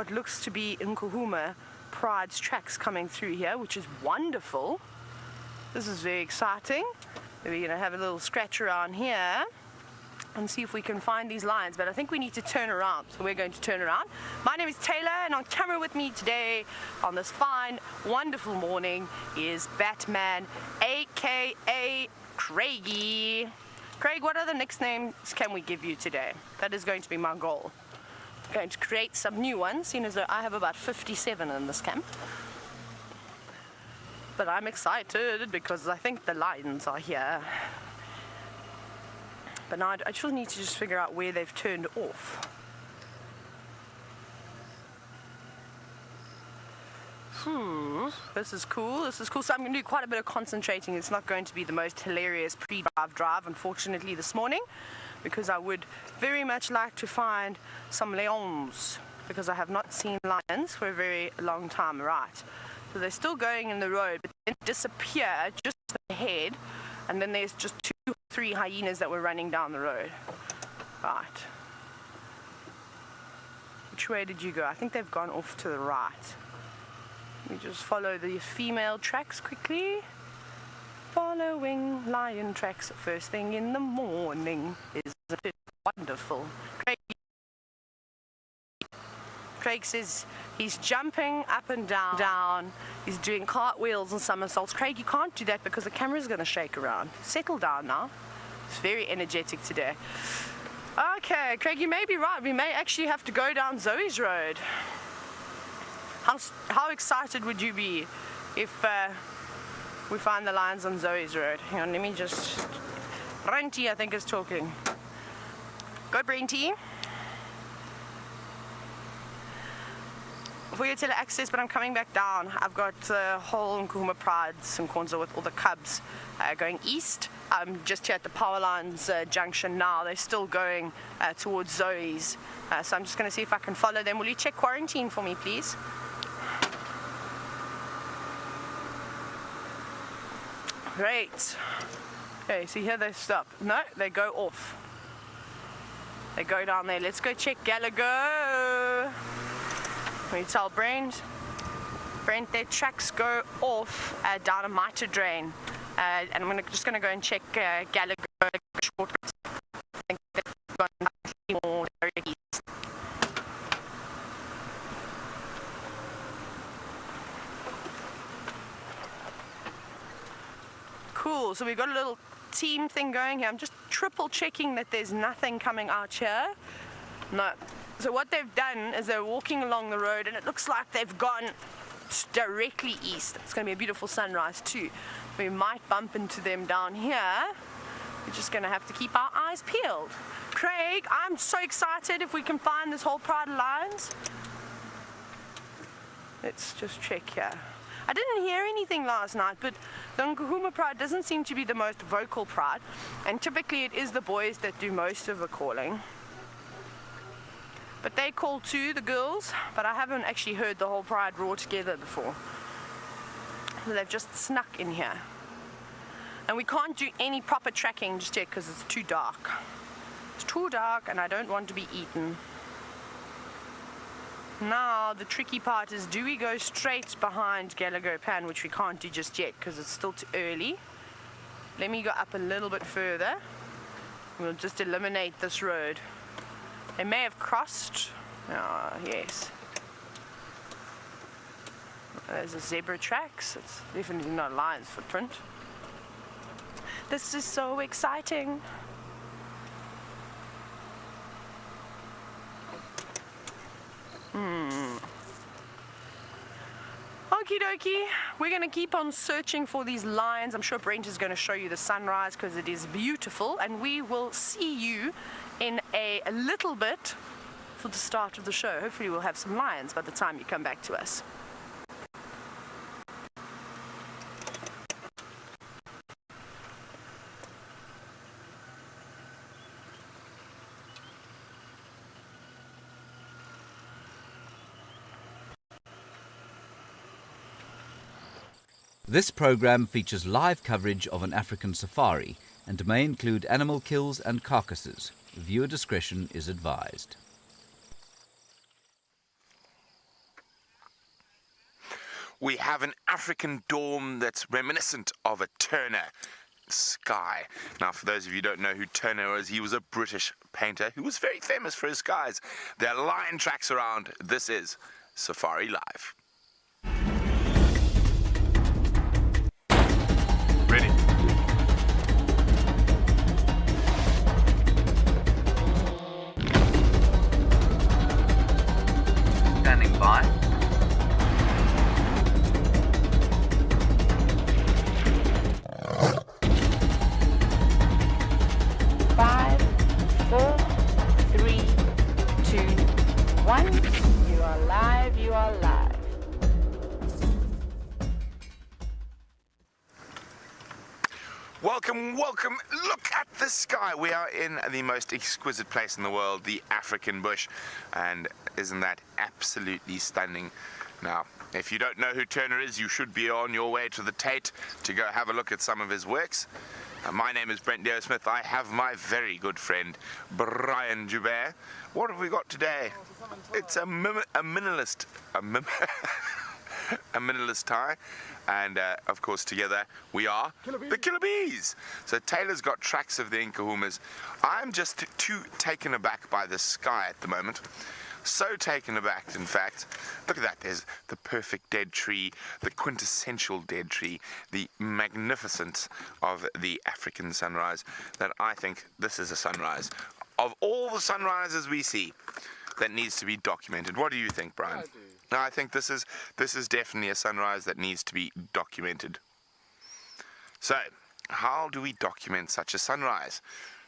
what looks to be Nkuhuma Pride's tracks coming through here, which is wonderful. This is very exciting. We're going to have a little scratch around here and see if we can find these lions, but I think we need to turn around, so we're going to turn around. My name is Taylor, and on camera with me today on this fine, wonderful morning is Batman, aka Craigie. Craig, what other nicknames can we give you today? That is going to be my goal. I'm going to create some new ones, seeing as though I have about 57 in this camp. But I'm excited because I think the lions are here. But now I just need to figure out where they've turned off. This is cool, this is cool. So I'm going to do quite a bit of concentrating. It's not going to be the most hilarious pre-drive, unfortunately, this morning, because I would very much like to find some lions, because I have not seen lions for a very long time, right? So they're still going in the road, but then disappear just ahead, and then there's just 2 or 3 hyenas that were running down the road. Right. Which way did you go? I think they've gone off to the right. We just follow the female tracks quickly. Following lion tracks first thing in the morning. Isn't it wonderful? Craig says he's jumping up and down. He's doing cartwheels and somersaults. Craig, you can't do that because the camera's going to shake around. Settle down now. It's very energetic today. Okay, Craig, you may be right. We may actually have to go down Zoe's Road. How excited would you be if we find the lions on Zoe's Road? Hang on, let me just... Brenty, I think, is talking. Go, Brenty. For your tele access, but I'm coming back down. I've got the whole Nkuhuma Pride Sinkhonza with all the cubs going east. I'm just here at the power lines junction now. They're still going towards Zoe's. So I'm just going to see if I can follow them. Will you check quarantine for me, please? Great. Okay, see here they stop. No, they go off. They go down there. Let's go check Gallagher. Can you tell Brent, their tracks go off down a mitre drain. And I'm just going to go and check Gallagher shortcuts. I think they've gone more east. Cool, so we've got a little team thing going here. I'm just triple checking that there's nothing coming out here. No. So what they've done is they're walking along the road, and it looks like they've gone directly east. It's going to be a beautiful sunrise too. We might bump into them down here. We're just going to have to keep our eyes peeled. Craig, I'm so excited if we can find this whole pride of lions. Let's just check here. I didn't hear anything last night, but the Nkuhuma Pride doesn't seem to be the most vocal pride, and typically it is the boys that do most of the calling. But they call too, the girls, but I haven't actually heard the whole pride roar together before. So they've just snuck in here. And we can't do any proper tracking just yet because it's too dark. It's too dark and I don't want to be eaten. Now the tricky part is, do we go straight behind Gallagher Pan, which we can't do just yet because it's still too early. Let me go up a little bit further. We'll just eliminate this road. They may have crossed. Oh, yes. There's a zebra tracks. It's definitely not a lion's footprint. This is so exciting. Okie dokie. We're going to keep on searching for these lions. I'm sure Brent is going to show you the sunrise because it is beautiful. And we will see you in a little bit for the start of the show. Hopefully we'll have some lions by the time you come back to us. This program features live coverage of an African safari and may include animal kills and carcasses. Viewer discretion is advised. we have an African dawn that's reminiscent of a Turner sky. Now, for those of you who don't know who Turner was, he was a British painter who was very famous for his skies. There are lion tracks around. This is Safari Live. Ready? Standing by. 5, 4, 3, 2, 1. You are live, you are live. Welcome, welcome. Look at the sky. We are in the most exquisite place in the world, the African bush. And isn't that absolutely stunning? Now, if you don't know who Turner is, you should be on your way to the Tate to go have a look at some of his works. My name is Brent Leo Smith. I have my very good friend, Brian Joubert. What have we got today? It's a minimalist. A minimalist tie, and of course together we are the Killer Bees. So Taylor's got tracks of the Nkuhumas. I'm just too taken aback by the sky at the moment. So taken aback, in fact. Look at that, there's the perfect dead tree, the quintessential dead tree, the magnificence of the African sunrise, that I think this is a sunrise. Of all the sunrises we see, that needs to be documented. What do you think, Brian? I do. No, I think this is definitely a sunrise that needs to be documented. So, how do we document such a sunrise?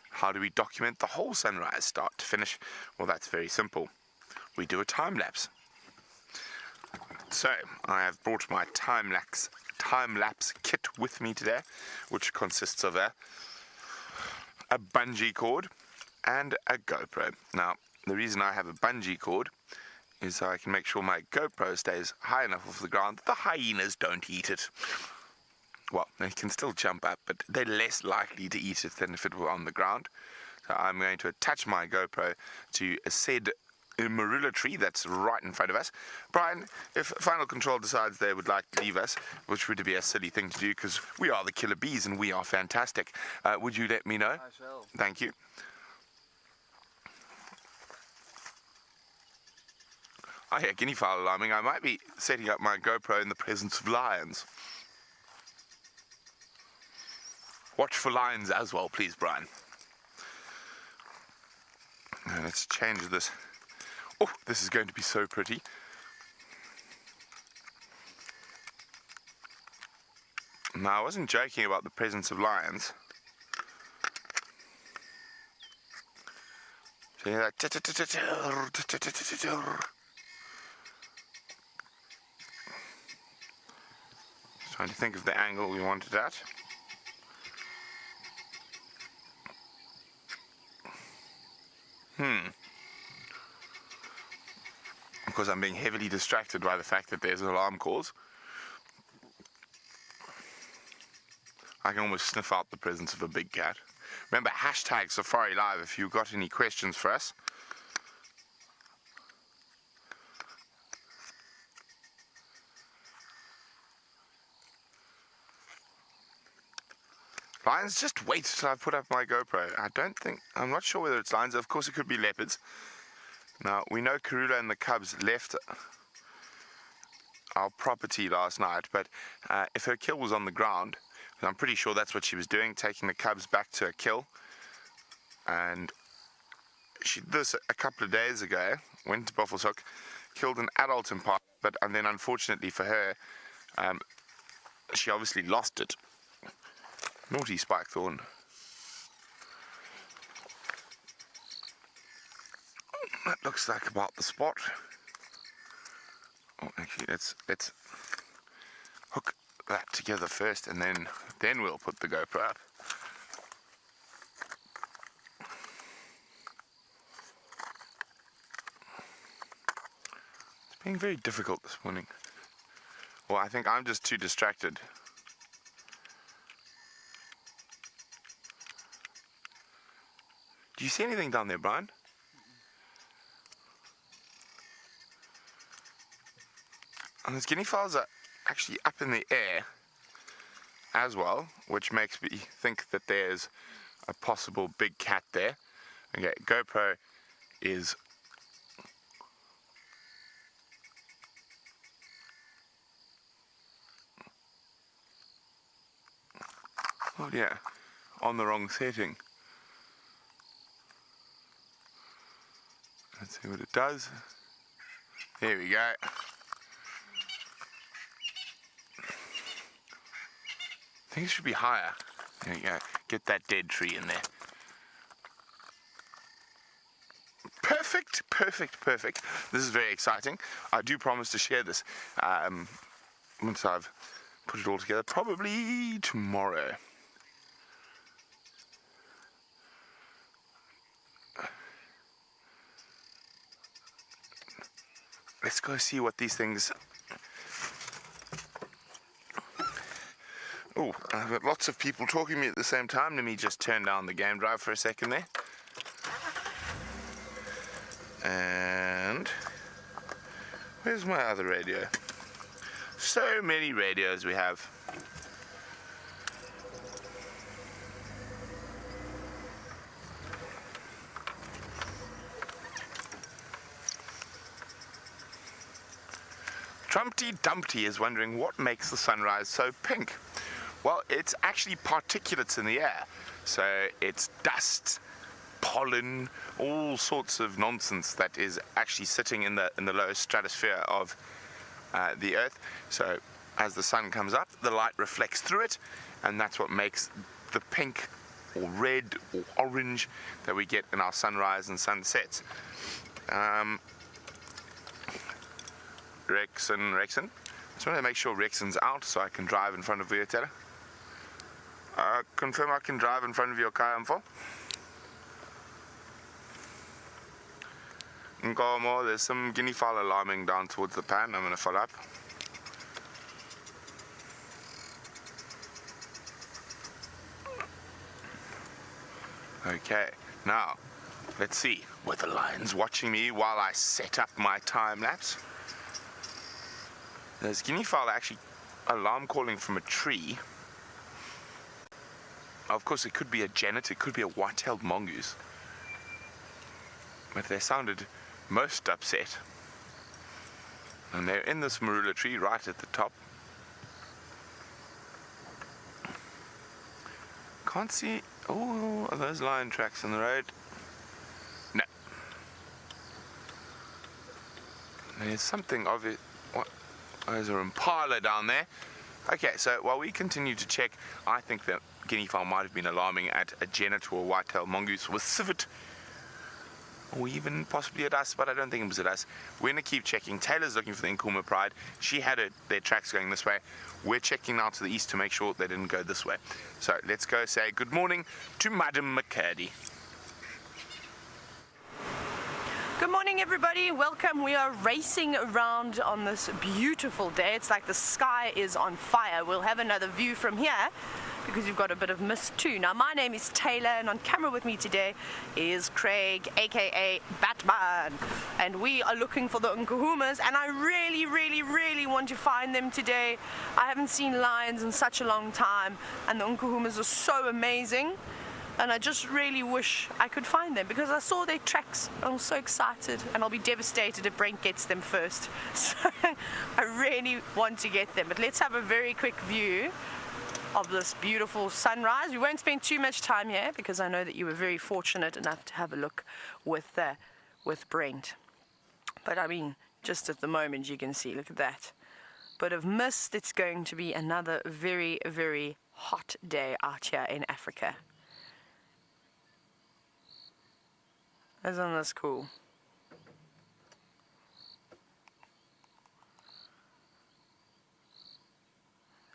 How do we document the whole sunrise, start to finish? Well, that's very simple. We do a time lapse. So, I have brought my time lapse kit with me today, which consists of a bungee cord and a GoPro. Now, the reason I have a bungee cord is so I can make sure my GoPro stays high enough off the ground that the hyenas don't eat it. Well, they can still jump up, but they're less likely to eat it than if it were on the ground. So I'm going to attach my GoPro to a said marula tree that's right in front of us. Brian, if Final Control decides they would like to leave us, which would be a silly thing to do because we are the Killer Bees and we are fantastic, would you let me know? I shall. Thank you. I hear guinea fowl alarming. I might be setting up my GoPro in the presence of lions. Watch for lions as well, please, Brian. Now let's change this. Oh, this is going to be so pretty. Now, I wasn't joking about the presence of lions. So you hear that? Trying to think of the angle we want it at. Of course, I'm being heavily distracted by the fact that there's alarm calls. I can almost sniff out the presence of a big cat. Remember, hashtag safariLIVE if you've got any questions for us. Lions, just wait till I put up my GoPro. I'm not sure whether it's lions. Of course, it could be leopards. Now, we know Karula and the cubs left our property last night, but if her kill was on the ground, I'm pretty sure that's what she was doing, taking the cubs back to her kill. And she did this a couple of days ago, went to Buffelshoek, killed an adult impala, and then unfortunately for her, she obviously lost it. Naughty Spikethorn. That looks like about the spot. Oh, actually, let's hook that together first, and then we'll put the GoPro up. It's being very difficult this morning. Well, I think I'm just too distracted. Do you see anything down there, Brian? And there's guinea fowls actually up in the air as well, which makes me think that there's a possible big cat there. Okay, GoPro is oh yeah, on the wrong setting. Let's see what it does. Here we go. I think it should be higher. There you go. Get that dead tree in there. Perfect, perfect, perfect. This is very exciting. I do promise to share this once I've put it all together, probably tomorrow. Let's go see what these things... Oh, I've got lots of people talking to me at the same time. Let me just turn down the game drive for a second there. And... where's my other radio? So many radios we have. Trumpty Dumpty is wondering what makes the sunrise so pink. Well, it's actually particulates in the air. So it's dust, pollen, all sorts of nonsense that is actually sitting in the low stratosphere of the Earth. So as the sun comes up, the light reflects through it, and that's what makes the pink or red or orange that we get in our sunrise and sunsets. Rexon. Just want to make sure Rexon's out so I can drive in front of you, Taylor. Confirm I can drive in front of your car, Info. Nkomo, there's some guinea fowl alarming down towards the pan. I'm going to follow up. Okay, now let's see. Were the lions watching me while I set up my time lapse? There's guinea fowl actually alarm calling from a tree. Of course, it could be a genet, it could be a white-tailed mongoose. But they sounded most upset. And they're in this marula tree right at the top. Can't see... oh, are those lion tracks in the road? No. There's something obvious... what? There's an impala down there. Okay, so while we continue to check, I think that guinea fowl might have been alarming at a genet or a white-tailed mongoose with civet, or even possibly at us, but I don't think it was at us. We're going to keep checking. Taylor's looking for the Nkuhuma Pride. She had their tracks going this way. We're checking now to the east to make sure they didn't go this way. So let's go say good morning to Madam McCurdy. Good morning, everybody. Welcome. We are racing around on this beautiful day. It's like the sky is on fire. We'll have another view from here because you've got a bit of mist too. Now, my name is Taylor, and on camera with me today is Craig, aka Batman, and we are looking for the Nkuhumas, and I really, really, really want to find them today. I haven't seen lions in such a long time, and the Nkuhumas are so amazing. And I just really wish I could find them because I saw their tracks. I'm so excited, and I'll be devastated if Brent gets them first. So I really want to get them. But let's have a very quick view of this beautiful sunrise. We won't spend too much time here because I know that you were very fortunate enough to have a look with Brent. But I mean, just at the moment you can see, look at that. Bit of mist. It's going to be another very, very hot day out here in Africa. Isn't this cool?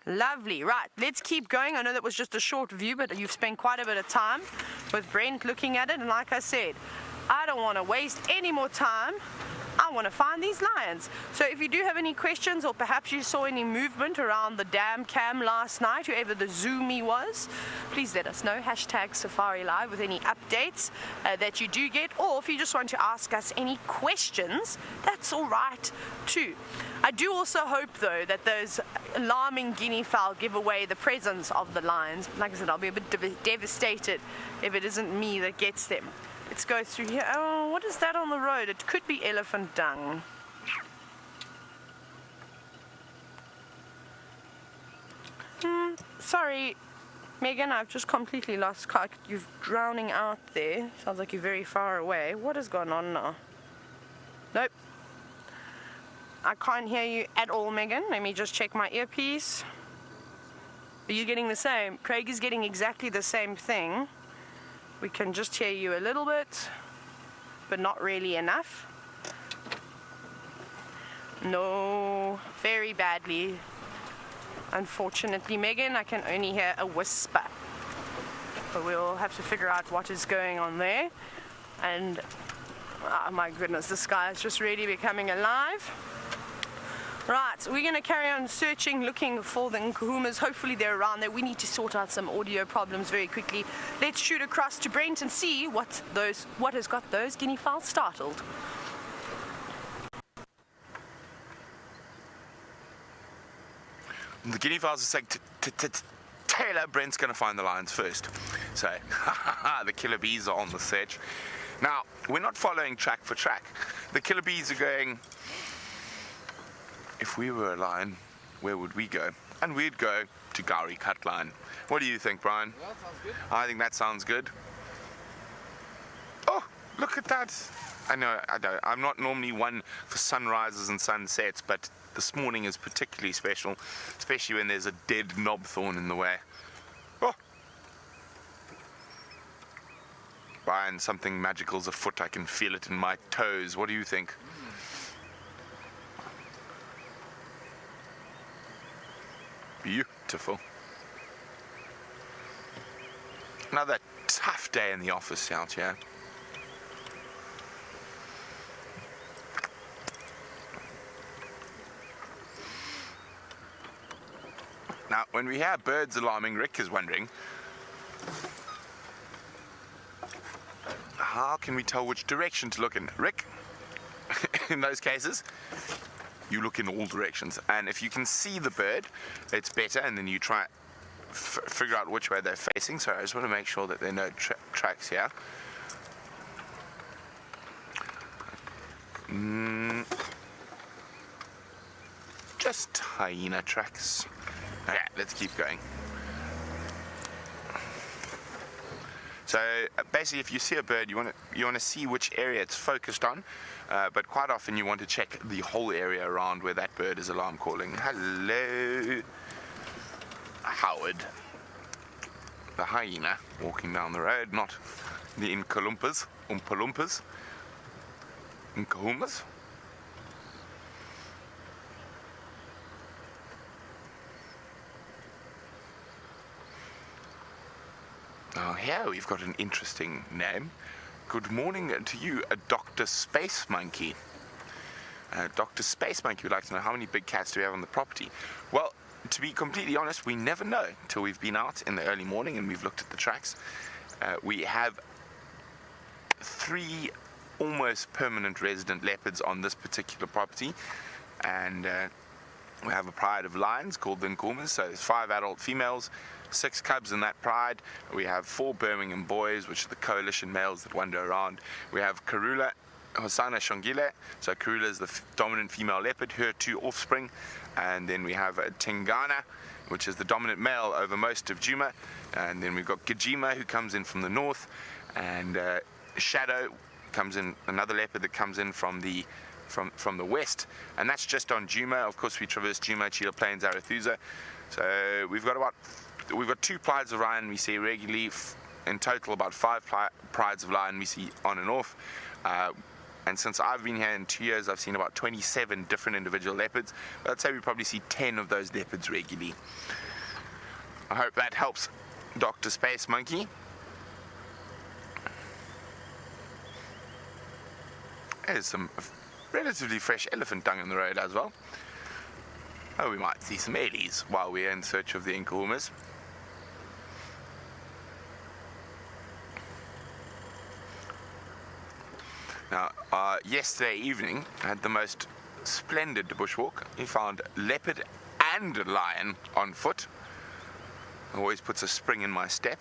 Lovely. Right, let's keep going. I know that was just a short view, but you've spent quite a bit of time with Brent looking at it. And like I said, I don't want to waste any more time. I want to find these lions. So if you do have any questions, or perhaps you saw any movement around the dam cam last night, whoever the zoomie was, please let us know. Hashtag safariLIVE with any updates that you do get, or if you just want to ask us any questions, that's all right too. I do also hope, though, that those alarming guinea fowl give away the presence of the lions. Like I said, I'll be a bit devastated if it isn't me that gets them. Let's go through here. Oh, what is that on the road? It could be elephant dung. Sorry, Megan, I've just completely lost track. You're drowning out there. Sounds like you're very far away. What has gone on now? Nope. I can't hear you at all, Megan. Let me just check my earpiece. Are you getting the same? Craig is getting exactly the same thing. We can just hear you a little bit, but not really enough. No, very badly. Unfortunately, Megan, I can only hear a whisper. But we'll have to figure out what is going on there. And, oh my goodness, the sky is just really becoming alive. Right, we're going to carry on searching, looking for the nkuhumas. Hopefully they're around there. We need to sort out some audio problems very quickly. Let's shoot across to Brent and see what has got those guinea fowls startled. The guinea fowls are saying, Taylor, Brent's going to find the lions first. So, the killer bees are on the search. Now, we're not following track for track. The killer bees are going, if we were a lion, where would we go? And we'd go to Gowrie Cut Line. What do you think, Brian? Well, that sounds good. I think that sounds good. Oh, look at that. I know, I'm not normally one for sunrises and sunsets, but this morning is particularly special, especially when there's a dead knobthorn in the way. Oh! Brian, something magical's afoot. I can feel it in my toes. What do you think? Beautiful. Another tough day in the office out here. Now, when we hear birds alarming, Rick is wondering, how can we tell which direction to look in? Rick, in those cases, you look in all directions. And if you can see the bird, it's better, and then you try figure out which way they're facing. So I just want to make sure that there are no tracks here. Just hyena tracks. Okay, let's keep going. So basically, if you see a bird, you want to see which area it's focused on, but quite often you want to check the whole area around where that bird is alarm calling. Hello, Howard, the hyena walking down the road, not the Oompa Loompas, nkuhumas. Now here we've got an interesting name. Good morning to you, Dr. Space Monkey. Dr. Space Monkey would like to know, how many big cats do we have on the property? Well, to be completely honest, we never know till we've been out in the early morning and we've looked at the tracks. We have 3 almost permanent resident leopards on this particular property, and we have a pride of lions called the nkuhumas. So there's 5 adult females, 6 cubs in that pride. We have 4 Birmingham boys, which are the coalition males that wander around. We have Karula, Hosana Shongile. So Karula is the dominant female leopard, her 2 offspring. And then we have Tingana, which is the dominant male over most of Djuma. And then we've got Gajima, who comes in from the north. And Shadow comes in, another leopard that comes in from the west. And that's just on Djuma. Of course, we traverse Djuma, Cheetah Plains, Arathusa. So we've got 2 prides of lion we see regularly. In total, about 5 prides of lion we see on and off. And since I've been here in 2 years, I've seen about 27 different individual leopards. But I'd say we probably see 10 of those leopards regularly. I hope that helps, Dr. Space Monkey. There's some relatively fresh elephant dung in the road as well. Oh, we might see some ellies while we're in search of the nkuhumas. Now, yesterday evening, I had the most splendid bushwalk. He found leopard and lion on foot. Always puts a spring in my step.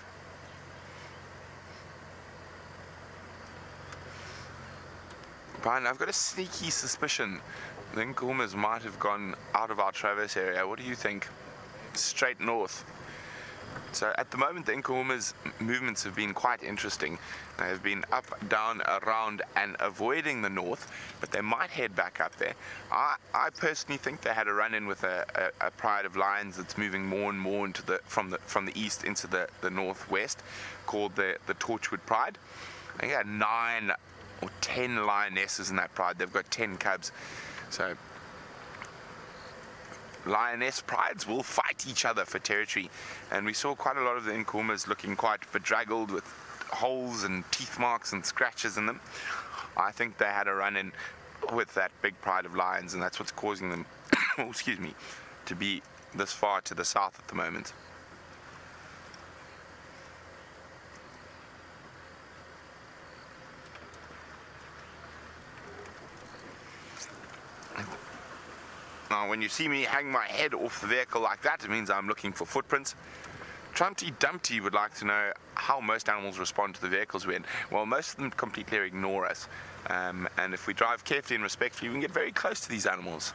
Brian, I've got a sneaky suspicion the Nkuhumas might have gone out of our traverse area. What do you think? Straight north. So at the moment the Nkuhumas movements have been quite interesting. They have been up, down, around and avoiding the north, but they might head back up there. I personally think they had a run-in with a pride of lions that's moving more and more into from the east into the northwest, called the Torchwood Pride. I think they had 9 or 10 lionesses in that pride. They've got 10 cubs. So lioness prides will fight each other for territory, and we saw quite a lot of the Nkuhumas looking quite bedraggled with holes and teeth marks and scratches in them. I think they had a run-in with that big pride of lions, and that's what's causing them oh, excuse me, to be this far to the south at the moment. Now, when you see me hang my head off the vehicle like that, it means I'm looking for footprints. Trumpty Dumpty would like to know how most animals respond to the vehicles we're in. Well, most of them completely ignore us. And if we drive carefully and respectfully, we can get very close to these animals.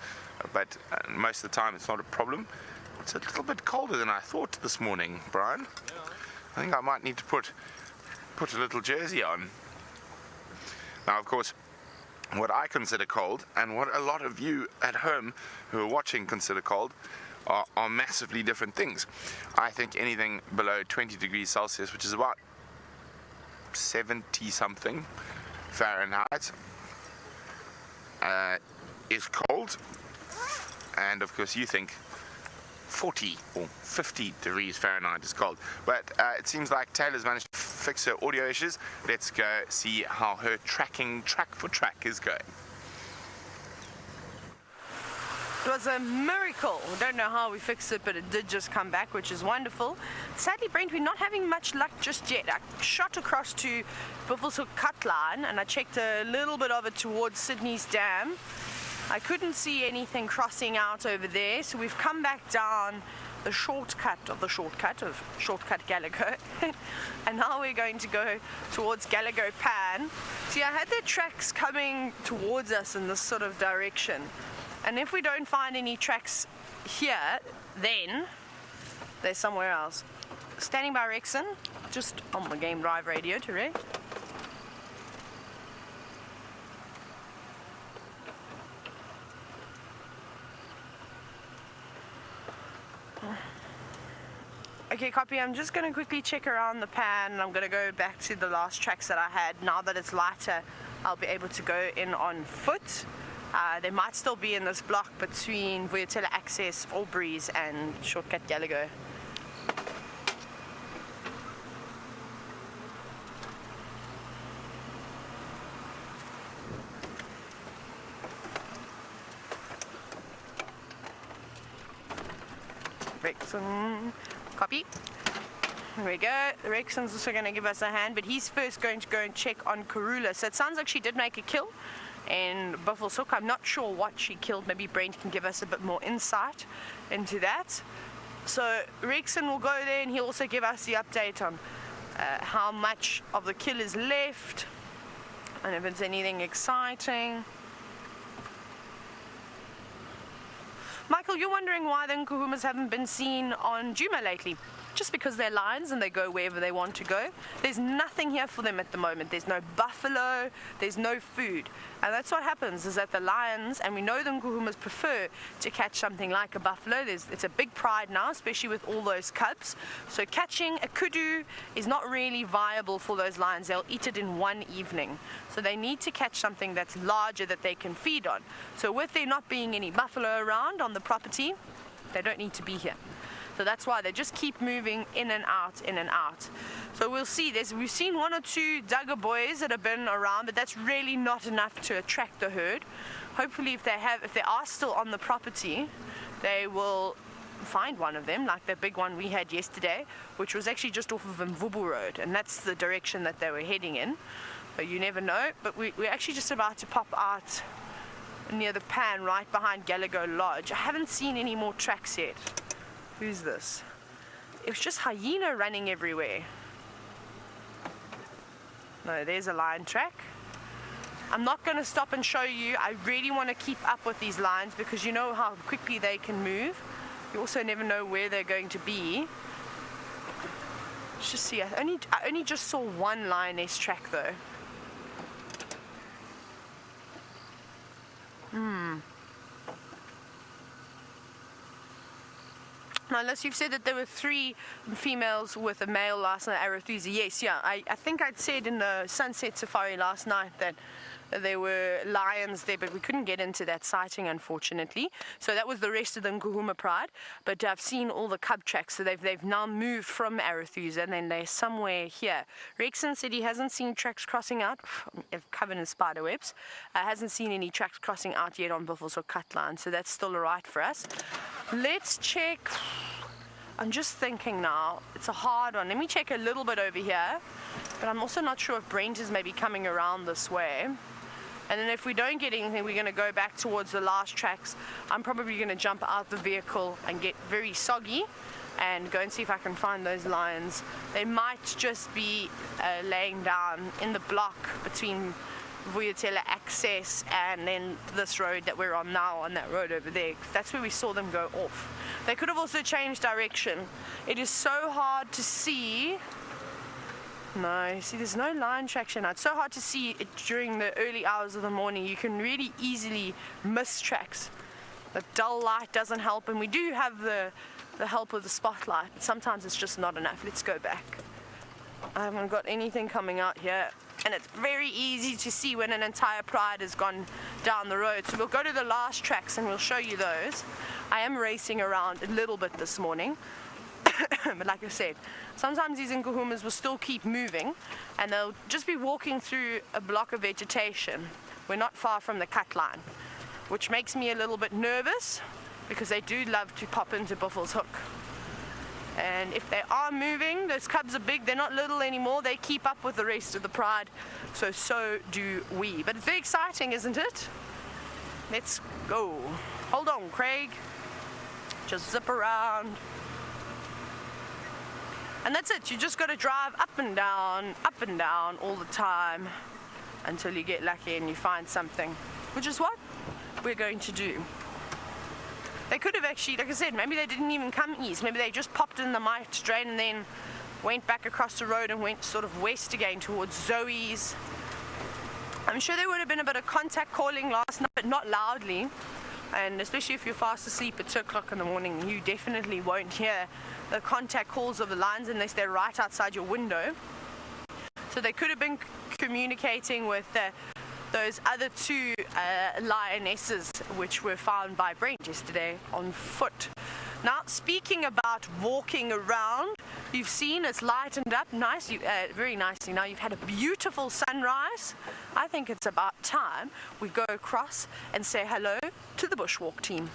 But most of the time, it's not a problem. It's a little bit colder than I thought this morning, Brian. Yeah. I think I might need to put a little jersey on. Now, of course, what I consider cold, and what a lot of you at home who are watching consider cold, are massively different things. I think anything below 20 degrees Celsius, which is about 70 something Fahrenheit, is cold. And of course you think 40 or 50 degrees Fahrenheit is cold. But it seems like Taylor's managed to fix her audio issues. Let's go see how her tracking track for track is going. It was a miracle. We don't know how we fixed it, but it did just come back, which is wonderful. Sadly, Brent, we're not having much luck just yet. I shot across to Buffelshoek Cut Line, and I checked a little bit of it towards Sydney's Dam. I couldn't see anything crossing out over there, so we've come back down the shortcut of Shortcut Gallagher, and now we're going to go towards Gallagher Pan. See, I had their tracks coming towards us in this sort of direction, and if we don't find any tracks here, then they're somewhere else. Standing by Rexon, just on the Game Drive radio to Ray. Okay, copy. I'm just going to quickly check around the pan, and I'm going to go back to the last tracks that I had. Now that it's lighter, I'll be able to go in on foot. They might still be in this block between Vuyatela Access, Albury's and Shortcut Gallagher. Rexon, copy. There we go. Rexon's also going to give us a hand, but he's first going to go and check on Karula. So it sounds like she did make a kill in Buffelshoek. I'm not sure what she killed. Maybe Brent can give us a bit more insight into that. So Rexon will go there, and he'll also give us the update on how much of the kill is left and if it's anything exciting. Michael, you're wondering why the Nkuhumas haven't been seen on Djuma lately. Just because they're lions and they go wherever they want to go. There's nothing here for them at the moment. There's no buffalo, there's no food. And that's what happens, is that the lions, and we know the Nkuhumas prefer to catch something like a buffalo. It's a big pride now, especially with all those cubs. So catching a kudu is not really viable for those lions. They'll eat it in one evening. So they need to catch something that's larger that they can feed on. So with there not being any buffalo around on the property, they don't need to be here. So that's why they just keep moving in and out, in and out. So we'll see. We've seen 1 or 2 Duggar boys that have been around, but that's really not enough to attract the herd. Hopefully if they are still on the property, they will find one of them, like the big one we had yesterday, which was actually just off of Mvubu Road, and that's the direction that they were heading in. But you never know. But we're actually just about to pop out near the pan right behind Gallagher Lodge. I haven't seen any more tracks yet. Who's this? It was just hyena running everywhere. No, there's a lion track. I'm not going to stop and show you. I really want to keep up with these lions because you know how quickly they can move. You also never know where they're going to be. Let's just see. I only just saw one lioness track though. Now, unless you've said that there were 3 females with a male last night, Arethusa. Yes, yeah. I think I'd said in the Sunset Safari last night that there were lions there, but we couldn't get into that sighting, unfortunately. So that was the rest of the Nkuhuma Pride. But I've seen all the cub tracks, so they've now moved from Arethusa, and then they're somewhere here. Rexon said he hasn't seen tracks crossing out, covered in spider webs. Hasn't seen any tracks crossing out yet on buffels or cut lines, so that's still alright for us. Let's check. I'm just thinking now, it's a hard one. Let me check a little bit over here, but I'm also not sure if Brent is maybe coming around this way. And then if we don't get anything, we're going to go back towards the last tracks. I'm probably going to jump out the vehicle and get very soggy and go and see if I can find those lions. They might just be laying down in the block between Vuyatela access and then this road that we're on now, on that road over there. That's where we saw them go off. They could have also changed direction. It is so hard to see. No, see, there's no line traction now. It's so hard to see it during the early hours of the morning. You can really easily miss tracks. The dull light doesn't help, and we do have the help of the spotlight, but sometimes it's just not enough. Let's go back. I haven't got anything coming out here, and it's very easy to see when an entire pride has gone down the road. So we'll go to the last tracks and we'll show you those. I am racing around a little bit this morning. But like I said, sometimes these Nkuhumas will still keep moving and they'll just be walking through a block of vegetation. We're not far from the cut line, which makes me a little bit nervous because they do love to pop into Buffels Hook. And if they are moving, those cubs are big, they're not little anymore, they keep up with the rest of the pride, so do we. But it's very exciting, isn't it? Let's go. Hold on, Craig. Just zip around. And that's it. You just got to drive up and down all the time until you get lucky and you find something, which is what we're going to do. They could have actually, like I said, maybe they didn't even come east. Maybe they just popped in the Mite drain and then went back across the road and went sort of west again towards Zoe's. I'm sure there would have been a bit of contact calling last night, but not loudly. And especially if you're fast asleep at 2 o'clock in the morning, you definitely won't hear the contact calls of the lions unless they're right outside your window. So they could have been communicating with those other 2 lionesses which were found by Brent yesterday on foot. Now, speaking about walking around, you've seen it's lightened up very nicely. Now you've had a beautiful sunrise. I think it's about time we go across and say hello to the bushwalk team.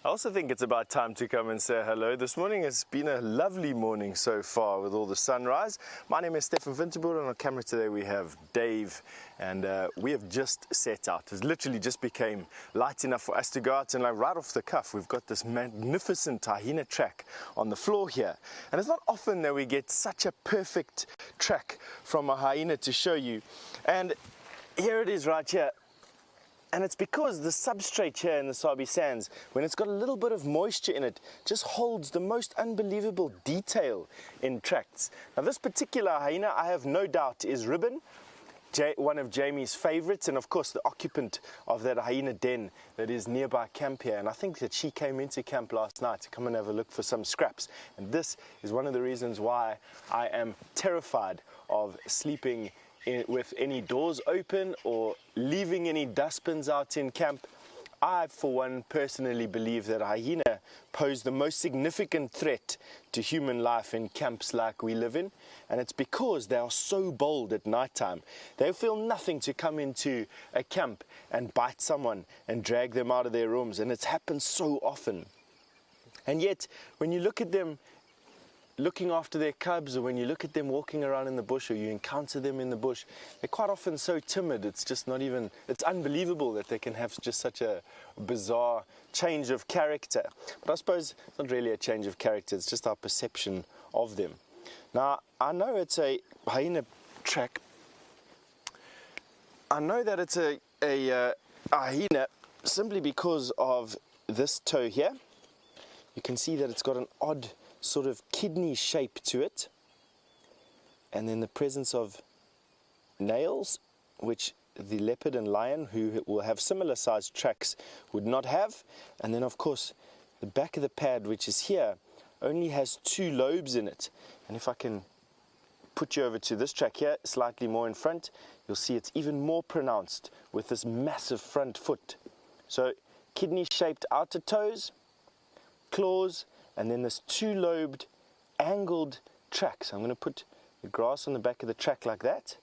I also think it's about time to come and say hello. This morning has been a lovely morning so far with all the sunrise. My name is Stefan Winterboer, and on camera today we have Dave, and we have just set out. It literally just became light enough for us to go out, and like right off the cuff we've got this magnificent hyena track on the floor here. And it's not often that we get such a perfect track from a hyena to show you. And here it is right here. And it's because the substrate here in the Sabi Sands, when it's got a little bit of moisture in it, just holds the most unbelievable detail in tracks. Now this particular hyena, I have no doubt, is Ribbon, one of Jamie's favorites, and of course the occupant of that hyena den that is nearby camp here. And I think that she came into camp last night to come and have a look for some scraps. And this is one of the reasons why I am terrified of sleeping with any doors open or leaving any dustbins out in camp. I, for one, personally believe that hyena pose the most significant threat to human life in camps like we live in, and it's because they are so bold at nighttime. They feel nothing to come into a camp and bite someone and drag them out of their rooms, and it's happened so often. And yet, when you look at them looking after their cubs, or when you look at them walking around in the bush, or you encounter them in the bush, they're quite often so timid. It's just not even, it's unbelievable that they can have just such a bizarre change of character. But I suppose it's not really a change of character, it's just our perception of them. Now, I know it's a hyena track. I know that it's a hyena simply because of this toe here. You can see that it's got an odd sort of kidney shape to it, and then the presence of nails, which the leopard and lion, who will have similar sized tracks, would not have. And then of course the back of the pad, which is here, only has 2 lobes in it. And if I can put you over to this track here, slightly more in front, you'll see it's even more pronounced with this massive front foot. So kidney shaped outer toes, claws, and then this 2-lobed angled track. So I'm going to put the grass on the back of the track like that,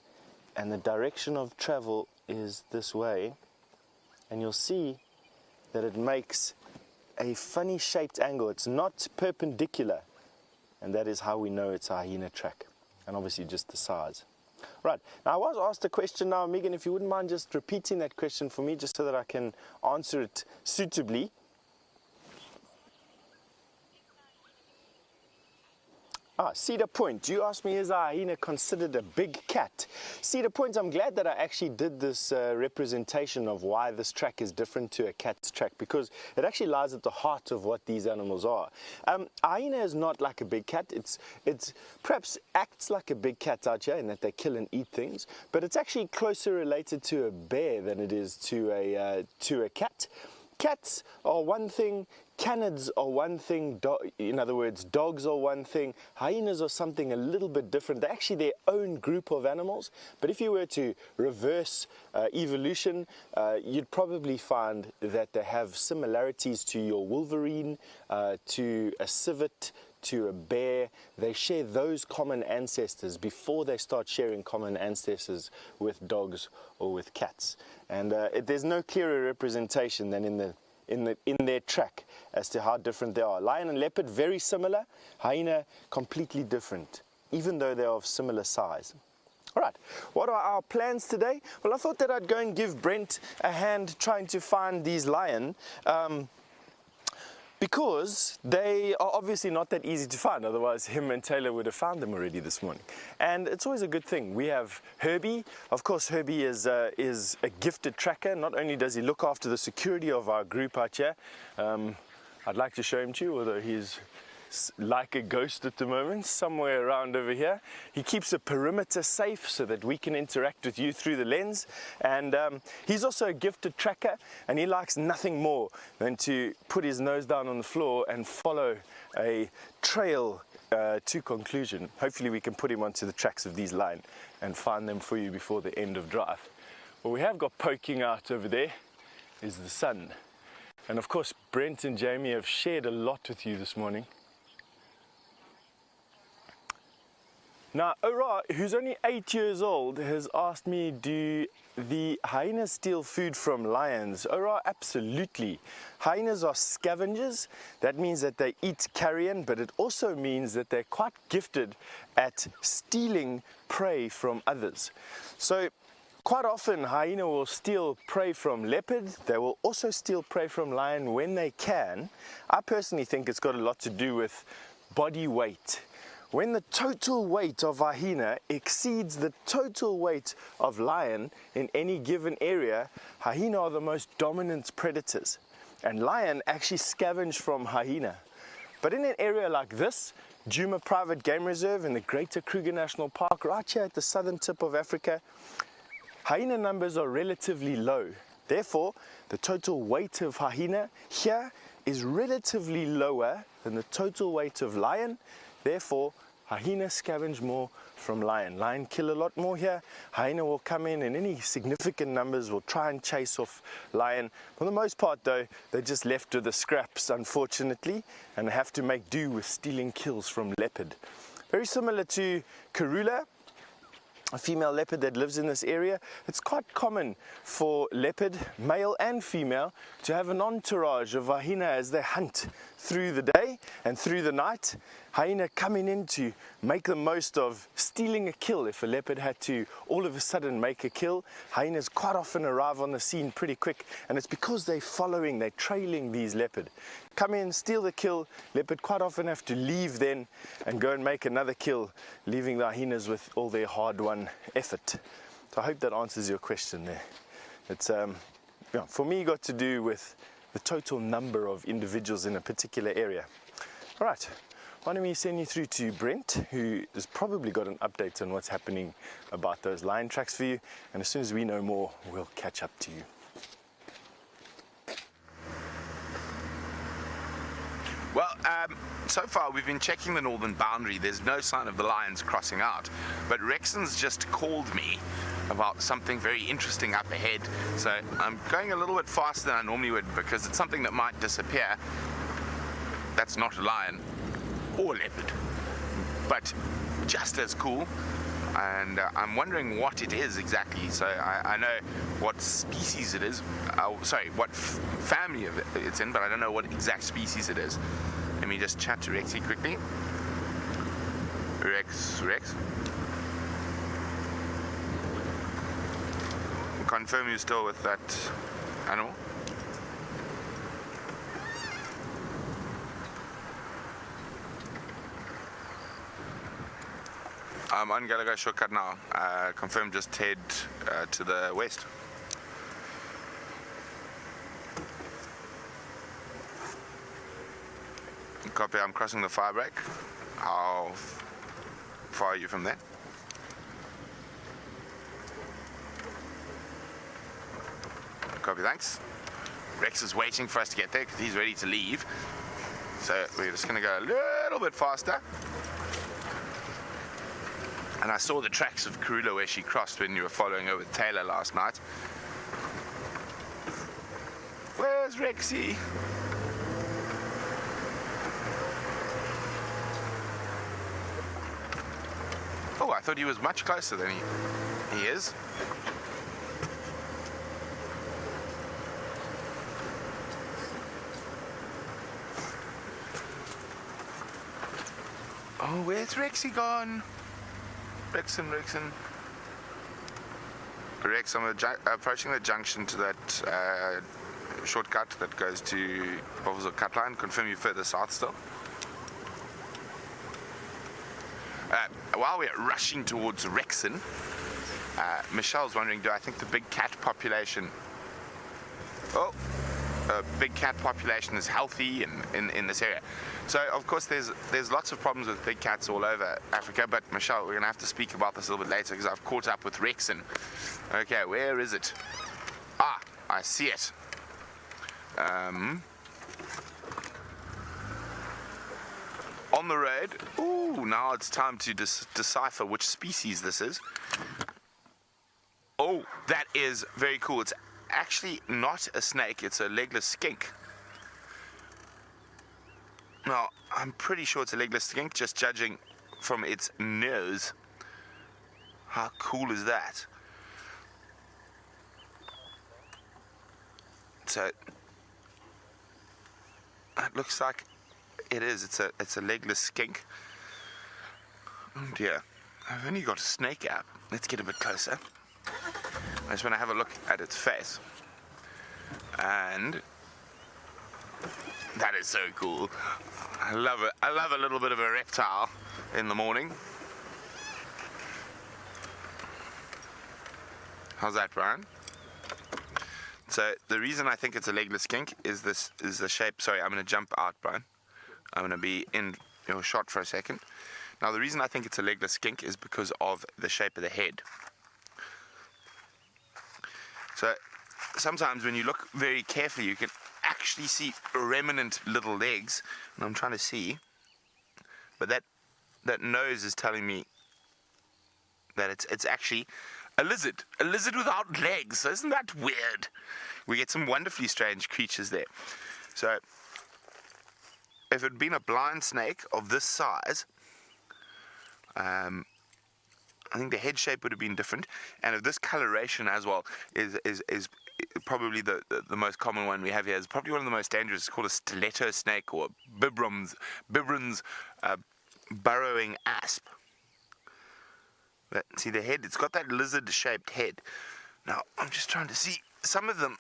and the direction of travel is this way, and you'll see that it makes a funny shaped angle. It's not perpendicular, and that is how we know it's a hyena track, and obviously just the size. Right, now I was asked a question now, Megan, if you wouldn't mind just repeating that question for me, just so that I can answer it suitably. Cedar Point, you asked me, is a hyena considered a big cat? Cedar Point, I'm glad that I actually did this representation of why this track is different to a cat's track, because it actually lies at the heart of what these animals are. A hyena is not like a big cat. It's perhaps acts like a big cat out here in that they kill and eat things, but it's actually closer related to a bear than it is to a cat. Cats are one thing, canids are one thing, in other words, dogs are one thing, hyenas are something a little bit different. They're actually their own group of animals, but if you were to reverse evolution, you'd probably find that they have similarities to your wolverine, to a civet, to a bear. They share those common ancestors before they start sharing common ancestors with dogs or with cats. And there's no clearer representation than in their track as to how different they are. Lion and leopard, very similar. Hyena, completely different, even though they are of similar size. All right, what are our plans today? Well, I thought that I'd go and give Brent a hand trying to find these lion, because they are obviously not that easy to find, otherwise him and Taylor would have found them already this morning. And it's always a good thing. We have Herbie. Of course, Herbie is a gifted tracker. Not only does he look after the security of our group out here, I'd like to show him to you, although he's like a ghost at the moment, somewhere around over here. He keeps the perimeter safe so that we can interact with you through the lens, and he's also a gifted tracker, and he likes nothing more than to put his nose down on the floor and follow a trail to conclusion. Hopefully we can put him onto the tracks of these lion and find them for you before the end of drive. What we have got poking out over there is the sun, and of course Brent and Jamie have shared a lot with you this morning. Now, Ora, who's only 8 years old, has asked me, do the hyenas steal food from lions? Ora, absolutely. Hyenas are scavengers. That means that they eat carrion, but it also means that they're quite gifted at stealing prey from others. So, quite often, hyena will steal prey from leopard. They will also steal prey from lion when they can. I personally think it's got a lot to do with body weight. When the total weight of hyena exceeds the total weight of lion in any given area, hyena are the most dominant predators. And lion actually scavenge from hyena. But in an area like this, Djuma Private Game Reserve in the Greater Kruger National Park, right here at the southern tip of Africa, hyena numbers are relatively low. Therefore, the total weight of hyena here is relatively lower than the total weight of lion. Therefore, hyena scavenge more from lion. Lion kill a lot more here. Hyena will come in any significant numbers, will try and chase off lion. For the most part though, they're just left with the scraps, unfortunately, and have to make do with stealing kills from leopard. Very similar to Karula, a female leopard that lives in this area. It's quite common for leopard, male and female, to have an entourage of hyena as they hunt through the day and through the night. hyena coming in to make the most of stealing a kill. If a leopard had to all of a sudden make a kill, hyenas quite often arrive on the scene pretty quick, and it's because they're trailing these leopard. Come in, steal the kill, leopard quite often have to leave then and go and make another kill, leaving the hyenas with all their hard-won effort. So I hope that answers your question there. It's for me got to do with the total number of individuals in a particular area. All right, why don't we send you through to Brent, who has probably got an update on what's happening about those lion tracks for you, and as soon as we know more, we'll catch up to you. Well, so far we've been checking the northern boundary. There's no sign of the lions crossing out, but Rexon's just called me about something very interesting up ahead, so I'm going a little bit faster than I normally would because it's something that might disappear. That's not a lion or a leopard, but just as cool, and I'm wondering what it is exactly. So I know what species it is, what family of it's in, but I don't know what exact species it is. Let me just chat to Rexy quickly. Rex. Confirm you're still with that animal. I'm on Gallagher shortcut now. Confirm just head to the west. Copy, I'm crossing the fire break. How far are you from there? Copy, thanks. Rex is waiting for us to get there because he's ready to leave. So we're just going to go a little bit faster. And I saw the tracks of Karula where she crossed when you were following her with Taylor last night. Where's Rexy? Oh, I thought he was much closer than he is. Oh, where's Rexy gone? Rexon. Rex, I'm approaching the junction to that shortcut that goes to Bovelsville Cutline. Confirm you further south still. While we're rushing towards Rexon, Michelle's wondering, do I think the big cat population... big cat population is healthy in this area. So of course there's lots of problems with big cats all over Africa, but Michelle, we're gonna have to speak about this a little bit later because I've caught up with Rexon. Okay, where is it? Ah, I see it. On the road. Ooh, now it's time to decipher which species this is. Oh, that is very cool. It's actually not a snake, it's a legless skink. Now, I'm pretty sure it's a legless skink, just judging from its nose. How cool is that? So, it looks like it is. It's a legless skink. Oh dear, I've only got a snake app. Let's get a bit closer. I just want to have a look at its face. And that is so cool. I love it. I love a little bit of a reptile in the morning. How's that, Brian? So the reason I think it's a legless skink is the shape. Sorry, I'm going to jump out, Brian. I'm going to be in your shot for a second. Now the reason I think it's a legless skink is because of the shape of the head. So sometimes when you look very carefully, you can actually see remnant little legs, and I'm trying to see, but that nose is telling me that it's actually a lizard without legs. So isn't that weird? We get some wonderfully strange creatures there. So if it had been a blind snake of this size, I think the head shape would have been different, and if this coloration as well is probably the most common one we have here. Is probably one of the most dangerous. It's called a stiletto snake or Bibron's burrowing asp. See the head? It's got that lizard-shaped head. Now, I'm just trying to see. Some of them,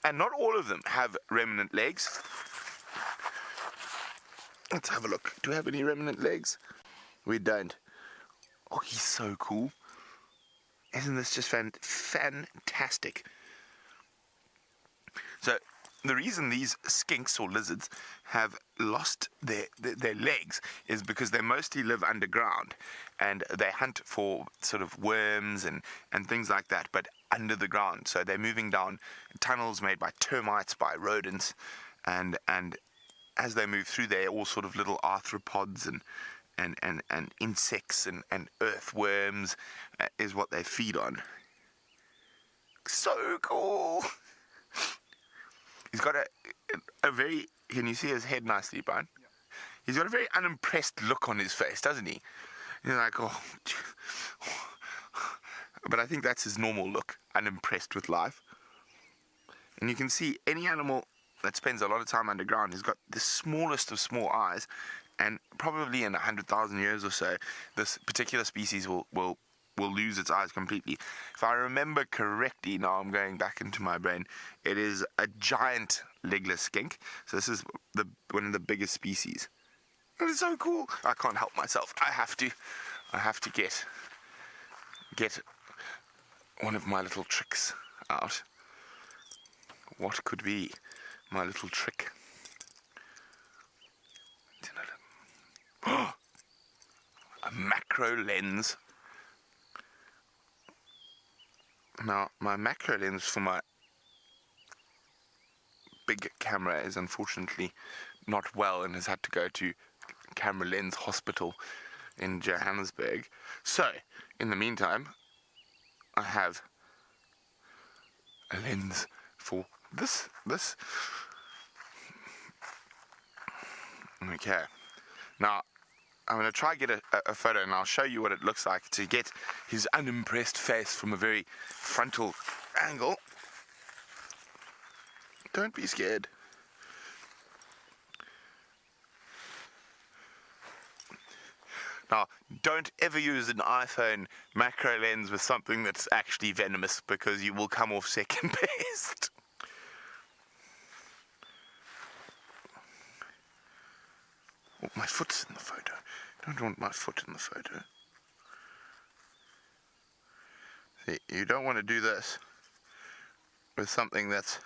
and not all of them, have remnant legs. Let's have a look. Do we have any remnant legs? We don't. Oh, he's so cool. Isn't this just fantastic? So, the reason these skinks or lizards have lost their legs is because they mostly live underground and they hunt for sort of worms and things like that, but under the ground. So they're moving down tunnels made by termites, by rodents, and as they move through there, all sort of little arthropods and insects and earthworms is what they feed on. So cool! He's got a very... Can you see his head nicely, Brian? Yeah. He's got a very unimpressed look on his face, doesn't he? He's like, oh... But I think that's his normal look, unimpressed with life. And you can see any animal that spends a lot of time underground has got the smallest of small eyes, and probably in 100,000 years or so, this particular species will lose its eyes completely. If I remember correctly, now I'm going back into my brain, it is a giant legless skink. So this is one of the biggest species. That is so cool. I can't help myself. I have to get one of my little tricks out. What could be my little trick? A macro lens. Now, my macro lens for my big camera is unfortunately not well and has had to go to Camera Lens Hospital in Johannesburg. So, in the meantime, I have a lens for this. Okay. Now, I'm going to try get a photo, and I'll show you what it looks like to get his unimpressed face from a very frontal angle. Don't be scared. Now, don't ever use an iPhone macro lens with something that's actually venomous, because you will come off second best. Oh, my foot's in the photo. Don't want my foot in the photo. See, you don't want to do this with something that's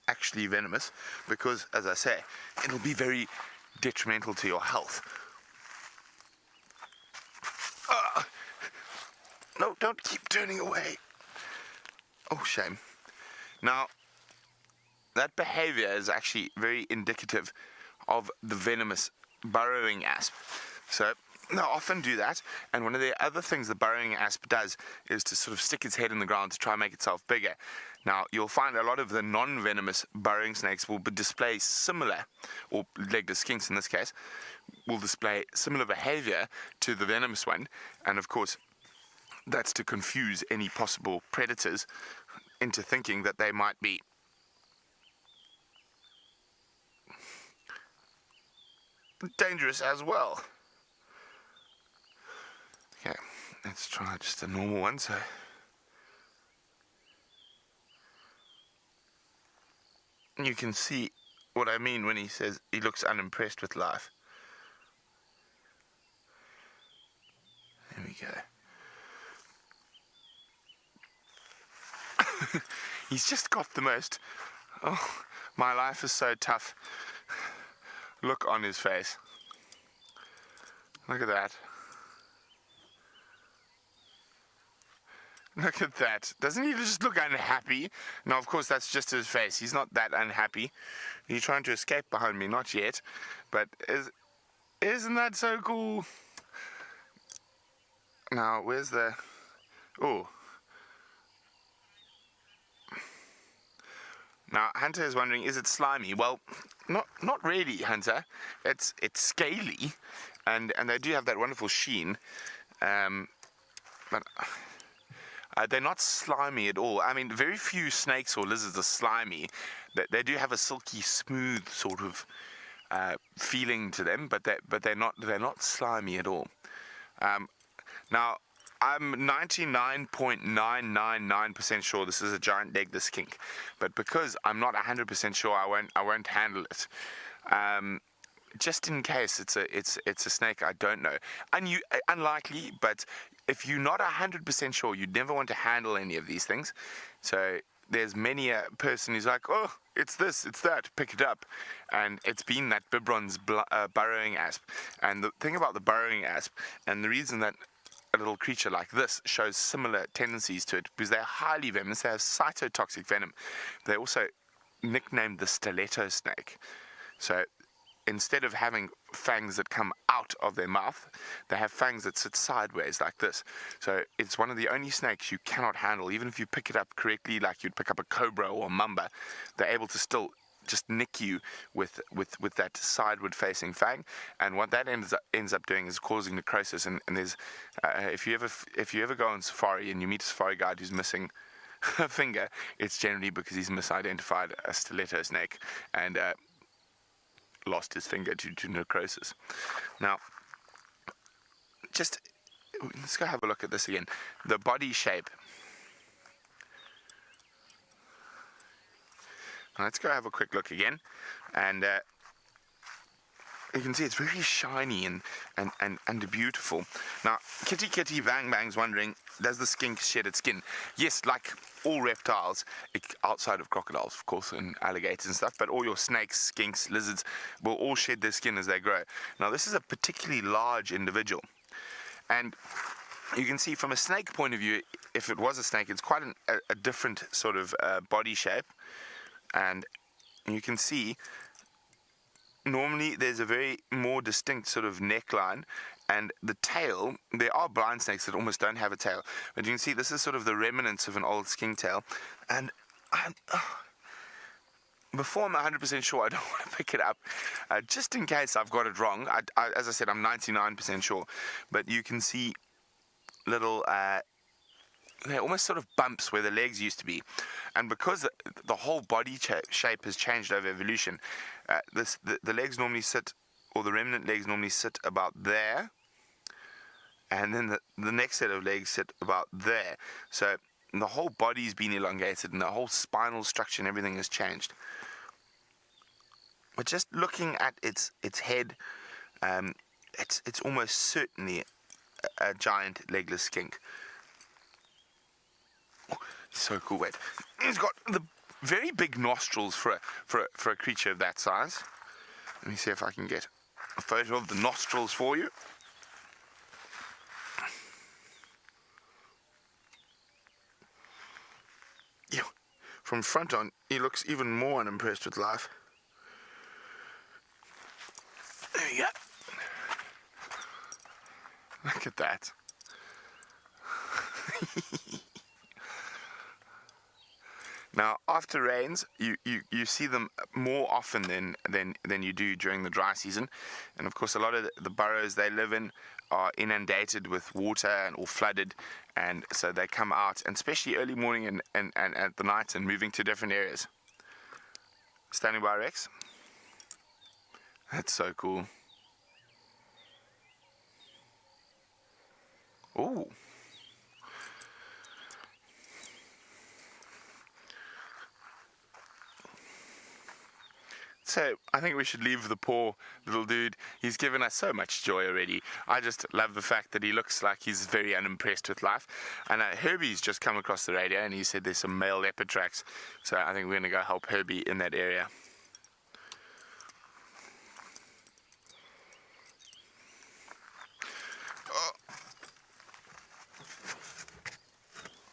actually venomous, because, as I say, it'll be very detrimental to your health. No, don't keep turning away. Oh, shame. Now, that behavior is actually very indicative of the venomous burrowing asp. So they'll often do that, and one of the other things the burrowing asp does is to sort of stick its head in the ground to try and make itself bigger. Now, you'll find a lot of the non-venomous burrowing snakes will display similar, or legless skinks in this case, will display similar behavior to the venomous one, and of course that's to confuse any possible predators into thinking that they might be dangerous as well. Okay, let's try just a normal one. So you can see what I mean when he says he looks unimpressed with life. There we go. He's just got the most, oh, my life is so tough look on his face. Look at that. Look at that. Doesn't he just look unhappy? No, of course, that's just his face. He's not that unhappy. He's trying to escape behind me. Not yet. But isn't that so cool? Now, where's the... Oh. Now, Hunter is wondering, is it slimy? Well, not really, Hunter. It's scaly, and they do have that wonderful sheen. But... they're not slimy at all. I mean, very few snakes or lizards are slimy. They do have a silky, smooth sort of feeling to them, but they're not slimy at all. Now, I'm 99.999% sure this is a giant legless skink, but because I'm not 100% sure, I won't handle it. Just in case it's a snake I don't know. Unlikely, but if you're not 100% sure, you'd never want to handle any of these things. So there's many a person who's like, oh, it's this, it's that, pick it up. And it's been that Biberon's burrowing asp. And the thing about the burrowing asp, and the reason that a little creature like this shows similar tendencies to it, because they're highly venomous, they have cytotoxic venom. They also nicknamed the stiletto snake. So instead of having fangs that come out of their mouth, they have fangs that sit sideways like this. So it's one of the only snakes you cannot handle. Even if you pick it up correctly, like you'd pick up a cobra or a mamba, they're able to still just nick you with that sideward facing fang. And what that ends up doing is causing necrosis. And there's if you ever go on safari and you meet a safari guide who's missing a finger, it's generally because he's misidentified a stiletto snake and lost his finger due to necrosis. Now, let's go have a look at this again. The body shape. Now let's go have a quick look again, and you can see it's very shiny and beautiful. Now, Kitty Bang Bang's wondering, does the skink shed its skin? Yes, like all reptiles, outside of crocodiles, of course, and alligators and stuff, but all your snakes, skinks, lizards will all shed their skin as they grow. Now, this is a particularly large individual, and you can see from a snake point of view, if it was a snake, it's quite a different sort of body shape, and you can see normally there's a very more distinct sort of neckline, and the tail, there are blind snakes that almost don't have a tail, but you can see this is sort of the remnants of an old skink tail. And before I'm 100% sure, I don't want to pick it up, just in case I've got it wrong. As I said, I'm 99% sure, but you can see little they're almost sort of bumps where the legs used to be, and because the whole body shape has changed over evolution, the legs normally sit, or the remnant legs normally sit about there, and then the next set of legs sit about there. So the whole body's been elongated, and the whole spinal structure and everything has changed. But just looking at its head, it's almost certainly a giant legless skink. So cool. Wait, he's got the very big nostrils for a creature of that size. Let me see if I can get a photo of the nostrils for you. Yeah, from front on, he looks even more unimpressed with life. There we go. Look at that. Now, after rains, you see them more often than you do during the dry season, and of course, a lot of the burrows they live in are inundated with water and or flooded, and so they come out, and especially early morning and at the night, and moving to different areas. Standing by, Rex. That's so cool. Ooh. So I think we should leave the poor little dude. He's given us so much joy already. I just love the fact that he looks like he's very unimpressed with life. And Herbie's just come across the radio and he said there's some male leopard tracks. So I think we're going to go help Herbie in that area.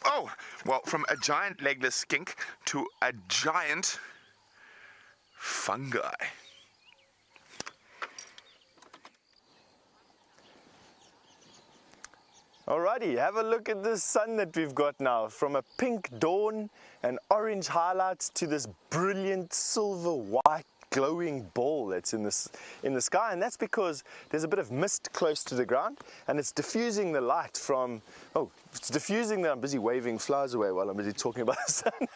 Oh, well, from a giant legless skink to a giant fungi. Alrighty, have a look at this sun that we've got now. From a pink dawn and orange highlights to this brilliant silver white glowing ball that's in the sky, and that's because there's a bit of mist close to the ground, and it's diffusing the light from, I'm busy waving flowers away while I'm busy talking about the sun.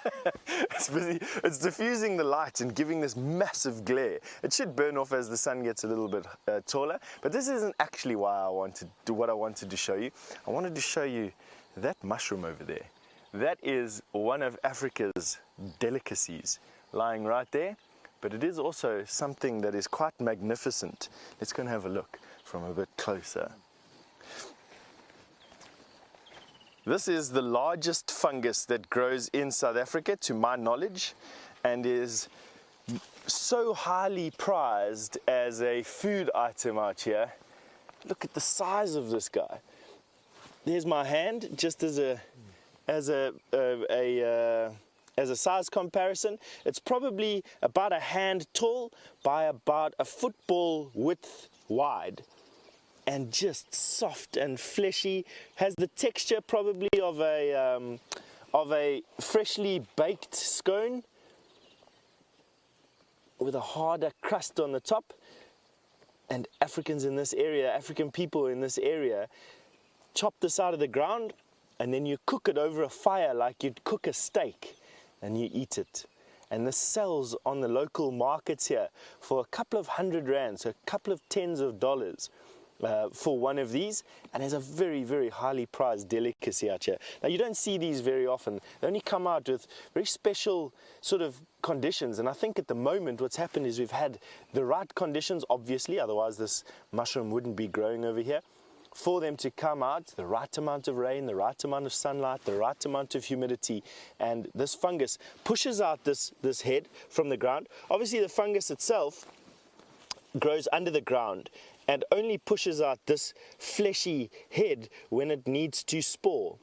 It's diffusing the light and giving this massive glare. It should burn off as the sun gets a little bit taller, but this isn't actually why I wanted to show you. I wanted to show you that mushroom over there. That is one of Africa's delicacies, lying right there, but it is also something that is quite magnificent. Let's go and have a look from a bit closer. This is the largest fungus that grows in South Africa, to my knowledge, and is so highly prized as a food item out here. Look at the size of this guy. There's my hand, just as a size comparison. It's probably about a hand tall by about a football width wide, and just soft and fleshy. Has the texture probably of a freshly baked scone with a harder crust on the top. And African people in this area, chop this out of the ground, and then you cook it over a fire like you'd cook a steak, and you eat it. And this sells on the local markets here for a couple of R100, so a couple of tens of dollars for one of these, and is a very, very highly prized delicacy out here. Now, you don't see these very often. They only come out with very special sort of conditions, and I think at the moment what's happened is we've had the right conditions, obviously, otherwise this mushroom wouldn't be growing over here, for them to come out, the right amount of rain, the right amount of sunlight, the right amount of humidity, and this fungus pushes out this head from the ground. Obviously the fungus itself grows under the ground and only pushes out this fleshy head when it needs to spore.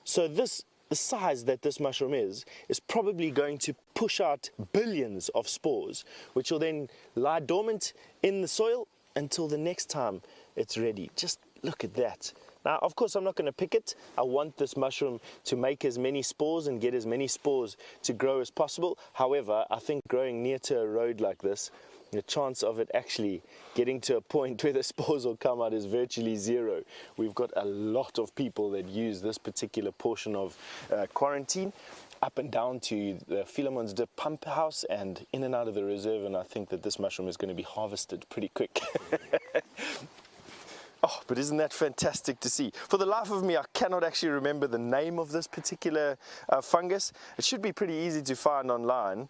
So the size that this mushroom is probably going to push out billions of spores, which will then lie dormant in the soil until the next time it's ready. Just look at that. Now, of course, I'm not going to pick it. I want this mushroom to make as many spores and get as many spores to grow as possible. However, I think growing near to a road like this, the chance of it actually getting to a point where the spores will come out is virtually zero. We've got a lot of people that use this particular portion of quarantine up and down to the Philemon's Dip pump house and in and out of the reserve, and I think that this mushroom is going to be harvested pretty quick. Oh, but isn't that fantastic to see? For the life of me, I cannot actually remember the name of this particular fungus. It should be pretty easy to find online.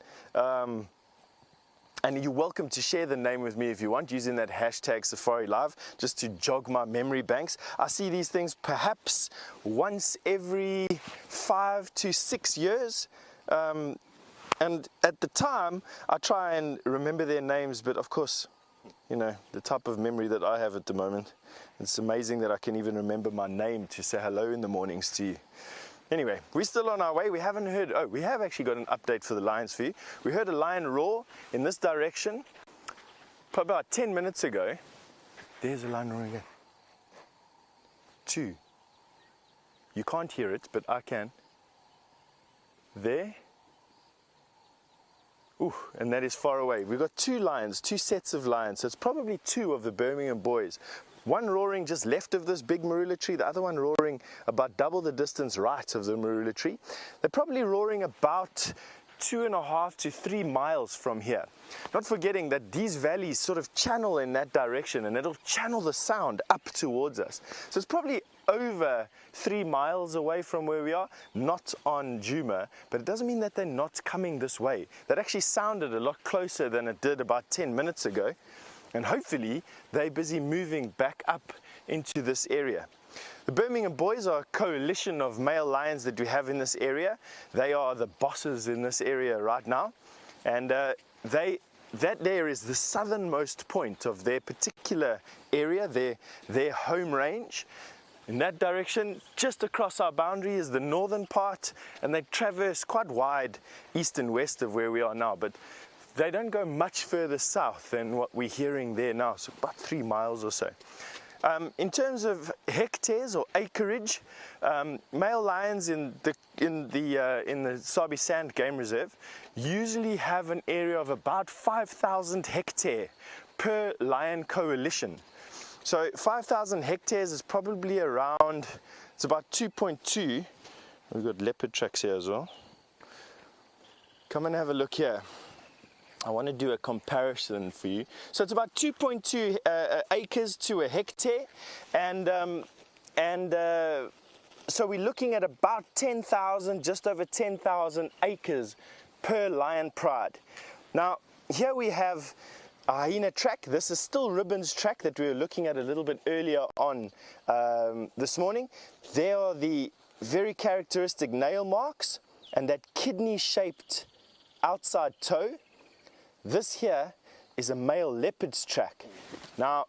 And you're welcome to share the name with me if you want, using that hashtag safariLIVE, just to jog my memory banks. I see these things perhaps once every 5 to 6 years. And at the time, I try and remember their names, but of course, you know, the type of memory that I have at the moment, it's amazing that I can even remember my name to say hello in the mornings to you. Anyway, we're still on our way. We haven't heard, we have actually got an update for the lions for you. We heard a lion roar in this direction about 10 minutes ago. There's a lion roaring again. 2. You can't hear it, but I can. There. Ooh, and that is far away. We've got 2 lions, 2 sets of lions. So it's probably 2 of the Birmingham boys. One roaring just left of this big marula tree, the other one roaring about double the distance right of the marula tree. They're probably roaring about 2.5 to 3 miles from here. Not forgetting that these valleys sort of channel in that direction, and it'll channel the sound up towards us. So it's probably over 3 miles away from where we are, not on Djuma, but it doesn't mean that they're not coming this way. That actually sounded a lot closer than it did about 10 minutes ago. And hopefully they're busy moving back up into this area. The Birmingham boys are a coalition of male lions that we have in this area. They are the bosses in this area right now, and that there is the southernmost point of their particular area, their home range. In that direction, just across our boundary, is the northern part, and they traverse quite wide east and west of where we are now, but they don't go much further south than what we're hearing there now, so about 3 miles or so. In terms of hectares or acreage, male lions in the Sabi Sand Game Reserve usually have an area of about 5,000 hectare per lion coalition. So 5,000 hectares is probably around, it's about 2.2. We've got leopard tracks here as well. Come and have a look here. I want to do a comparison for you. So it's about 2.2 acres to a hectare, and so we're looking at about 10,000, just over 10,000 acres per lion pride. Now here we have a hyena track. This is still Ribbon's track that we were looking at a little bit earlier on this morning. There are the very characteristic nail marks and that kidney-shaped outside toe. This here is a male leopard's track. Now,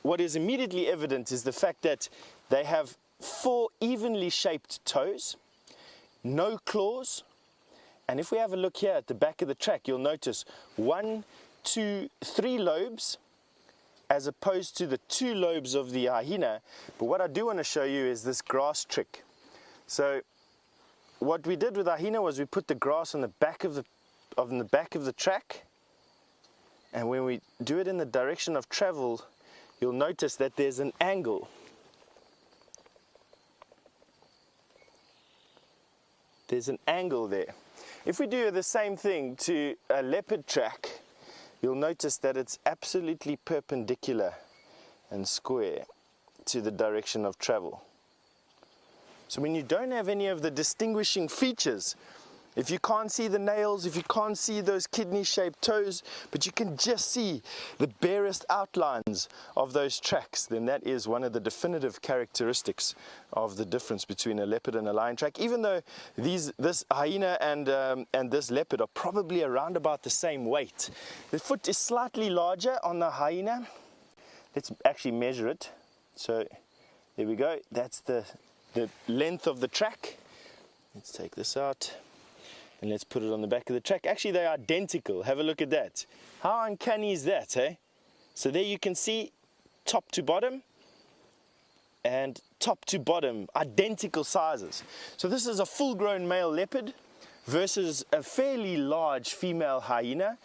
what is immediately evident is the fact that they have 4 evenly shaped toes, no claws, and if we have a look here at the back of the track, you'll notice 1, 2, 3 lobes as opposed to the 2 lobes of the hyena. But what I do want to show you is this grass trick. So what we did with the hyena was we put the grass on the back of the track, and when we do it in the direction of travel, you'll notice that there's an angle. There's an angle there. If we do the same thing to a leopard track, you'll notice that it's absolutely perpendicular and square to the direction of travel. So when you don't have any of the distinguishing features, if you can't see the nails, if you can't see those kidney-shaped toes, but you can just see the barest outlines of those tracks, then that is one of the definitive characteristics of the difference between a leopard and a lion track. Even though this hyena and this leopard are probably around about the same weight. The foot is slightly larger on the hyena. Let's actually measure it. So there we go. That's the length of the track. Let's take this out. And let's put it on the back of the track. Actually, they're identical. Have a look at that. How uncanny is that, eh? So there you can see top to bottom and top to bottom, identical sizes. So this is a full-grown male leopard versus a fairly large female hyena.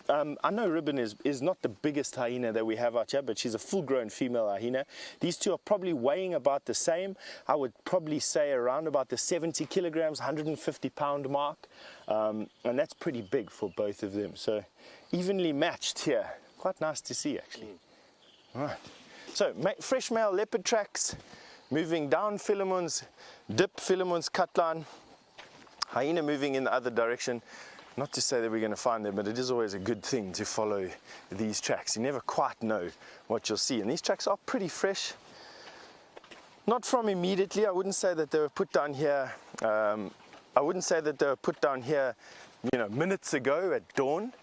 I know Ribbon is not the biggest hyena that we have out here, but she's a full-grown female hyena. These two are probably weighing about the same. I would probably say around about the 70 kilograms, 150 pound mark. And that's pretty big for both of them. So evenly matched here. Quite nice to see, actually. All right. So fresh male leopard tracks, moving down Philemon's dip, Philemon's cut line. Hyena moving in the other direction. Not to say that we're going to find them, but it is always a good thing to follow these tracks. You never quite know what you'll see. And these tracks are pretty fresh. Not from immediately. I wouldn't say that they were put down here. Minutes ago at dawn.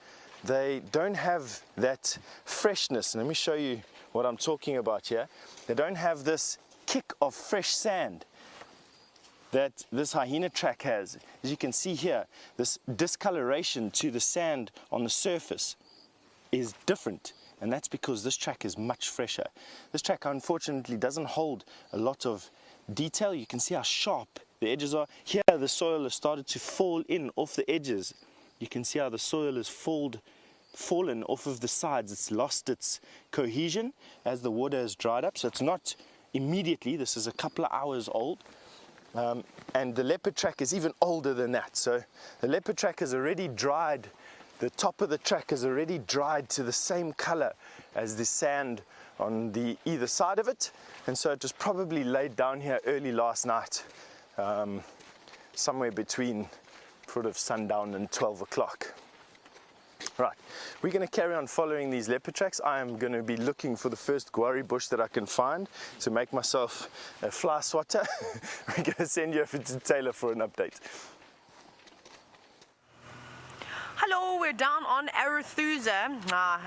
They don't have that freshness. And let me show you what I'm talking about here. They don't have this kick of fresh sand that this hyena track has. As you can see here, this discoloration to the sand on the surface is different, and that's because this track is much fresher. This track unfortunately doesn't hold a lot of detail. You can see how sharp the edges are. Here the soil has started to fall in off the edges. You can see how the soil has fallen off of the sides. It's lost its cohesion as the water has dried up, so it's not immediately. This is a couple of hours old. And the leopard track is even older than that. So the leopard track has already dried, the top of the track has already dried to the same color as the sand on the either side of it. And so it was probably laid down here early last night, somewhere between sort of sundown and 12 o'clock. Right, we're going to carry on following these leopard tracks. I am going to be looking for the first guarri bush that I can find to make myself a fly swatter. We're going to send you over to Taylor for an update. Hello, we're down on Arethusa,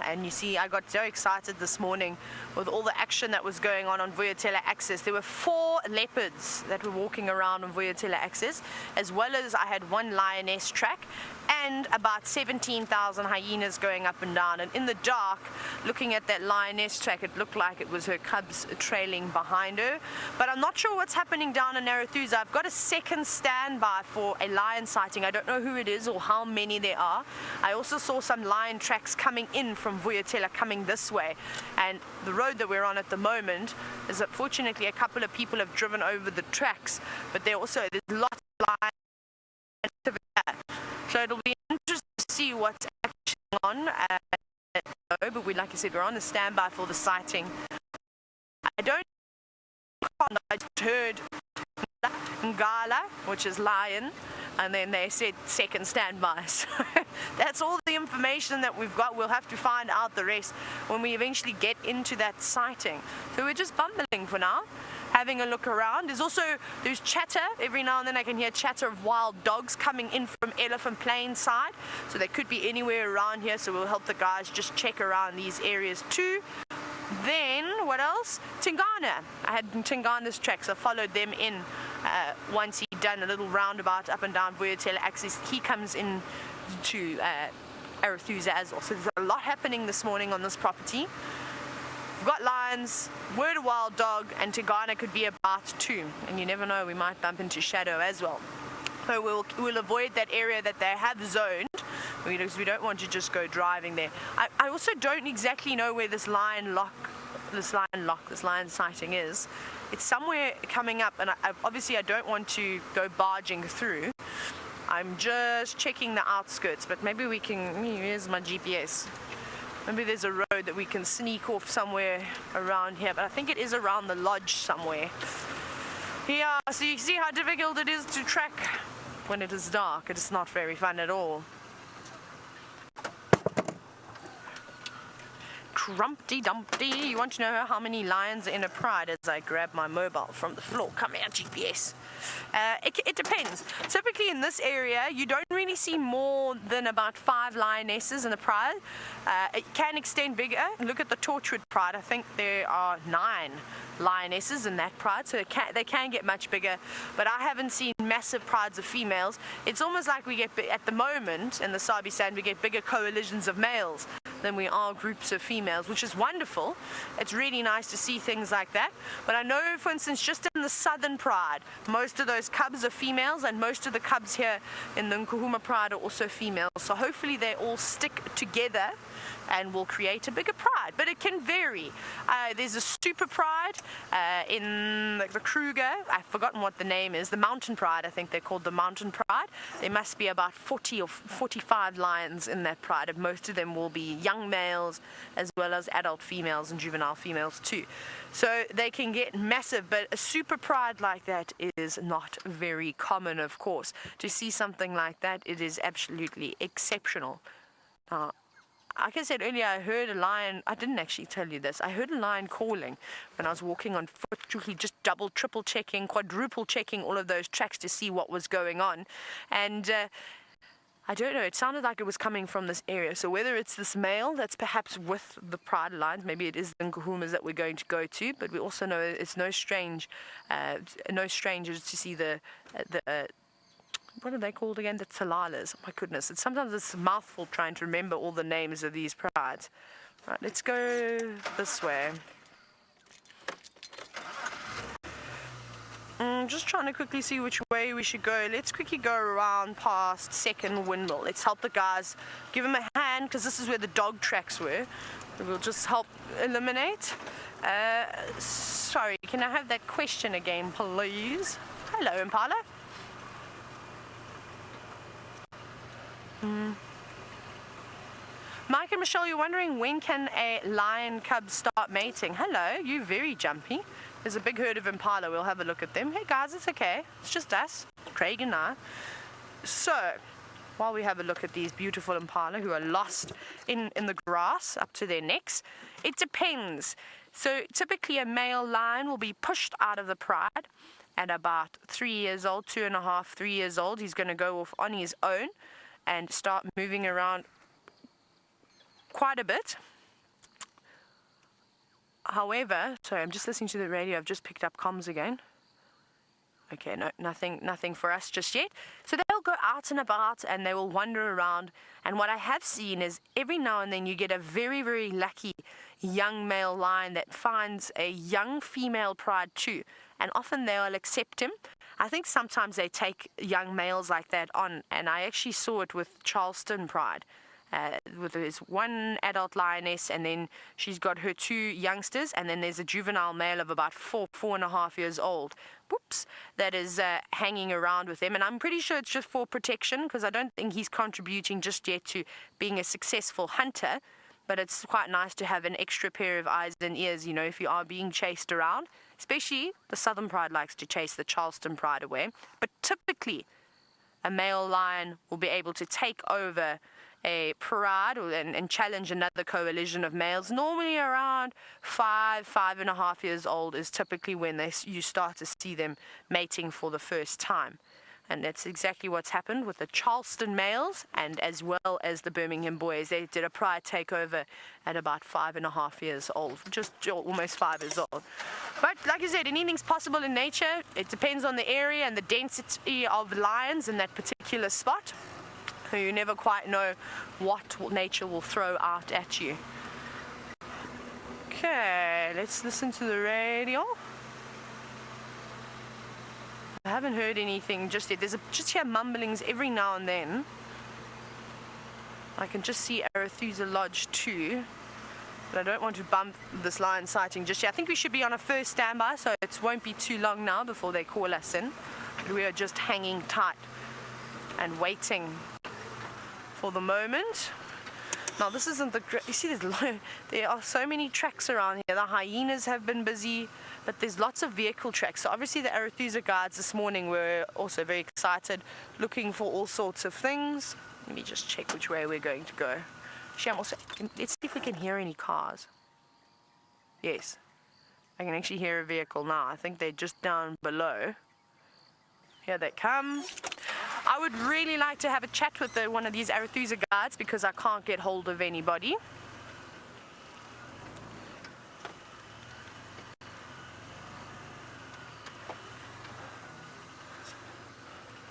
and you see I got so excited this morning with all the action that was going on Vuyatela Access. There were 4 leopards that were walking around on Vuyatela Access, as well as I had 1 lioness track and about 17,000 hyenas going up and down. And in the dark, looking at that lioness track, it looked like it was her cubs trailing behind her. But I'm not sure what's happening down in Arethusa. I've got a second standby for a lion sighting. I don't know who it is or how many there are. I also saw some lion tracks coming in from Vuyatela coming this way. And the road that we're on at the moment is that fortunately a couple of people have driven over the tracks, but there's lots of lion activity. So it'll be interesting to see what's actually on. But like I said, we're on the standby for the sighting. I just heard Ngala, which is lion, and then they said second standby. So that's all the information that we've got. We'll have to find out the rest when we eventually get into that sighting. So we're just bumbling for now, having a look around. There's chatter. Every now and then I can hear chatter of wild dogs coming in from Elephant Plain side. So they could be anywhere around here. So we'll help the guys just check around these areas too. Then, what else? Tingana. I had Tingana's tracks. I followed them in once he'd done a little roundabout up and down Vuyatela Access. He comes in to Arethusa as well. So there's a lot happening this morning on this property. We've got lions, word of wild dog, and Tingana could be about 2. And you never know, we might bump into shadow as well. So we'll avoid that area that they have zoned, because we don't want to just go driving there. I also don't exactly know where this lion sighting is. It's somewhere coming up, and obviously I don't want to go barging through. I'm just checking the outskirts, but maybe we can, here's my GPS. Maybe there's a road that we can sneak off somewhere around here, but I think it is around the lodge somewhere. Yeah, so you see how difficult it is to track when it is dark. It is not very fun at all. Crumpty Dumpty. You want to know how many lions are in a pride as I grab my mobile from the floor? Come here, GPS. It depends. Typically in this area, you don't really see more than about 5 lionesses in a pride. It can extend bigger. Look at the Torchwood Pride. I think there are 9 lionesses in that pride, so they can get much bigger. But I haven't seen massive prides of females. It's almost like we get, at the moment, in the Sabi Sand, we get bigger coalitions of males than we are groups of females, which is wonderful. It's really nice to see things like that. But I know, for instance, just in the Southern Pride, most of those cubs are females, and most of the cubs here in the Nkuhuma Pride are also females. So hopefully they all stick together and will create a bigger pride, but it can vary. There's a super pride in the Kruger. I've forgotten what the name is. The Mountain Pride, I think they're called the Mountain Pride. There must be about 40 or 45 lions in that pride, and most of them will be young males as well as adult females and juvenile females too. So they can get massive, but a super pride like that is not very common, of course. To see something like that, it is absolutely exceptional. Like I said earlier, I heard a lion. I didn't actually tell you this. I heard a lion calling when I was walking on foot, just double, triple checking, quadruple checking all of those tracks to see what was going on. And I don't know, it sounded like it was coming from this area. So whether it's this male that's perhaps with the pride lions, maybe it is the Nkuhumas that we're going to go to, but we also know it's no strangers to see the what are they called again? The talalas. Oh my goodness, sometimes it's a mouthful trying to remember all the names of these prides. Right, let's go this way. Just trying to quickly see which way we should go. Let's quickly go around past Second Windmill. Let's help the guys, give them a hand, because this is where the dog tracks were. We'll just help eliminate. Sorry, can I have that question again, please? Hello, Impala. Mike and Michelle, you're wondering when can a lion cub start mating? Hello, you're very jumpy. There's a big herd of impala. We'll have a look at them. Hey guys, it's okay. It's just us, Craig and I. So, while we have a look at these beautiful impala who are lost in the grass up to their necks, it depends. So typically a male lion will be pushed out of the pride at about 3 years old, 2.5, 3 years old. He's going to go off on his own. and start moving around quite a bit. However, sorry, I'm just listening to the radio. I've just picked up comms again. Okay, no, nothing for us just yet. So they'll go out and about and they will wander around. And what I have seen is every now and then you get a very, very lucky young male lion that finds a young female pride too. And often they'll accept him. I think sometimes they take young males like that on. And I actually saw it with Charleston pride. With his one adult lioness, and then she's got her 2 youngsters, and then there's a juvenile male of about 4.5 years old. Whoops, that is hanging around with them, and I'm pretty sure it's just for protection, because I don't think he's contributing just yet to being a successful hunter. But it's quite nice to have an extra pair of eyes and ears, you know, if you are being chased around. Especially the Southern pride likes to chase the Charleston pride away. But typically, a male lion will be able to take over a pride and challenge another coalition of males. Normally around 5.5 years old is typically when you start to see them mating for the first time. And that's exactly what's happened with the Charleston males and as well as the Birmingham boys. They did a pride takeover at about 5.5 years old, just almost 5 years old. But like I said, anything's possible in nature. It depends on the area and the density of lions in that particular spot. So you never quite know what nature will throw out at you. Okay, let's listen to the radio. I haven't heard anything just yet. There's just hear mumblings every now and then. I can just see Arethusa Lodge too. But I don't want to bump this lion sighting just yet. I think we should be on a first standby, so it won't be too long now before they call us in. But we are just hanging tight and waiting for the moment. Now this isn't the you see there are so many tracks around here. The hyenas have been busy, but there's lots of vehicle tracks. So obviously the Arethusa guards this morning were also very excited, looking for all sorts of things. Let me just check which way we're going to go. Let's see if we can hear any cars. Yes, I can actually hear a vehicle now. I think they're just down below. Here they come. I would really like to have a chat with one of these Arethusa guards because I can't get hold of anybody.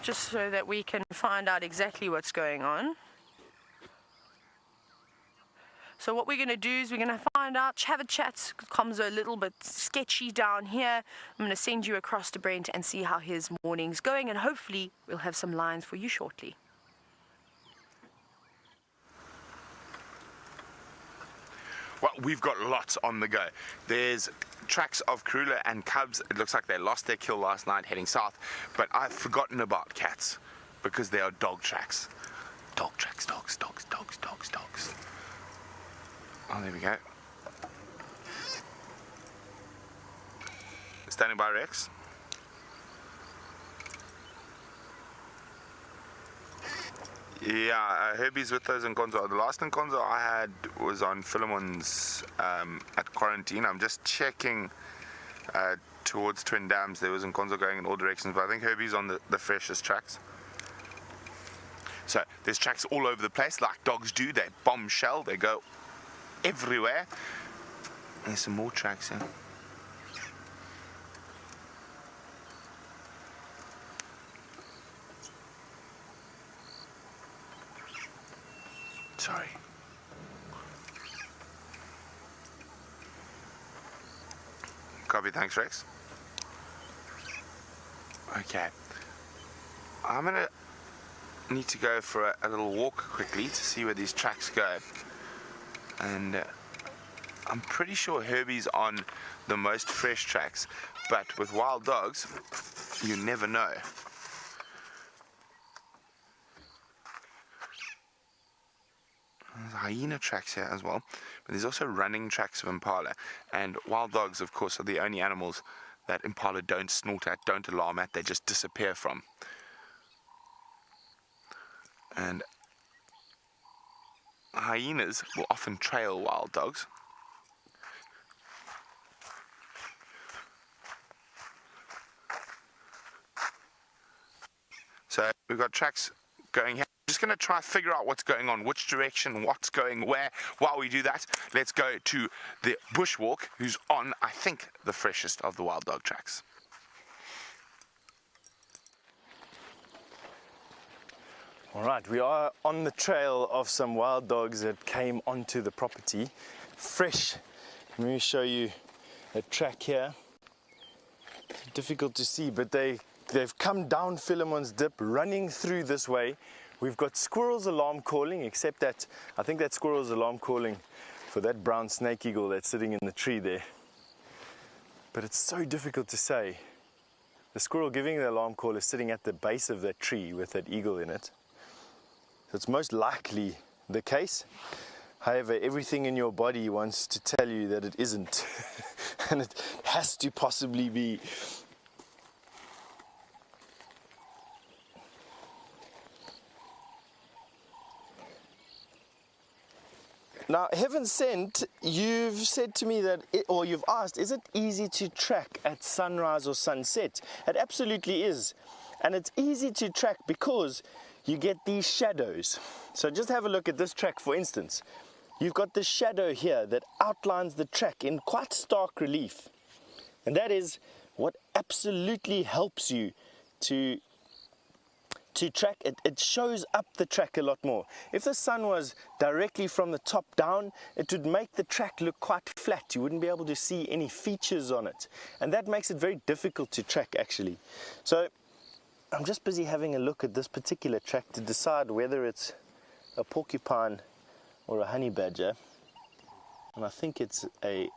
Just so that we can find out exactly what's going on. So what we're going to do is we're going to find out, have a chat. Comms are a little bit sketchy down here. I'm going to send you across to Brent and see how his morning's going, and hopefully we'll have some lines for you shortly. Well, we've got lots on the go. There's tracks of Karula and cubs. It looks like they lost their kill last night heading south, but I've forgotten about cats because they are dog tracks. Dog tracks, dogs. Oh, there we go. Standing by, Rex. Yeah, Herbie's with those in Nkonzo. The last Nkonzo I had was on Philemon's at quarantine. I'm just checking towards Twin Dams. There was Nkonzo going in all directions, but I think Herbie's on the freshest tracks. So there's tracks all over the place, like dogs do. They bombshell, they go everywhere. There's some more tracks here. Sorry. Copy, thanks, Rex. Okay. I'm gonna need to go for a little walk quickly to see where these tracks go. And I'm pretty sure Herbie's on the most fresh tracks, but with wild dogs, you never know. There's hyena tracks here as well, but there's also running tracks of impala. And wild dogs, of course, are the only animals that impala don't snort at, don't alarm at, they just disappear from. And hyenas will often trail wild dogs. So we've got tracks going here. I'm just going to try and figure out what's going on, which direction, what's going where. While we do that, let's go to the bushwalk, who's on, I think, the freshest of the wild dog tracks. All right, we are on the trail of some wild dogs that came onto the property. Fresh. Let me show you a track here. Difficult to see, but they've come down Philemon's Dip, running through this way. We've got squirrels alarm calling, except that I think that squirrel's alarm calling for that brown snake eagle that's sitting in the tree there. But it's so difficult to say. The squirrel giving the alarm call is sitting at the base of that tree with that eagle in it. So it's most likely the case. However, everything in your body wants to tell you that it isn't. And it has to possibly be. Now, heaven sent, you've said to me that, or you've asked, is it easy to track at sunrise or sunset? It absolutely is. And it's easy to track because you get these shadows. So just have a look at this track, for instance. You've got this shadow here that outlines the track in quite stark relief. And that is what absolutely helps you to track. It shows up the track a lot more. If the sun was directly from the top down, it would make the track look quite flat. You wouldn't be able to see any features on it. And that makes it very difficult to track, actually. So I'm just busy having a look at this particular track to decide whether it's a porcupine or a honey badger. And I think it's a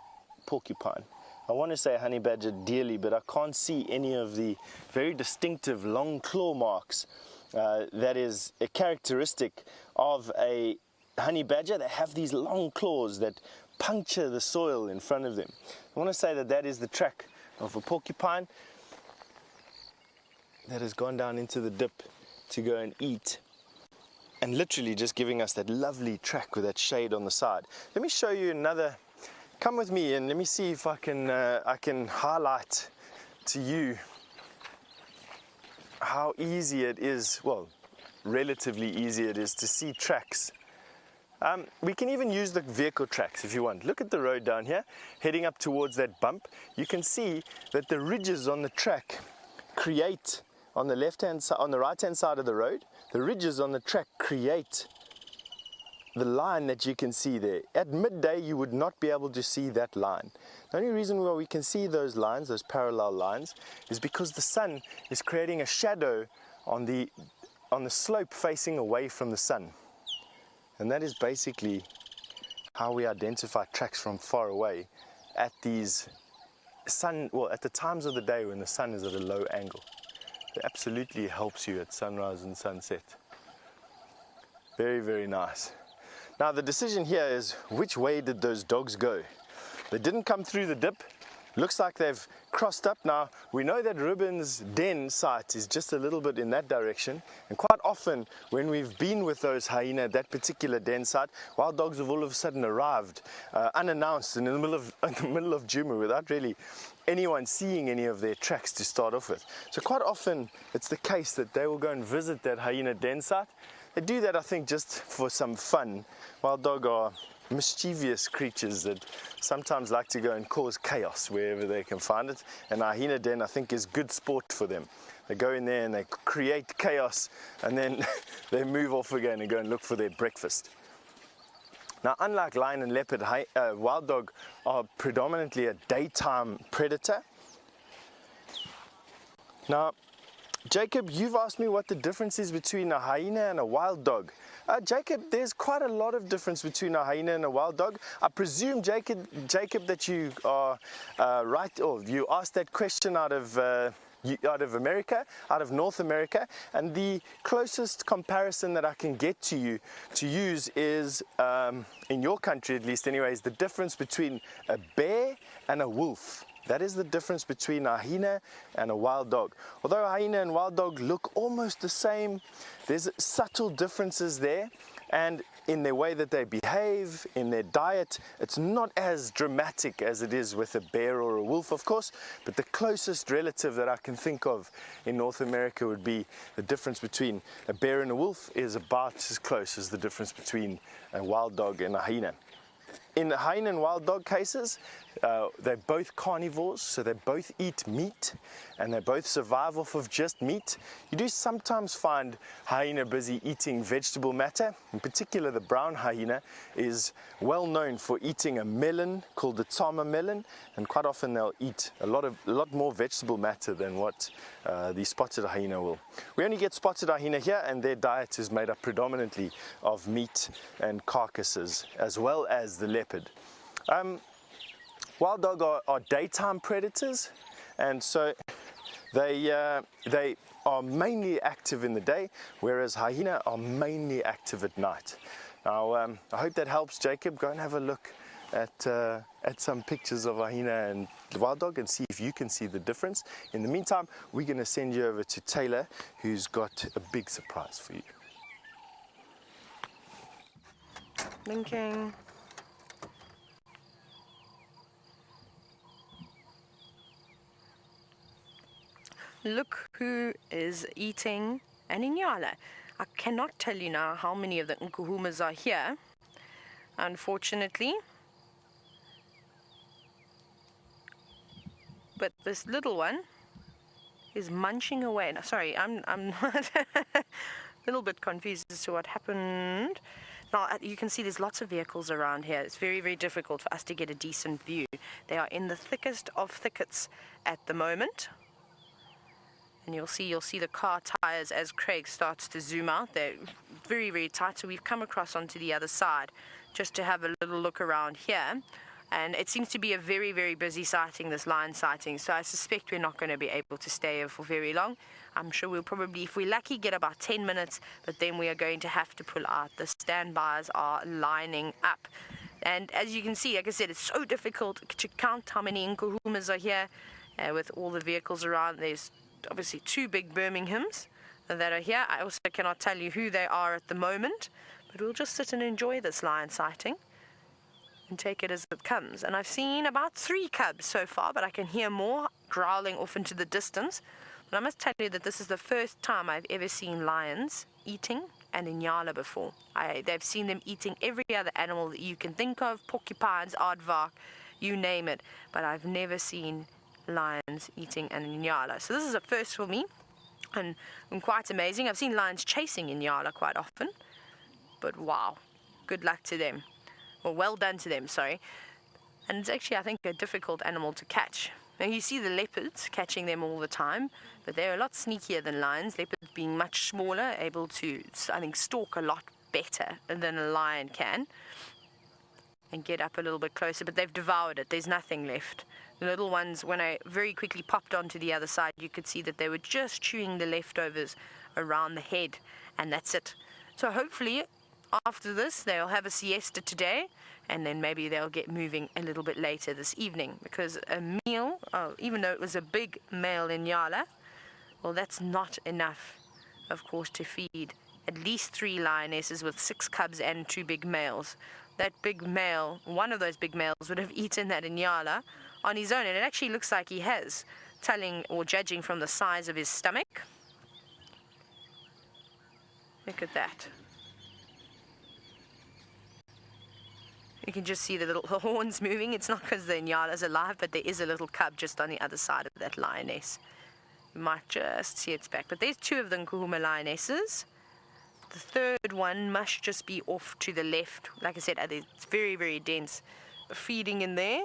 porcupine. I want to say honey badger dearly, but I can't see any of the very distinctive long claw marks that is a characteristic of a honey badger. They have these long claws that puncture the soil in front of them. I want to say that that is the track of a porcupine that has gone down into the dip to go and eat, and literally just giving us that lovely track with that shade on the side. Let me show you another. Come with me and let me see if I can highlight to you how easy it is, well, relatively easy it is to see tracks. We can even use the vehicle tracks if you want. Look at the road down here, heading up towards that bump. You can see that the ridges on the track create, on the left-hand side, on the right-hand side of the road, the ridges on the track create the line that you can see there. At midday, you would not be able to see that line. The only reason why we can see those lines, those parallel lines, is because the sun is creating a shadow on the slope facing away from the sun. And that is basically how we identify tracks from far away at these at the times of the day when the sun is at a low angle. It absolutely helps you at sunrise and sunset. Very, very nice. Now the decision here is, which way did those dogs go? They didn't come through the dip. Looks like they've crossed up. Now we know that Ruben's den site is just a little bit in that direction, and quite often when we've been with those hyena at that particular den site, wild dogs have all of a sudden arrived unannounced in the middle of Djuma without really anyone seeing any of their tracks to start off with. So quite often it's the case that they will go and visit that hyena den site. They do that, I think, just for some fun. Wild dog are mischievous creatures that sometimes like to go and cause chaos wherever they can find it, and our hyena den, I think, is good sport for them. They go in there and they create chaos, and then they move off again and go and look for their breakfast. Now, unlike lion and leopard, wild dog are predominantly a daytime predator. Now, Jacob, you've asked me what the difference is between a hyena and a wild dog. Jacob, there's quite a lot of difference between a hyena and a wild dog. I presume, Jacob, that you are right, or you asked that question out of America, out of North America, and the closest comparison that I can get to you to use is, in your country at least anyways, the difference between a bear and a wolf. That is the difference between a hyena and a wild dog. Although a hyena and wild dog look almost the same, there's subtle differences there. And in their way that they behave, in their diet, it's not as dramatic as it is with a bear or a wolf, of course, but the closest relative that I can think of in North America would be the difference between a bear and a wolf is about as close as the difference between a wild dog and a hyena. In the hyena and wild dog cases, they're both carnivores, so they both eat meat, and they both survive off of just meat. You do sometimes find hyena busy eating vegetable matter. In particular, the brown hyena is well known for eating a melon called the tama melon, and quite often they'll eat a lot more vegetable matter than what the spotted hyena will. We only get spotted hyena here, and their diet is made up predominantly of meat and carcasses, as well as the leopard. Wild dog are daytime predators, and so they are mainly active in the day, whereas hyena are mainly active at night. Now, I hope that helps, Jacob. Go and have a look at some pictures of hyena and wild dog and see if you can see the difference. In the meantime, we're going to send you over to Taylor, who's got a big surprise for you. Linking. Look who is eating an inyala. I cannot tell you now how many of the nkuhumas are here, unfortunately. But this little one is munching away. No, sorry, I'm a little bit confused as to what happened. Now, you can see there's lots of vehicles around here. It's very, very difficult for us to get a decent view. They are in the thickest of thickets at the moment. And you'll see the car tires as Craig starts to zoom out. They're very, very tight. So we've come across onto the other side just to have a little look around here. And it seems to be a very, very busy sighting, this lion sighting. So I suspect we're not going to be able to stay here for very long. I'm sure we'll probably, if we're lucky, get about 10 minutes. But then we are going to have to pull out. The standbys are lining up. And as you can see, like I said, it's so difficult to count how many nkuhumas are here with all the vehicles around. There's obviously 2 big Birminghams that are here. I also cannot tell you who they are at the moment, but we'll just sit and enjoy this lion sighting and take it as it comes. And I've seen about 3 cubs so far, but I can hear more growling off into the distance. But I must tell you that this is the first time I've ever seen lions eating an inyala before. They've seen them eating every other animal that you can think of, porcupines, aardvark, you name it, but I've never seen lions eating an inyala. So this is a first for me, and quite amazing. I've seen lions chasing inyala quite often, but wow, good luck to them. Well done to them, sorry. And it's actually, I think, a difficult animal to catch. Now you see the leopards catching them all the time, but they're a lot sneakier than lions. Leopards being much smaller, able to, I think, stalk a lot better than a lion can and get up a little bit closer, but they've devoured it. There's nothing left. The little ones, when I very quickly popped onto the other side, you could see that they were just chewing the leftovers around the head, and that's it. So hopefully after this they'll have a siesta today, and then maybe they'll get moving a little bit later this evening, because a meal, even though it was a big male inyala, well, that's not enough, of course, to feed at least 3 lionesses with 6 cubs and 2 big males. That big male, one of those big males, would have eaten that inyala on his own, and it actually looks like he has, telling or judging from the size of his stomach. Look at that. You can just see the little horns moving. It's not because the inyala's alive, but there is a little cub just on the other side of that lioness. You might just see its back. But there's 2 of the nkuhuma lionesses. The third one must just be off to the left. Like I said, it's very, very dense feeding in there.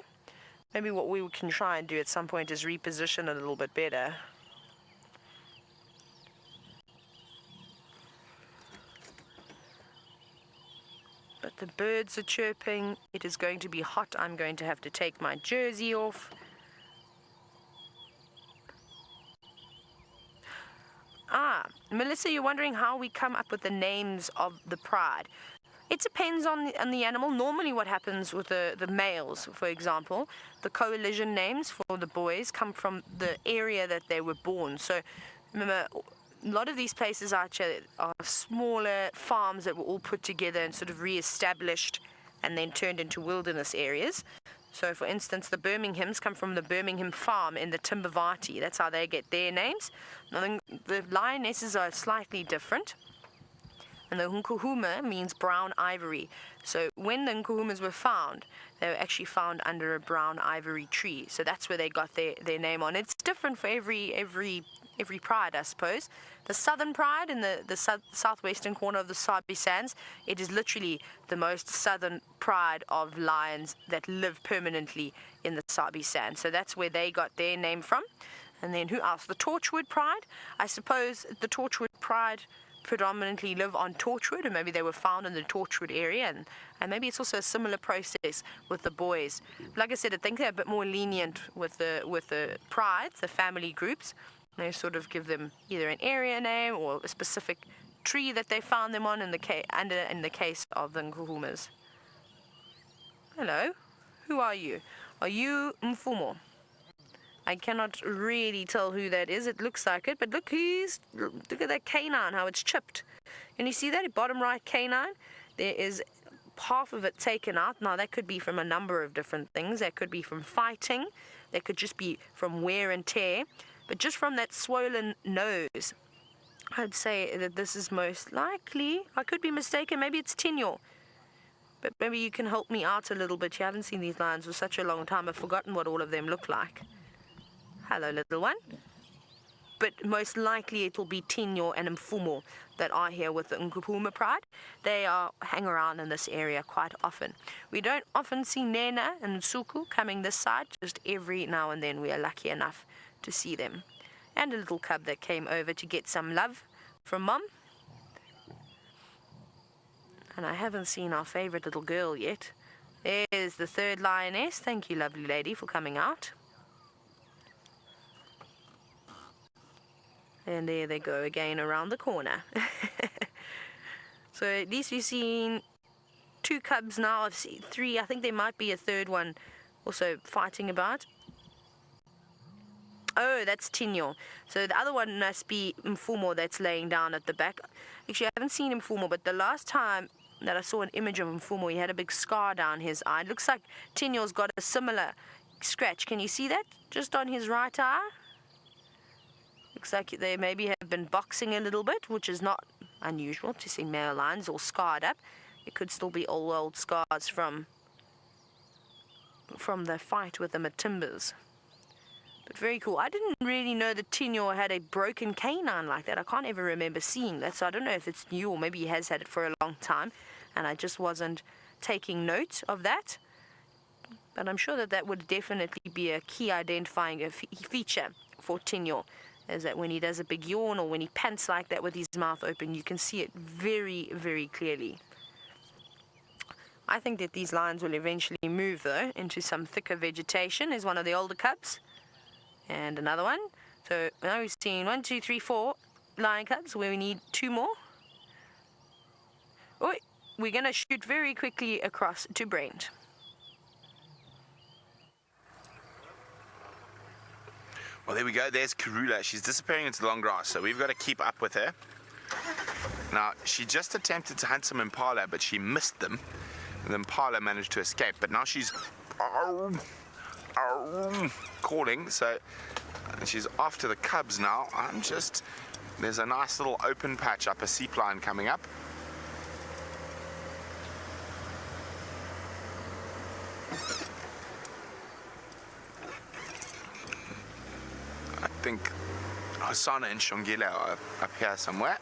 Maybe what we can try and do at some point is reposition a little bit better. But the birds are chirping. It is going to be hot. I'm going to have to take my jersey off. Melissa, you're wondering how we come up with the names of the pride. It depends on the animal. Normally what happens with the males, for example, the coalition names for the boys come from the area that they were born. So remember, lot of these places are smaller farms that were all put together and sort of re-established and then turned into wilderness areas. So, for instance, the Birminghams come from the Birmingham farm in the Timbavati. That's how they get their names. Now, the lionesses are slightly different. And the Nkuhuma means brown ivory. So when the Nkuhumas were found, they were actually found under a brown ivory tree. So that's where they got their name on. It's different for every pride, I suppose. The southern pride in the southwestern corner of the Sabi Sands, it is literally the most southern pride of lions that live permanently in the Sabi Sands. So that's where they got their name from. And then who else? The Torchwood pride. I suppose the Torchwood pride predominantly live on Torchwood, or maybe they were found in the Torchwood area, and maybe it's also a similar process with the boys. Like I said, I think they're a bit more lenient with the prides, the family groups. They sort of give them either an area name or a specific tree that they found them on in the case of the Nkuhumas. Hello, who are you? Are you Mfumo? I cannot really tell who that is. It looks like it, but look at that canine, how it's chipped. Can you see that? Bottom right canine, there is half of it taken out. Now that could be from a number of different things. That could be from fighting. That could just be from wear and tear. But just from that swollen nose, I'd say that this is most likely, I could be mistaken, maybe it's Tinyo. But maybe you can help me out a little bit. You haven't seen these lions for such a long time. I've forgotten what all of them look like. Hello, little one. But most likely it will be Tinyo and Mfumo that are here with the Nkuhuma pride. They hang around in this area quite often. We don't often see Nena and Nsuku coming this side. Just every now and then we are lucky enough to see them. And a little cub that came over to get some love from Mum. And I haven't seen our favorite little girl yet. There's the third lioness. Thank you, lovely lady, for coming out. And there they go again around the corner. So at least we've seen 2 cubs now. I've seen 3. I think there might be a third one also fighting about. Oh, that's Tinyo. So the other one must be Mfumo that's laying down at the back. Actually, I haven't seen Mfumo, but the last time that I saw an image of Mfumo, he had a big scar down his eye. It looks like Tinyo's got a similar scratch. Can you see that? Just on his right eye. Looks like they maybe have been boxing a little bit, which is not unusual to see male lions all scarred up. It could still be old scars from the fight with the Matimbas. But very cool. I didn't really know that Tinyo had a broken canine like that. I can't ever remember seeing that, so I don't know if it's new or maybe he has had it for a long time, and I just wasn't taking note of that. But I'm sure that would definitely be a key identifying feature for Tinyo, is that when he does a big yawn or when he pants like that with his mouth open, you can see it very, very clearly. I think that these lions will eventually move, though, into some thicker vegetation. There's one of the older cubs. And another one. So now we've seen 1, 2, 3, 4 lion cubs, where we need 2 more. Oh, we're going to shoot very quickly across to Brent. Well, there we go. There's Karula. She's disappearing into the long grass, so we've got to keep up with her. Now, she just attempted to hunt some impala, but she missed them. The impala managed to escape, but now she's calling, so she's after the cubs now. There's a nice little open patch up a seep line coming up. I think Hasana and Shongila are up here somewhere.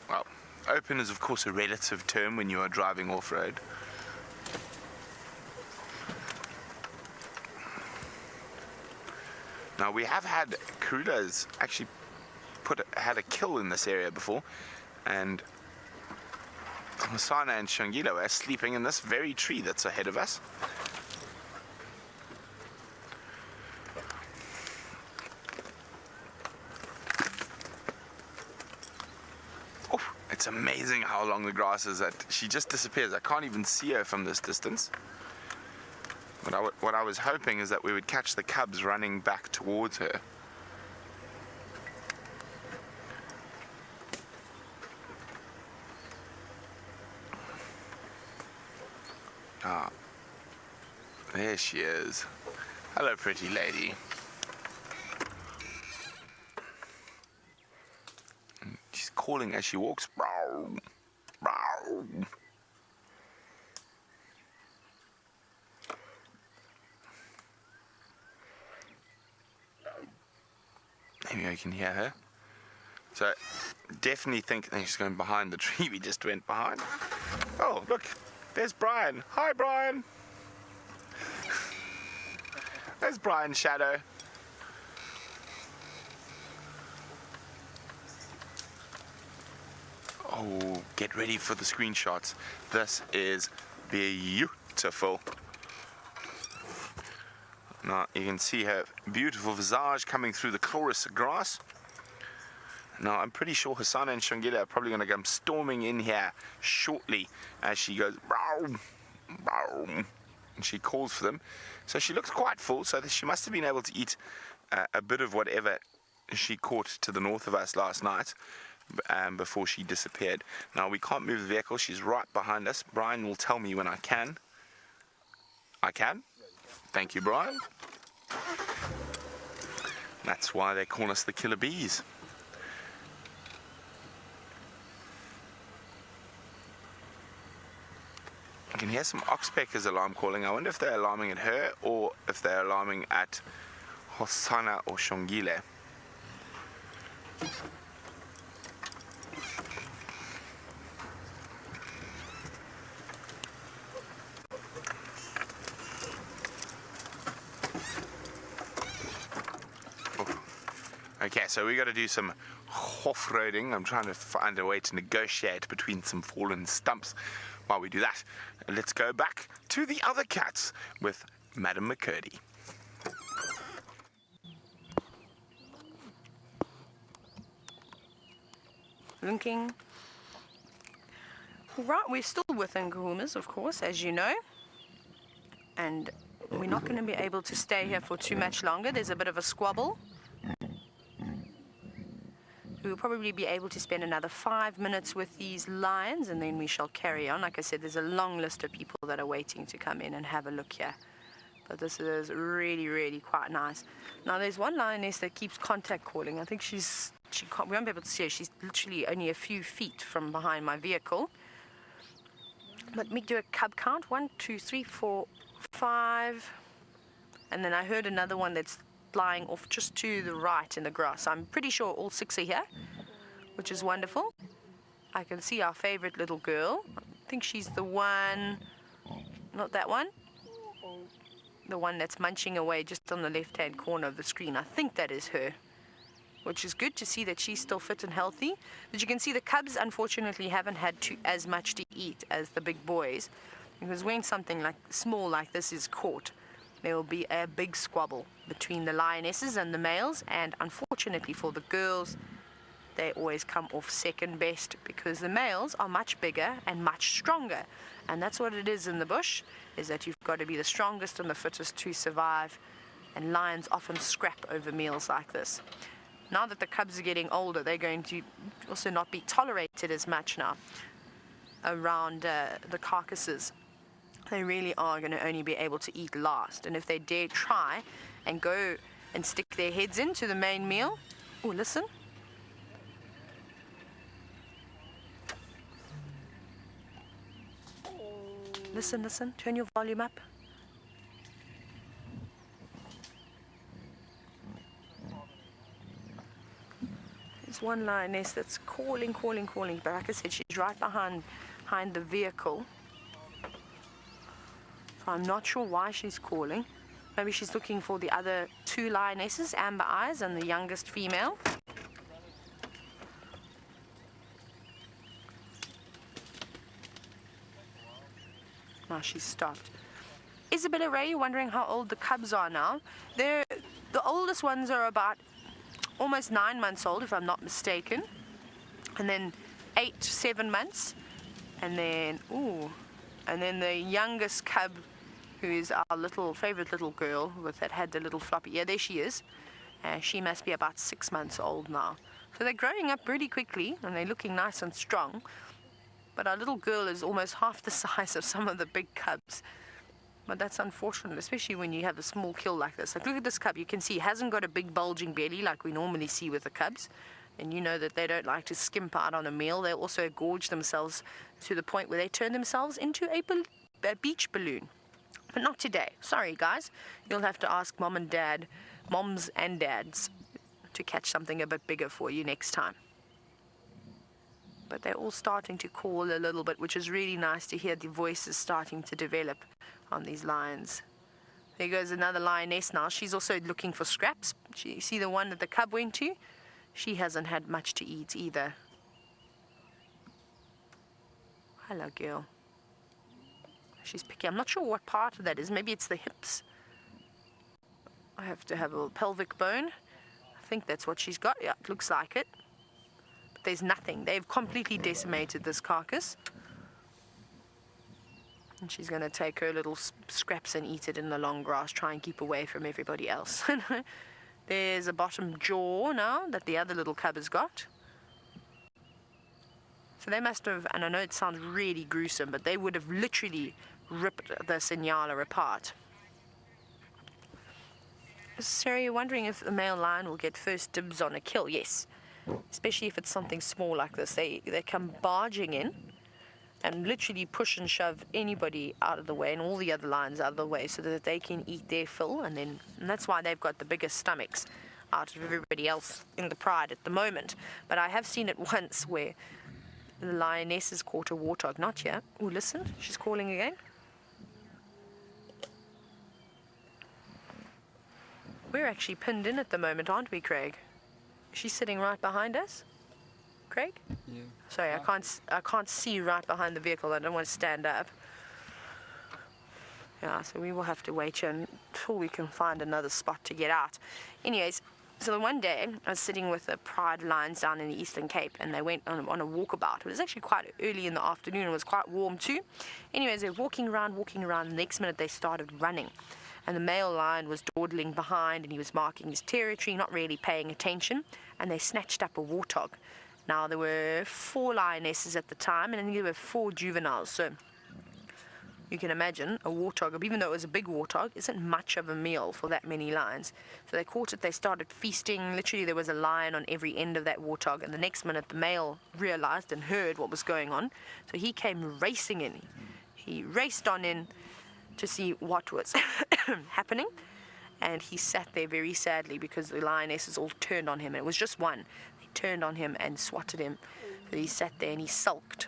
Well, open is of course a relative term when you are driving off-road. Now we have had Karula's actually had a kill in this area before, and Masana and Shangila are sleeping in this very tree that's ahead of us. Oh, it's amazing how long the grass is. That she just disappears. I can't even see her from this distance. What I was hoping is that we would catch the cubs running back towards her. Ah, there she is. Hello, pretty lady. She's calling as she walks. Brow, brow. Maybe I can hear her. So, definitely think she's going behind the tree we just went behind. Oh, look, there's Brian. Hi, Brian. There's Brian's shadow. Oh, get ready for the screenshots. This is beautiful. Now, you can see her beautiful visage coming through the chloris grass. Now, I'm pretty sure Hasana and Shangila are probably going to come storming in here shortly as she goes, bow, bow, and she calls for them. So she looks quite full, so that she must have been able to eat a bit of whatever she caught to the north of us last night before she disappeared. Now, we can't move the vehicle. She's right behind us. Brian will tell me when I can. I can? Thank you, Brian. That's why they call us the killer bees. I can hear some oxpeckers alarm calling. I wonder if they're alarming at her or if they're alarming at Hosana or Shongile. Okay, so we got to do some off-roading. I'm trying to find a way to negotiate between some fallen stumps. While we do that, let's go back to the other cats with Madam McCurdy. Blinking. Right, we're still within Kahumas, of course, as you know. And we're not going to be able to stay here for too much longer. There's a bit of a squabble. We'll probably be able to spend another 5 minutes with these lions, and then we shall carry on. Like I said, there's a long list of people that are waiting to come in and have a look here. But this is really, really quite nice. Now, there's one lioness that keeps contact calling. I think we won't be able to see her. She's literally only a few feet from behind my vehicle. Let me do a cub count. 1, 2, 3, 4, 5. And then I heard another one that's lying off just to the right in the grass. I'm pretty sure all 6 are here, which is wonderful. I can see our favorite little girl. I think she's the one, not that one, the one that's munching away just on the left-hand corner of the screen. I think that is her, which is good to see that she's still fit and healthy. But you can see the cubs, unfortunately, haven't had as much to eat as the big boys, because when something like small like this is caught, there will be a big squabble between the lionesses and the males, and unfortunately for the girls, they always come off second best because the males are much bigger and much stronger. And that's what it is in the bush, is that you've got to be the strongest and the fittest to survive, and lions often scrap over meals like this. Now that the cubs are getting older, they're going to also not be tolerated as much now around the carcasses. They really are going to only be able to eat last. And if they dare try and go and stick their heads into the main meal, oh, listen. Listen, listen. Turn your volume up. There's one lioness that's calling. But like I said, she's right behind the vehicle. I'm not sure why she's calling. Maybe she's looking for the other 2 lionesses, Amber Eyes and the youngest female. Now she's stopped. Isabella Ray, you're wondering how old the cubs are now. The oldest ones are about almost 9 months old, if I'm not mistaken. And then 8, 7 months. And then the youngest cub, who is our favorite little girl that had the little floppy. Yeah, there she is. She must be about 6 months old now. So they're growing up really quickly, and they're looking nice and strong. But our little girl is almost half the size of some of the big cubs. But that's unfortunate, especially when you have a small kill like this. Like, look at this cub. You can see he hasn't got a big bulging belly like we normally see with the cubs. And you know that they don't like to skimp out on a meal. They also gorge themselves to the point where they turn themselves into a beach balloon. But not today. Sorry, guys. You'll have to ask moms and dads, to catch something a bit bigger for you next time. But they're all starting to call a little bit, which is really nice to hear the voices starting to develop on these lions. There goes another lioness now. She's also looking for scraps. You see the one that the cub went to? She hasn't had much to eat either. Hello, girl. She's picky. I'm not sure what part of that is. Maybe it's the hips. I have to have a pelvic bone. I think that's what she's got. Yeah, it looks like it. But there's nothing. They've completely decimated this carcass. And she's going to take her little scraps and eat it in the long grass, try and keep away from everybody else. There's a bottom jaw now that the other little cub has got. So they must have, and I know it sounds really gruesome, but they would have literally ripped the Signala apart. Sarah, you're wondering if the male lion will get first dibs on a kill? Yes, especially if it's something small like this. They come barging in and literally push and shove anybody out of the way and all the other lions out of the way so that they can eat their fill, and that's why they've got the biggest stomachs out of everybody else in the pride at the moment. But I have seen it once where the lioness has caught a warthog. Not here. Oh, listen, she's calling again. We're actually pinned in at the moment, aren't we, Craig? She's sitting right behind us. Craig? Yeah. Sorry, I can't see right behind the vehicle. I don't want to stand up. Yeah, so we will have to wait here until we can find another spot to get out. Anyways, so the one day I was sitting with the pride lions down in the Eastern Cape, and they went on a walkabout. It was actually quite early in the afternoon. It was quite warm too. Anyways, they were walking around. The next minute they started running. And the male lion was dawdling behind, and he was marking his territory, not really paying attention. And they snatched up a warthog. Now, there were 4 lionesses at the time, and I think there were 4 juveniles. So you can imagine a warthog, even though it was a big warthog, isn't much of a meal for that many lions. So they caught it, they started feasting. Literally, there was a lion on every end of that warthog. And the next minute, the male realized and heard what was going on. So he came racing in. He raced on in to see what was happening, and he sat there very sadly because the lionesses all turned on him, and it was just one. They turned on him and swatted him. So he sat there and he sulked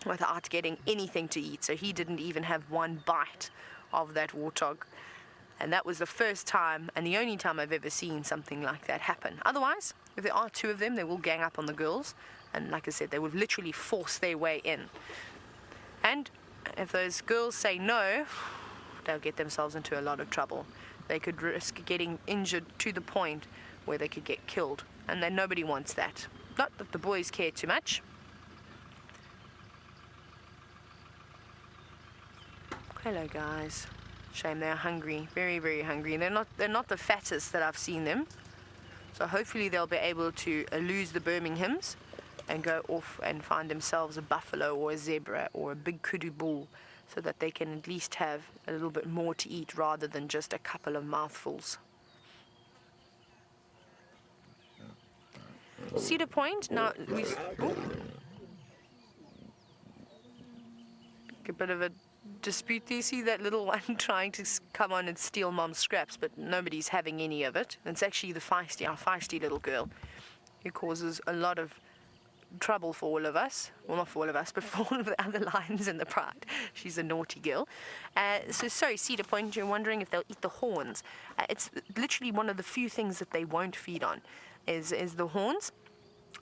without getting anything to eat. So he didn't even have one bite of that warthog, and that was the first time and the only time I've ever seen something like that happen. Otherwise, if there are 2 of them, they will gang up on the girls, and like I said, they would literally force their way in. And if those girls say no, they'll get themselves into a lot of trouble. They could risk getting injured to the point where they could get killed, and then nobody wants that. Not that the boys care too much. Hello, guys. Shame, they're hungry, very, very hungry. They're not the fattest that I've seen them. So hopefully they'll be able to lose the Birminghams and go off and find themselves a buffalo or a zebra or a big kudu bull, so that they can at least have a little bit more to eat rather than just a couple of mouthfuls. Cedar Point, now a bit of a dispute there. You see that little one trying to come on and steal Mom's scraps, but nobody's having any of it. It's actually our feisty little girl, who causes a lot of trouble for all of us. Well, not for all of us, but for all of the other lions in the pride. She's a naughty girl. So sorry, Cedar Point, you're wondering if they'll eat the horns. It's literally one of the few things that they won't feed on is the horns,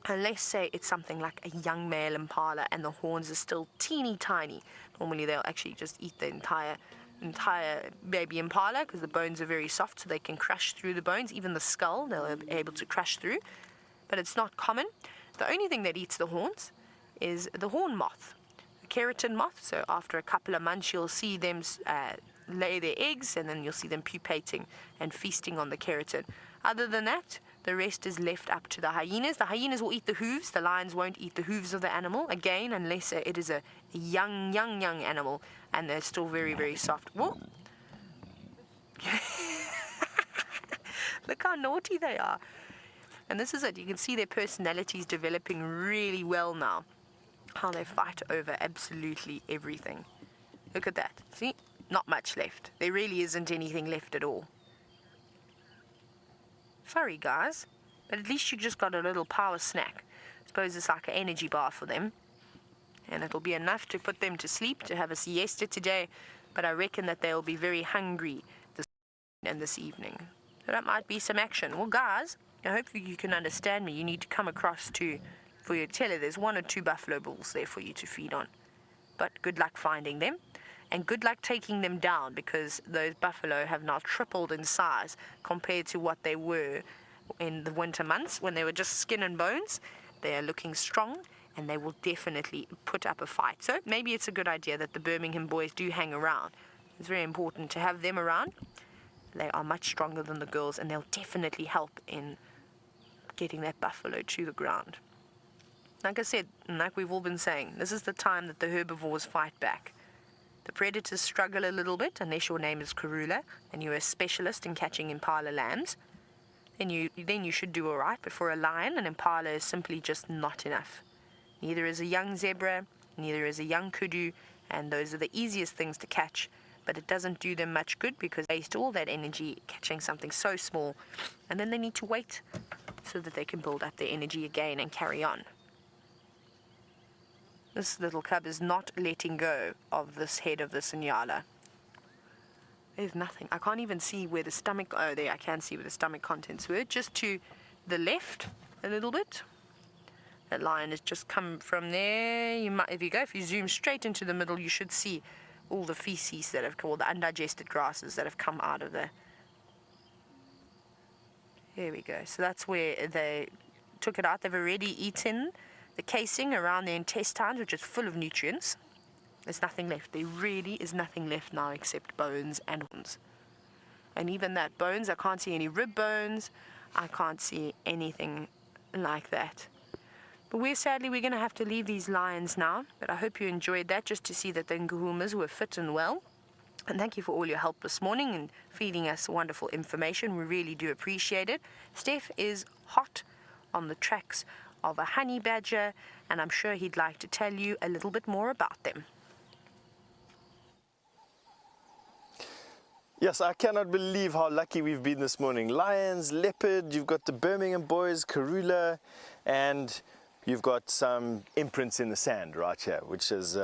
unless say it's something like a young male impala and the horns are still teeny tiny. Normally they'll actually just eat the entire baby impala, because the bones are very soft, so they can crush through the bones. Even the skull they'll be able to crush through, but it's not common. The only thing that eats the horns is the horn moth, the keratin moth. So after a couple of months, you'll see them lay their eggs, and then you'll see them pupating and feasting on the keratin. Other than that, The rest is left up to the hyenas. The hyenas will eat the hooves. The lions won't eat the hooves of the animal, again, unless it is a young animal and they're still very, very soft. Whoa. Look how naughty they are. And this is it. You can see their personalities developing really well now. How they fight over absolutely everything. Look at that. See? Not much left. There really isn't anything left at all. Sorry, guys. But at least you just got a little power snack. I suppose it's like an energy bar for them. And it'll be enough to put them to sleep, to have a siesta today. But I reckon that they'll be very hungry this evening. So that might be some action. Well, guys, I hope you can understand me. You need to come across for your teller. There's 1 or 2 buffalo bulls there for you to feed on. But good luck finding them. And good luck taking them down, because those buffalo have now tripled in size compared to what they were in the winter months when they were just skin and bones. They are looking strong, and they will definitely put up a fight. So maybe it's a good idea that the Birmingham boys do hang around. It's very important to have them around. They are much stronger than the girls, and they'll definitely help in getting that buffalo to the ground. Like I said, and like we've all been saying, this is the time that the herbivores fight back. The predators struggle a little bit, unless your name is Karula and you're a specialist in catching impala lambs. Then you should do all right. But for a lion, an impala is simply just not enough. Neither is a young zebra, neither is a young kudu, and those are the easiest things to catch. But it doesn't do them much good because they waste all that energy catching something so small, and then they need to wait so that they can build up their energy again and carry on. This little cub is not letting go of this head of the Sinyala. There's nothing. I can't even see where the stomach... Oh, there, I can see where the stomach contents were. Just to the left a little bit. That lion has just come from there. If you zoom straight into the middle, you should see all the feces that have come, all the undigested grasses that have come out of there. There we go. So that's where they took it out. They've already eaten the casing around the intestines, which is full of nutrients. There's nothing left. There really is nothing left now except bones and bones. And even that bones, I can't see any rib bones. I can't see anything like that. But sadly, we're going to have to leave these lions now. But I hope you enjoyed that, just to see that the Nkuhumas were fit and well. And thank you for all your help this morning and feeding us wonderful information. We really do appreciate it. Steph is hot on the tracks of a honey badger, and I'm sure he'd like to tell you a little bit more about them. Yes, I cannot believe how lucky we've been this morning. Lions, leopard, you've got the Birmingham boys, Karula, and you've got some imprints in the sand right here, which is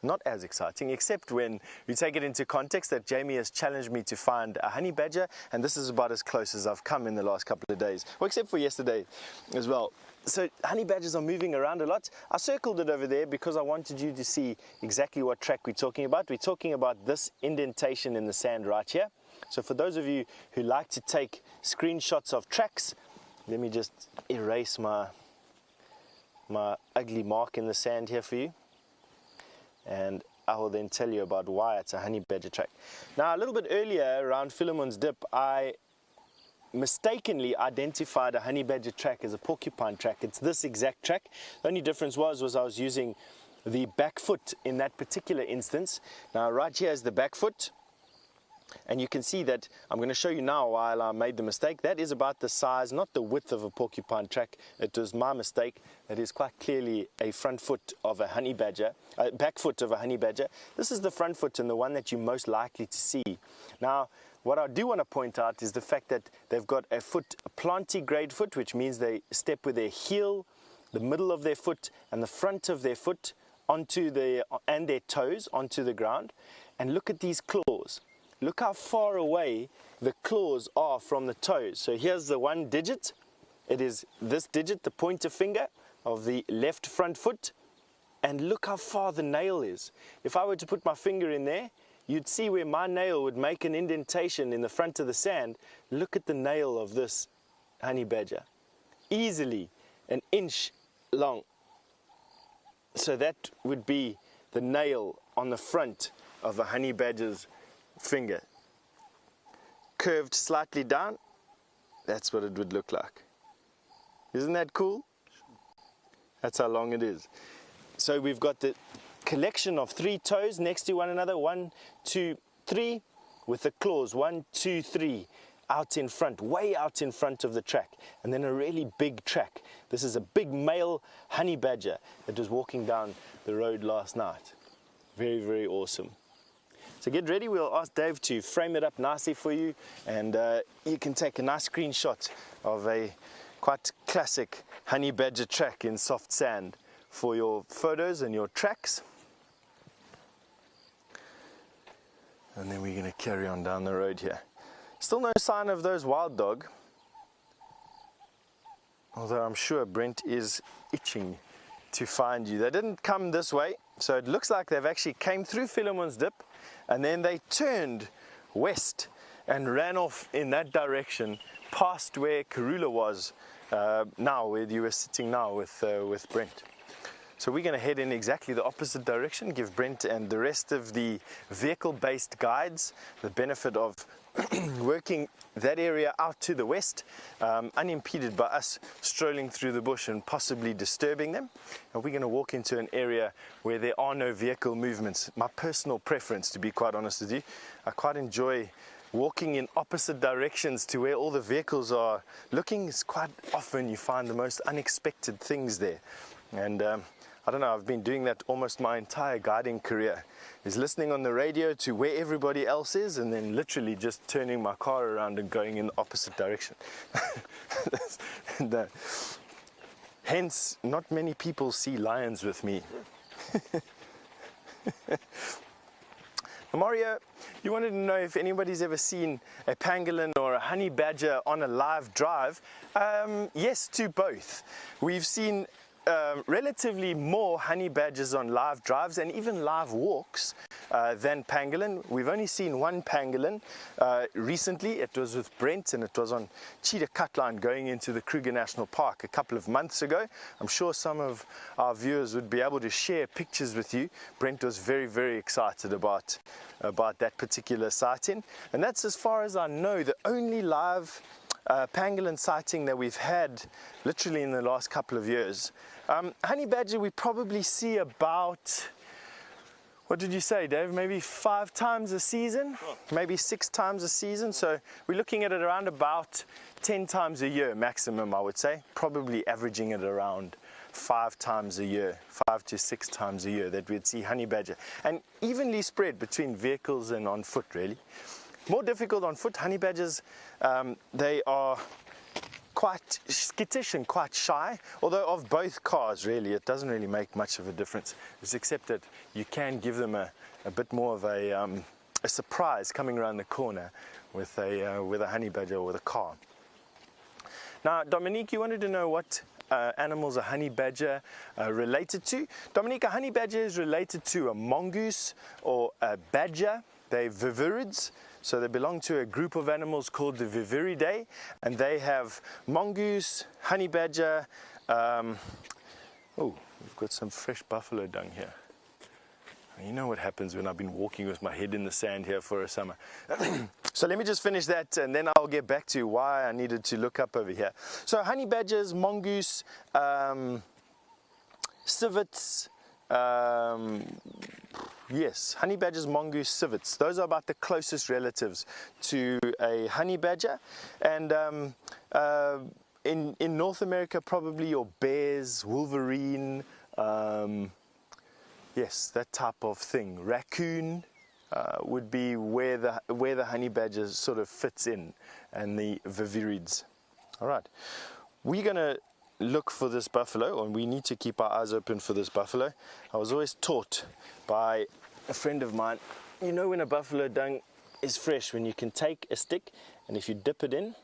not as exciting, except when you take it into context that Jamie has challenged me to find a honey badger, and this is about as close as I've come in the last couple of days, well, except for yesterday as well. So honey badgers are moving around a lot. I circled it over there because I wanted you to see exactly what track we're talking about. We're talking about this indentation in the sand right here. So for those of you who like to take screenshots of tracks, let me just erase my ugly mark in the sand here for you, and I will then tell you about why it's a honey badger track. Now, a little bit earlier around Philemon's Dip, I mistakenly identified a honey badger track as a porcupine track. It's this exact track. The only difference was I was using the back foot in that particular instance. Now, right here is the back foot. And you can see that I'm going to show you now while I made the mistake. That is about the size, not the width of a porcupine track. It was my mistake. That is quite clearly a front foot of a honey badger, back foot of a honey badger. This is the front foot and the one that you're most likely to see. Now, what I do want to point out is the fact that they've got a plantigrade foot, which means they step with their heel, the middle of their foot, and the front of their foot onto and their toes onto the ground. And look at these claws. Look how far away the claws are from the toes. So here's the one digit. It is this digit, the pointer finger of the left front foot. And look how far the nail is. If I were to put my finger in there, you'd see where my nail would make an indentation in the front of the sand. Look at the nail of this honey badger. Easily an inch long. So that would be the nail on the front of a honey badger's finger. Curved slightly down, that's what it would look like. Isn't that cool? That's how long it is. So we've got the collection of 3 toes next to one another, 1, 2, 3, with the claws, 1, 2, 3, out in front, way out in front of the track, and then a really big track. This is a big male honey badger that was walking down the road last night. Very, very awesome. So get ready, we'll ask Dave to frame it up nicely for you, and you can take a nice screenshot of a quite classic honey badger track in soft sand for your photos and your tracks. And then we're going to carry on down the road here. Still no sign of those wild dog, although I'm sure Brent is itching to find you. They didn't come this way, so it looks like they've actually came through Philemon's Dip, and then they turned west and ran off in that direction past where Karula was now, where you were sitting now with Brent. So we're going to head in exactly the opposite direction, give Brent and the rest of the vehicle-based guides the benefit of working that area out to the west, unimpeded by us strolling through the bush and possibly disturbing them. And we're going to walk into an area where there are no vehicle movements. My personal preference, to be quite honest with you, I quite enjoy walking in opposite directions to where all the vehicles are looking. It's quite often you find the most unexpected things there. And I don't know, I've been doing that almost my entire guiding career, is listening on the radio to where everybody else is and then literally just turning my car around and going in the opposite direction. And, hence, not many people see lions with me. Mario, you wanted to know if anybody's ever seen a pangolin or a honey badger on a live drive. Yes, to both. We've seen relatively more honey badgers on live drives and even live walks than pangolin. We've only seen one pangolin recently. It was with Brent, and it was on Cheetah Cutline going into the Kruger National Park a couple of months ago. I'm sure some of our viewers would be able to share pictures with you. Brent was very, very excited about that particular sighting, and that's, as far as I know, the only live pangolin sighting that we've had literally in the last couple of years. Honey badger we probably see about, what did you say, Dave? Maybe 5 times a season, maybe 6 times a season. So we're looking at it around about 10 times a year maximum, I would say. Probably averaging it around 5 times a year, 5 to 6 times a year that we'd see honey badger, and evenly spread between vehicles and on foot, really. More difficult on foot. Honey badgers, they are quite skittish and quite shy, although of both cars really it doesn't really make much of a difference, except that you can give them a bit more of a surprise coming around the corner with a honey badger or with a car. Now, Dominique, you wanted to know what animals a honey badger related to. Dominique, a honey badger is related to a mongoose or a badger. They're vivirids. So they belong to a group of animals called the Viviridae, and they have mongoose, honey badger. Oh, we've got some fresh buffalo dung here. You know what happens when I've been walking with my head in the sand here for a summer. So let me just finish that, and then I'll get back to why I needed to look up over here. So honey badgers, mongoose, civets. Yes, honey badgers, mongoose, civets. Those are about the closest relatives to a honey badger. And in North America, probably your bears, wolverine, yes, that type of thing. Raccoon would be where the honey badger sort of fits in, and the vivirids. All right, we're gonna look for this buffalo, and we need to keep our eyes open for this buffalo. I was always taught by a friend of mine, you know when a buffalo dung is fresh, when you can take a stick and if you dip it in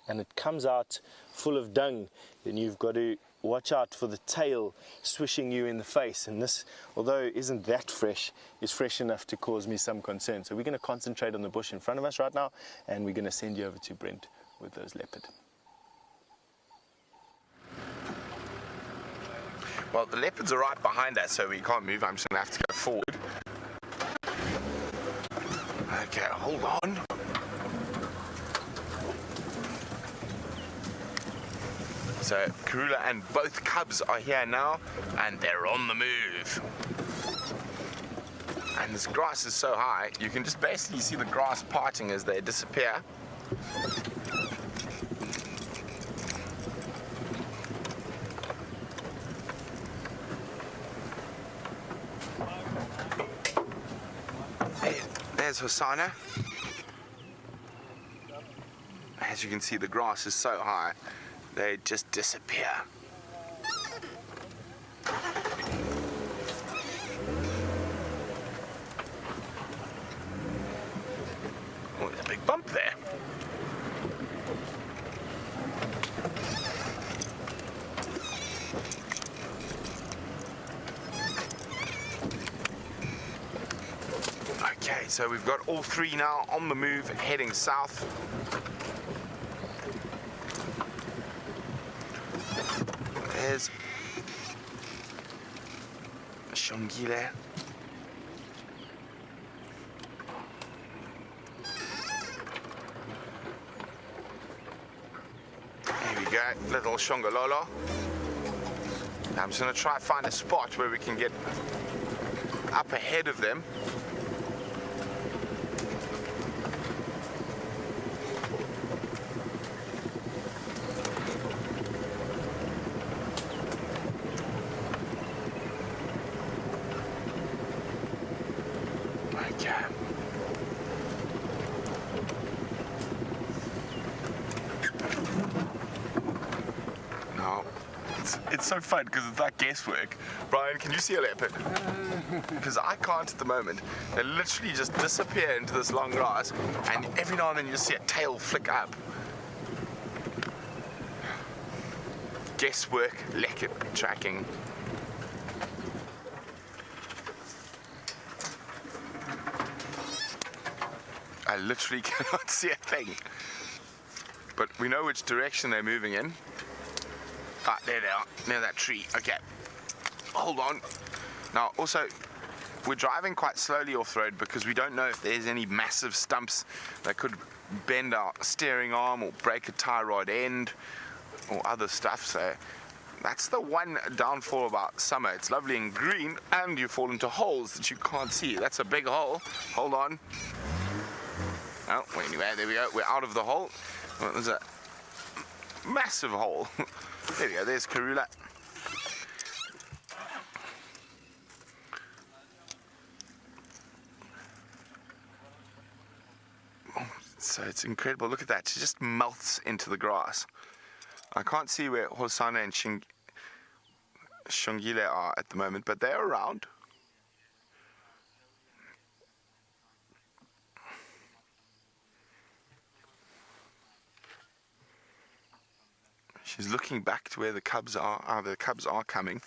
and it comes out full of dung, then you've got to watch out for the tail swishing you in the face. And this, although isn't that fresh, is fresh enough to cause me some concern. So we're going to concentrate on the bush in front of us right now, and we're going to send you over to Brent with those leopard. Well, the leopards are right behind us, so we can't move. I'm just going to have to go forward. Okay, hold on. So Karula and both cubs are here now, and they're on the move. And this grass is so high, you can just basically see the grass parting as they disappear. There's Hosanna. As you can see, the grass is so high, they just disappear. Oh, there's a big bump there. Okay, so we've got all three now on the move, heading south. There's Shongile. There we go, little Shongololo. I'm just going to try find a spot where we can get up ahead of them. It's so fun because it's like guesswork. Brian, can you see a leopard? Because I can't at the moment. They literally just disappear into this long grass, and every now and then you just see a tail flick up. Guesswork, leopard tracking. I literally cannot see a thing. But we know which direction they're moving in. Ah, there they are, near that tree. Okay, hold on. Now, also, we're driving quite slowly off the road because we don't know if there's any massive stumps that could bend our steering arm or break a tie rod end or other stuff. So that's the one downfall about summer. It's lovely and green, and you fall into holes that you can't see. That's a big hole. Hold on. Oh, well, anyway, there we go. We're out of the hole. Well, there's a massive hole. There we go, there's Karula. Oh, so it's incredible, look at that, she just melts into the grass. I can't see where Hosanna and Shongile are at the moment, but they're around. She's looking back to where the cubs are. The cubs are coming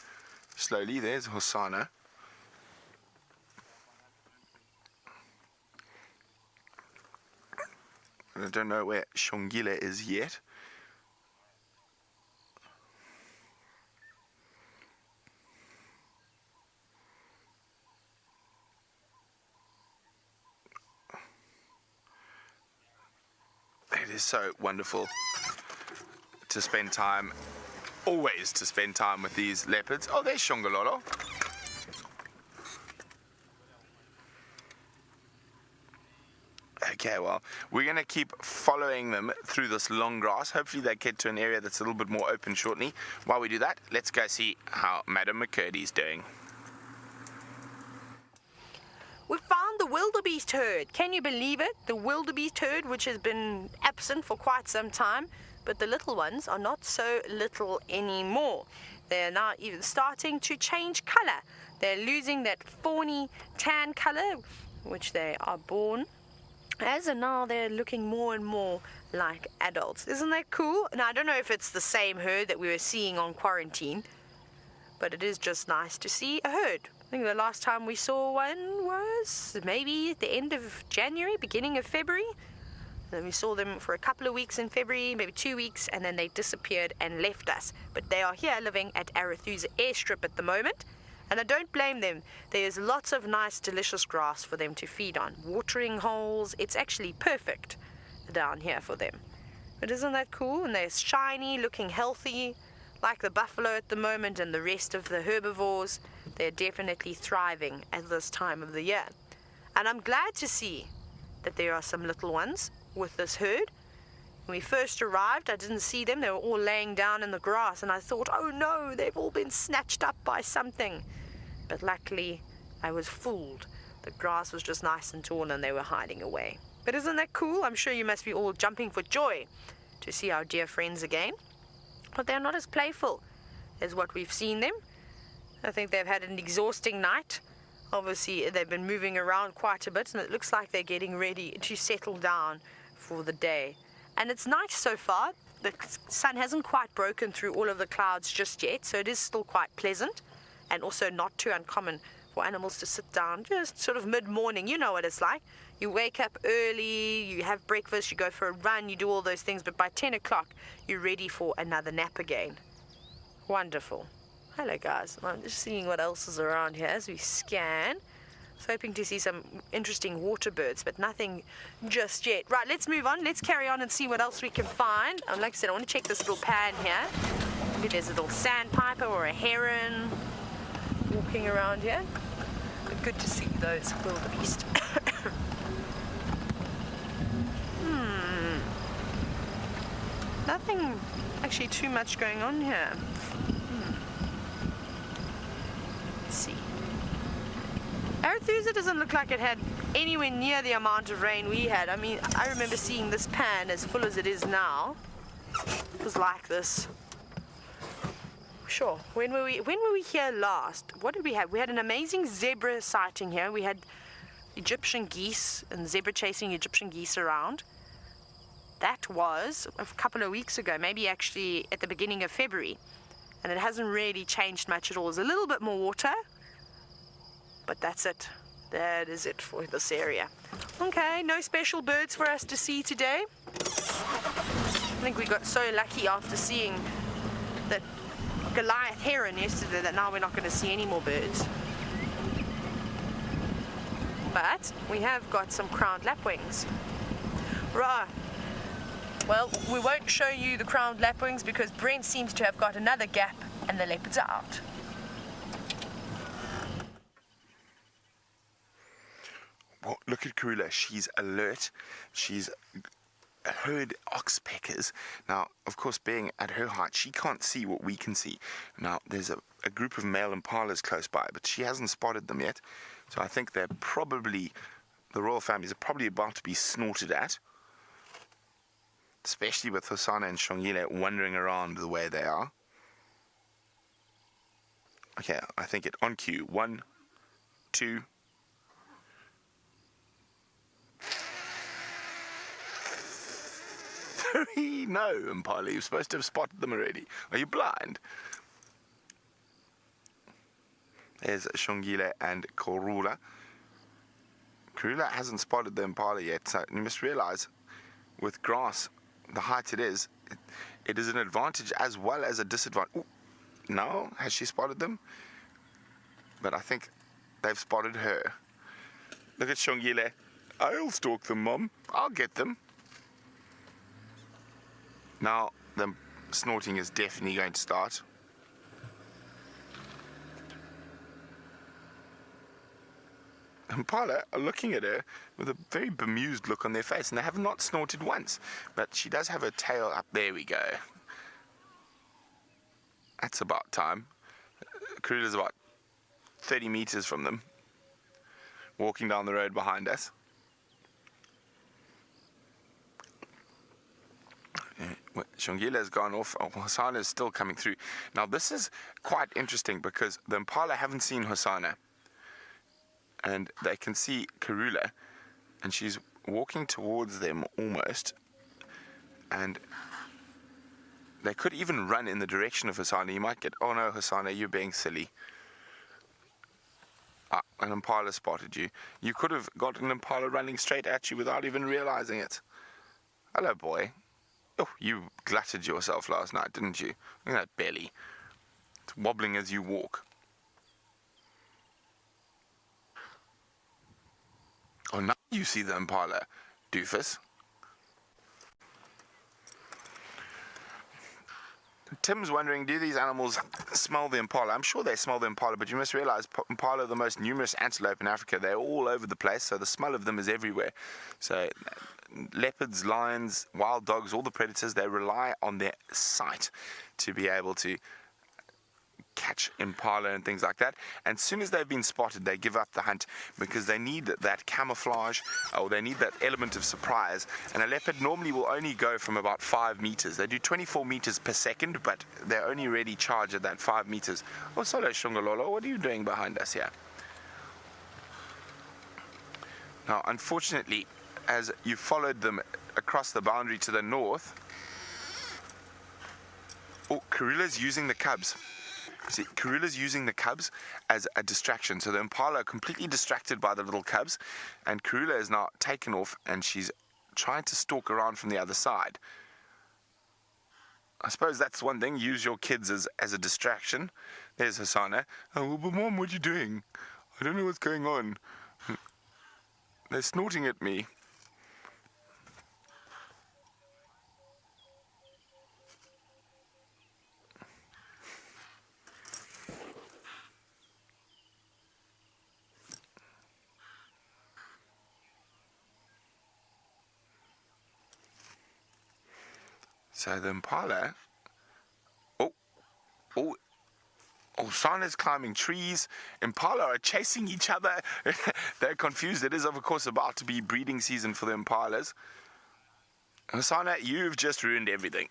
slowly. There's Hosanna. I don't know where Shongile is yet. It is so wonderful to spend time, always to spend time with these leopards. Oh, there's Shongololo. Okay, well, we're going to keep following them through this long grass. Hopefully they get to an area that's a little bit more open shortly. While we do that, let's go see how Madam McCurdy's doing. We found the wildebeest herd. Can you believe it? The wildebeest herd, which has been absent for quite some time. But the little ones are not so little anymore. They're now even starting to change color. They're losing that fawny tan color, which they are born as, and now they're looking more and more like adults. Isn't that cool? Now, I don't know if it's the same herd that we were seeing on quarantine, but it is just nice to see a herd. I think the last time we saw one was maybe at the end of January, beginning of February. Then we saw them for a couple of weeks in February, maybe 2 weeks, and then they disappeared and left us. But they are here living at Arathusa airstrip at the moment, and I don't blame them. There's lots of nice, delicious grass for them to feed on. Watering holes, it's actually perfect down here for them. But isn't that cool? And they're shiny, looking healthy. like the buffalo at the moment and the rest of the herbivores, they're definitely thriving at this time of the year. And I'm glad to see that there are some little ones with this herd. When we first arrived, I didn't see them. They were all laying down in the grass, and I thought, oh no, they've all been snatched up by something. But luckily, I was fooled. The grass was just nice and tall, and they were hiding away. But isn't that cool? I'm sure you must be all jumping for joy to see our dear friends again. But they're not as playful as what we've seen them. I think they've had an exhausting night. Obviously, they've been moving around quite a bit, and it looks like they're getting ready to settle down for the day. And it's nice so far. The sun hasn't quite broken through all of the clouds just yet, so it is still quite pleasant, and also not too uncommon for animals to sit down just sort of mid-morning. You know what it's like. You wake up early, you have breakfast, you go for a run, you do all those things, but by 10 o'clock, you're ready for another nap again. Wonderful. Hello, guys. I'm just seeing what else is around here as we scan. I was hoping to see some interesting water birds, but nothing just yet. Right, let's move on. Let's carry on and see what else we can find. Like I said, I want to check this little pan here. Maybe there's a little sandpiper or a heron walking around here. But good to see those wildebeest. Nothing actually too much going on here. Let's see. Arethusa doesn't look like it had anywhere near the amount of rain we had. I mean, I remember seeing this pan as full as it is now. It was like this. Sure. When were we here last? What did we have? We had an amazing zebra sighting here. We had Egyptian geese and zebra chasing Egyptian geese around. That was a couple of weeks ago, maybe actually at the beginning of February. And it hasn't really changed much at all. There's a little bit more water, but that's it. That is it for this area. Okay, no special birds for us to see today. I think we got so lucky after seeing that Goliath heron yesterday that now we're not going to see any more birds. But we have got some crowned lapwings. Right. Well, we won't show you the crowned lapwings because Brent seems to have got another gap and the leopards are out. Well, look at Karula. She's alert. She's heard oxpeckers. Now, of course, being at her height, she can't see what we can see. Now, there's a group of male impalas close by, but she hasn't spotted them yet. So I think the royal families are probably about to be snorted at. Especially with Hosana and Shongile wandering around the way they are. Okay, I think it on cue. 1, 2. No, Impala, you're supposed to have spotted them already. Are you blind? There's Shongile and Karula. Karula hasn't spotted the Impala yet, so you must realize with grass, the height it is an advantage as well as a disadvantage. Ooh, no, has she spotted them? But I think they've spotted her. Look at Shongile. I'll stalk them, Mom. I'll get them. Now, the snorting is definitely going to start. Impala are looking at her with a very bemused look on their face, and they have not snorted once. But she does have her tail up. There we go. That's about time. Karula's about 30 meters from them, walking down the road behind us. Shongile has gone off. Hosana is still coming through. Now, this is quite interesting because the Impala haven't seen Hosana. And they can see Karula, and she's walking towards them almost. And they could even run in the direction of Hosana. You might get, oh no, Hosana, you're being silly. Ah, an Impala spotted you. You could have got an Impala running straight at you without even realizing it. Hello, boy. Oh, you glutted yourself last night, didn't you? Look at that belly. It's wobbling as you walk. Oh, now you see the Impala, doofus. Tim's wondering, do these animals smell the impala? I'm sure they smell the impala, but you must realize impala are the most numerous antelope in Africa. They're all over the place, so the smell of them is everywhere. So leopards, lions, wild dogs, all the predators, they rely on their sight to be able to catch impala and things like that. And as soon as they've been spotted, they give up the hunt because they need that camouflage, or they need that element of surprise. And a leopard normally will only go from about 5 meters. They do 24 meters per second, but they're only really charged at that 5 meters. Oh, Solo Shongololo, what are you doing behind us here? Now, unfortunately, as you followed them across the boundary to the north, oh, Karula's using the cubs. See, Karula's using the cubs as a distraction. So the impala are completely distracted by the little cubs, and Karula is now taken off, and she's trying to stalk around from the other side. I suppose that's one thing, use your kids as a distraction. There's Hasana. Oh, but Mom, what are you doing? I don't know what's going on. They're snorting at me. So the impala, Sana's climbing trees. Impala are chasing each other. They're confused. It is, of course, about to be breeding season for the impalas. Sana, you've just ruined everything.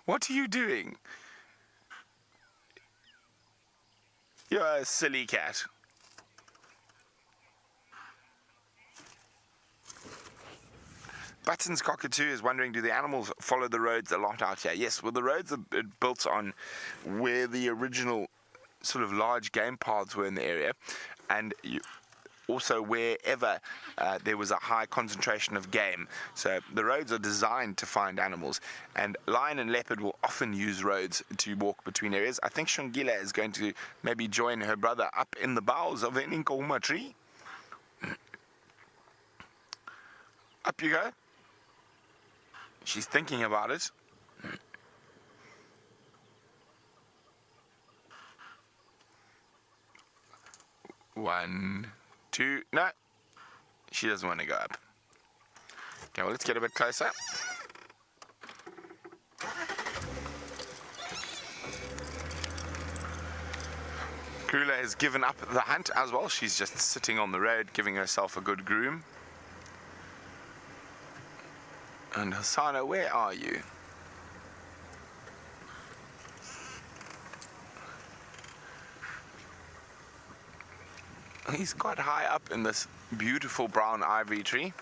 What are you doing? You're a silly cat. Button's cockatoo is wondering, do the animals follow the roads a lot out here? Yes, well, the roads are built on where the original sort of large game paths were in the area, and also wherever there was a high concentration of game. So the roads are designed to find animals, and lion and leopard will often use roads to walk between areas. I think Shongila is going to maybe join her brother up in the boughs of an Inkohuma tree. Up you go. She's thinking about it. One, two, no. She doesn't want to go up. Okay, well, let's get a bit closer. Karula has given up the hunt as well. She's just sitting on the road, giving herself a good groom. And Hasana, where are you? He's quite high up in this beautiful brown ivory tree.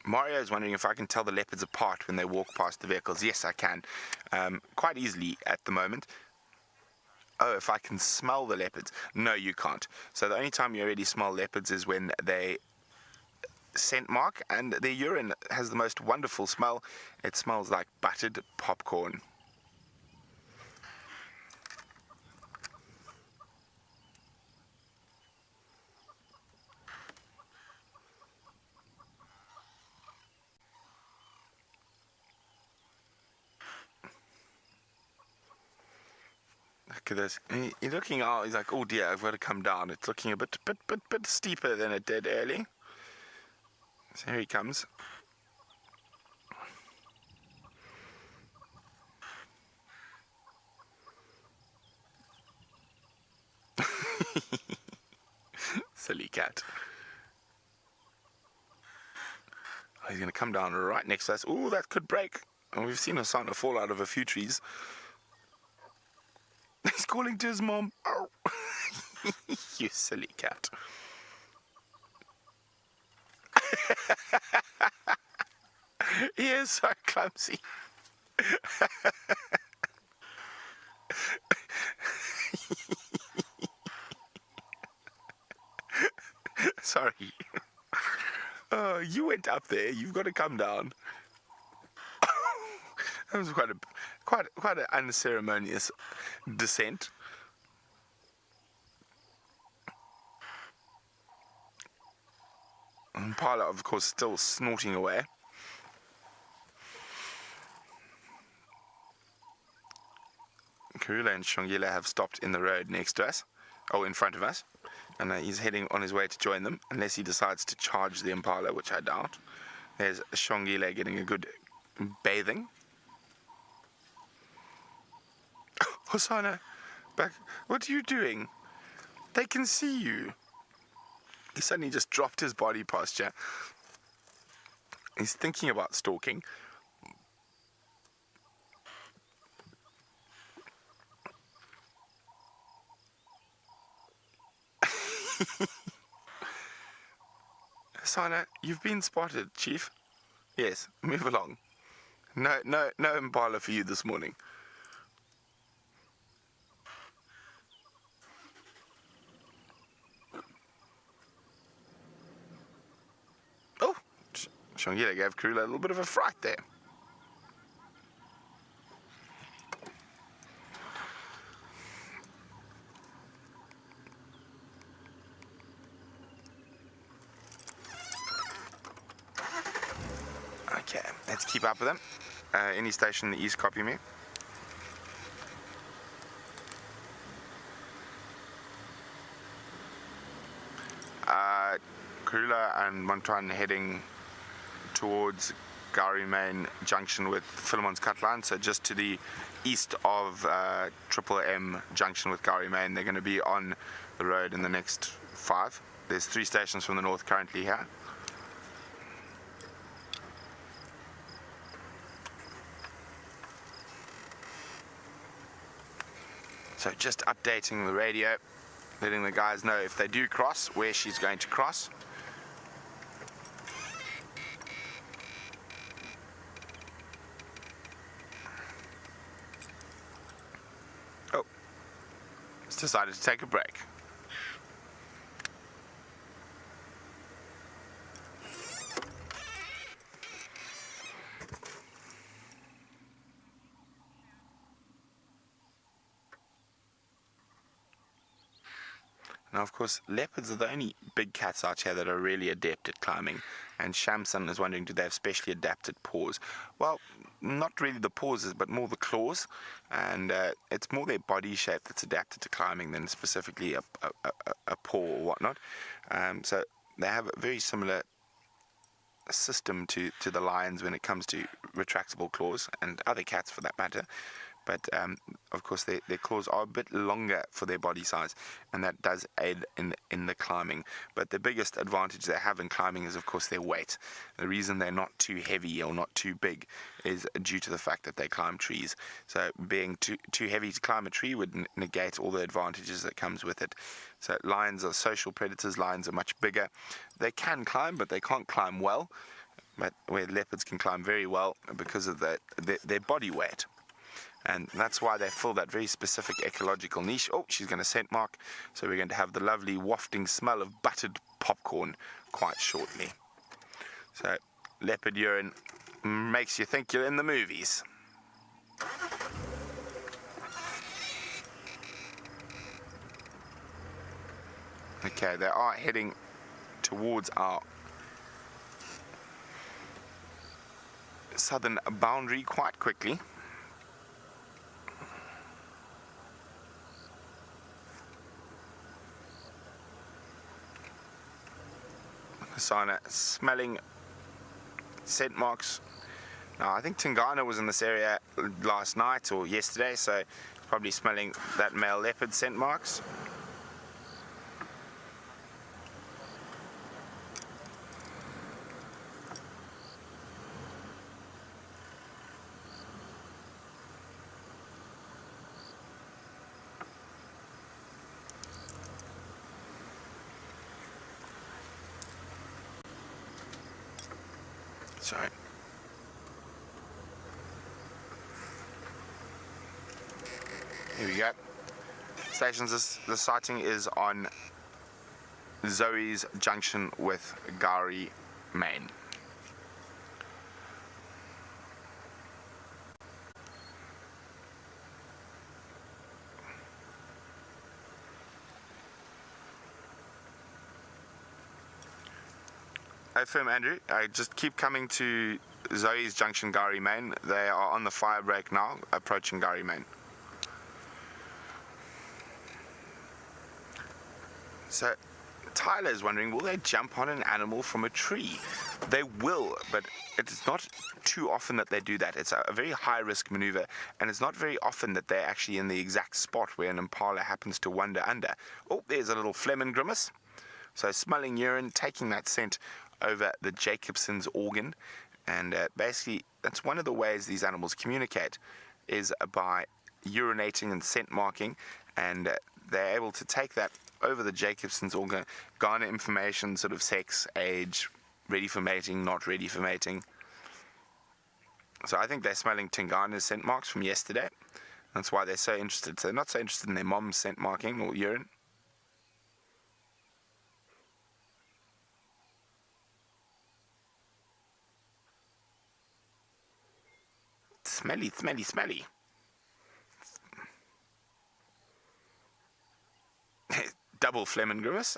Mario is wondering if I can tell the leopards apart when they walk past the vehicles. Yes, I can. Quite easily at the moment. Oh, if I can smell the leopards. No, you can't. So the only time you really smell leopards is when they scent mark, and their urine has the most wonderful smell. It smells like buttered popcorn. Look at this. He's looking out. He's like, oh dear, I've got to come down. It's looking a bit steeper than it did early. So here he comes. Silly cat. Oh, he's going to come down right next to us. Oh, that could break. And we've seen Hasana fall out of a few trees. He's calling to his mom. Oh. You silly cat. He is so clumsy. Sorry. Oh, you went up there. You've got to come down. That was quite an unceremonious descent. Impala, of course, still snorting away. Karula and Shongile have stopped in the road next to us, in front of us, and he's heading on his way to join them, unless he decides to charge the Impala, which I doubt. There's Shongile getting a good bathing. Hosana, back. What are you doing? They can see you. He suddenly just dropped his body posture. He's thinking about stalking. Hosana, you've been spotted, Chief. Yes, move along. No Impala for you this morning. Oh, Shongile gave Karula a little bit of a fright there. Okay, let's keep up with them. Any station in the east, copy me. Karula and Montan heading towards Gowrie Main junction with Philemon's Cut Line, so just to the east of Triple M junction with Gowrie Main. They're going to be on the road in the next 5. There's 3 stations from the north currently here. So just updating the radio, letting the guys know if they do cross, where she's going to cross. Oh, it's decided to take a break. Now, of course, leopards are the only big cats out here that are really adept at climbing. And Shamson is wondering, do they have specially adapted paws? Well, not really the paws, but more the claws. And it's more their body shape that's adapted to climbing than specifically a paw or whatnot. So they have a very similar system to the lions when it comes to retractable claws, and other cats for that matter. But of course their claws are a bit longer for their body size, and that does aid in the climbing. But the biggest advantage they have in climbing is, of course, their weight. The reason they're not too heavy or not too big is due to the fact that they climb trees. So being too heavy to climb a tree would negate all the advantages that comes with it. So lions are social predators. Lions are much bigger. They can climb, but they can't climb well. But where leopards can climb very well because of their body weight. And that's why they fill that very specific ecological niche. Oh, she's going to scent mark. So we're going to have the lovely wafting smell of buttered popcorn quite shortly. So leopard urine makes you think you're in the movies. Okay, they are heading towards our southern boundary quite quickly. Sana smelling scent marks. Now, I think Tingana was in this area last night or yesterday, so probably smelling that male leopard scent marks. Sorry. Here we go. Stations, the sighting is on Zoe's junction with Gowrie Main. Firm Andrew, just keep coming to Zoe's Junction, Gowrie, Main. They are on the fire break now, approaching Gowrie, Main. So Tyler is wondering, will they jump on an animal from a tree? They will, but it's not too often that they do that. It's a very high-risk maneuver, and it's not very often that they're actually in the exact spot where an impala happens to wander under. Oh, there's a little phlegm and grimace. So smelling urine, taking that scent over the Jacobson's organ, and basically that's one of the ways these animals communicate, is by urinating and scent marking, and they're able to take that over the Jacobson's organ, garner information, sort of sex, age, ready for mating, not ready for mating. So I think they're smelling Tingana's scent marks from yesterday. That's why they're so interested. So they're not so interested in their mom's scent marking or urine. Smelly, smelly, smelly. Double phlegm and grimace.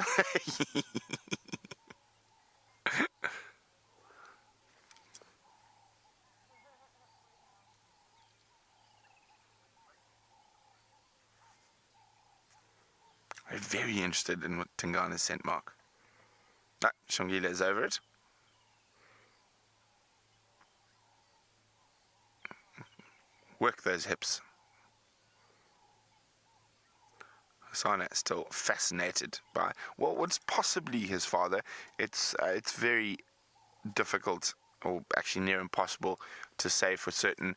I'm very interested in what Tingana's scent mark. Ah, Shongile is over it. Work those hips. Sana is still fascinated by, well, what's possibly his father. It's very difficult, or actually near impossible, to say for certain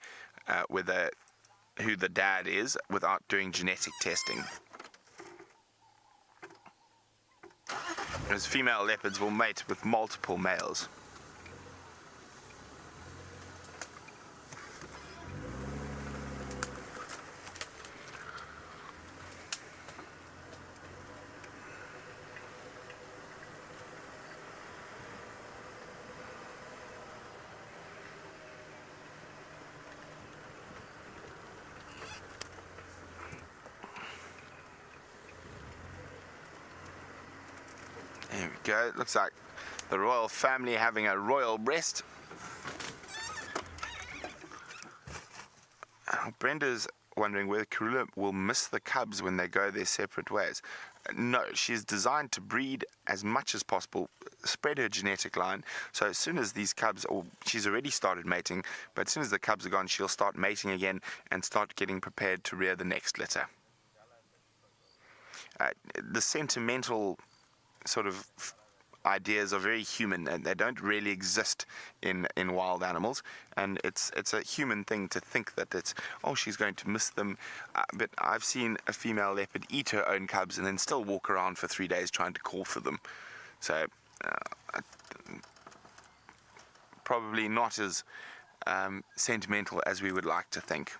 who the dad is without doing genetic testing. As female leopards will mate with multiple males. There we go. It looks like the royal family having a royal breast. Brenda's wondering whether Karula will miss the cubs when they go their separate ways. No, she's designed to breed as much as possible, spread her genetic line. So as soon as these cubs, or she's already started mating, but as soon as the cubs are gone, she'll start mating again and start getting prepared to rear the next litter. The sentimental sort of ideas are very human, and they don't really exist in wild animals, and it's a human thing to think that it's, oh, she's going to miss them, but I've seen a female leopard eat her own cubs and then still walk around for 3 days trying to call for them. So probably not as sentimental as we would like to think.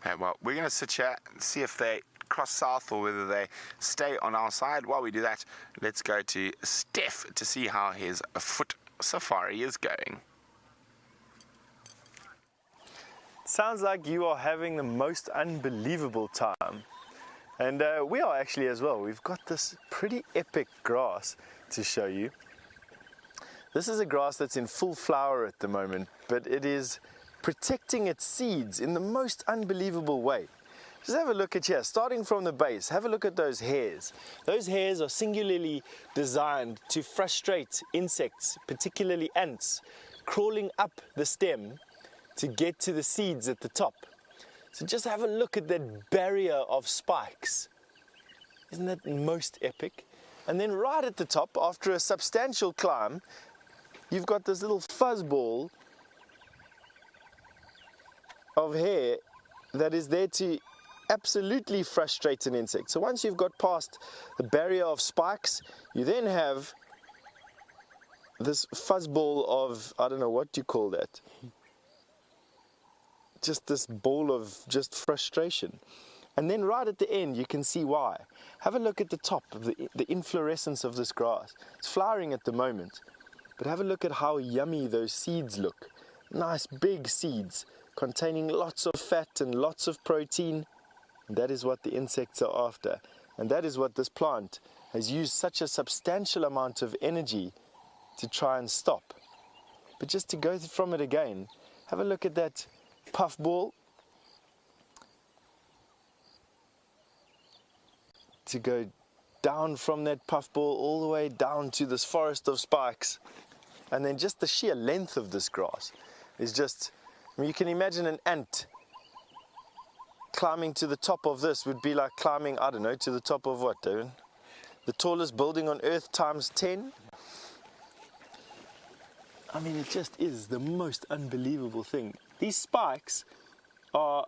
Okay, well, we're going to sit here and see if they cross south or whether they stay on our side. While we do that, let's go to Steph to see how his foot safari is going. Sounds like you are having the most unbelievable time. And we are actually as well. We've got this pretty epic grass to show you. This is a grass that's in full flower at the moment, but it is protecting its seeds in the most unbelievable way. Just have a look at here, starting from the base, have a look at those hairs. Those hairs are singularly designed to frustrate insects, particularly ants, crawling up the stem to get to the seeds at the top. So just have a look at that barrier of spikes. Isn't that most epic? And then right at the top, after a substantial climb, you've got this little fuzzball of hair that is there to absolutely frustrate an insect. So once you've got past the barrier of spikes, you then have this fuzzball of, I don't know, what do you call that? Just this ball of just frustration. And then right at the end, you can see why. Have a look at the top of the inflorescence of this grass. It's flowering at the moment, but have a look at how yummy those seeds look. nice big seeds containing lots of fat and lots of protein. And that is what the insects are after. And that is what this plant has used such a substantial amount of energy to try and stop. But just to go from it again, have a look at that puffball. To go down from that puffball all the way down to this forest of spikes. And then just the sheer length of this grass is just, I mean, you can imagine an ant climbing to the top of this would be like climbing, I don't know, to the top of what, David? The tallest building on earth times 10? I mean, it just is the most unbelievable thing. These spikes are,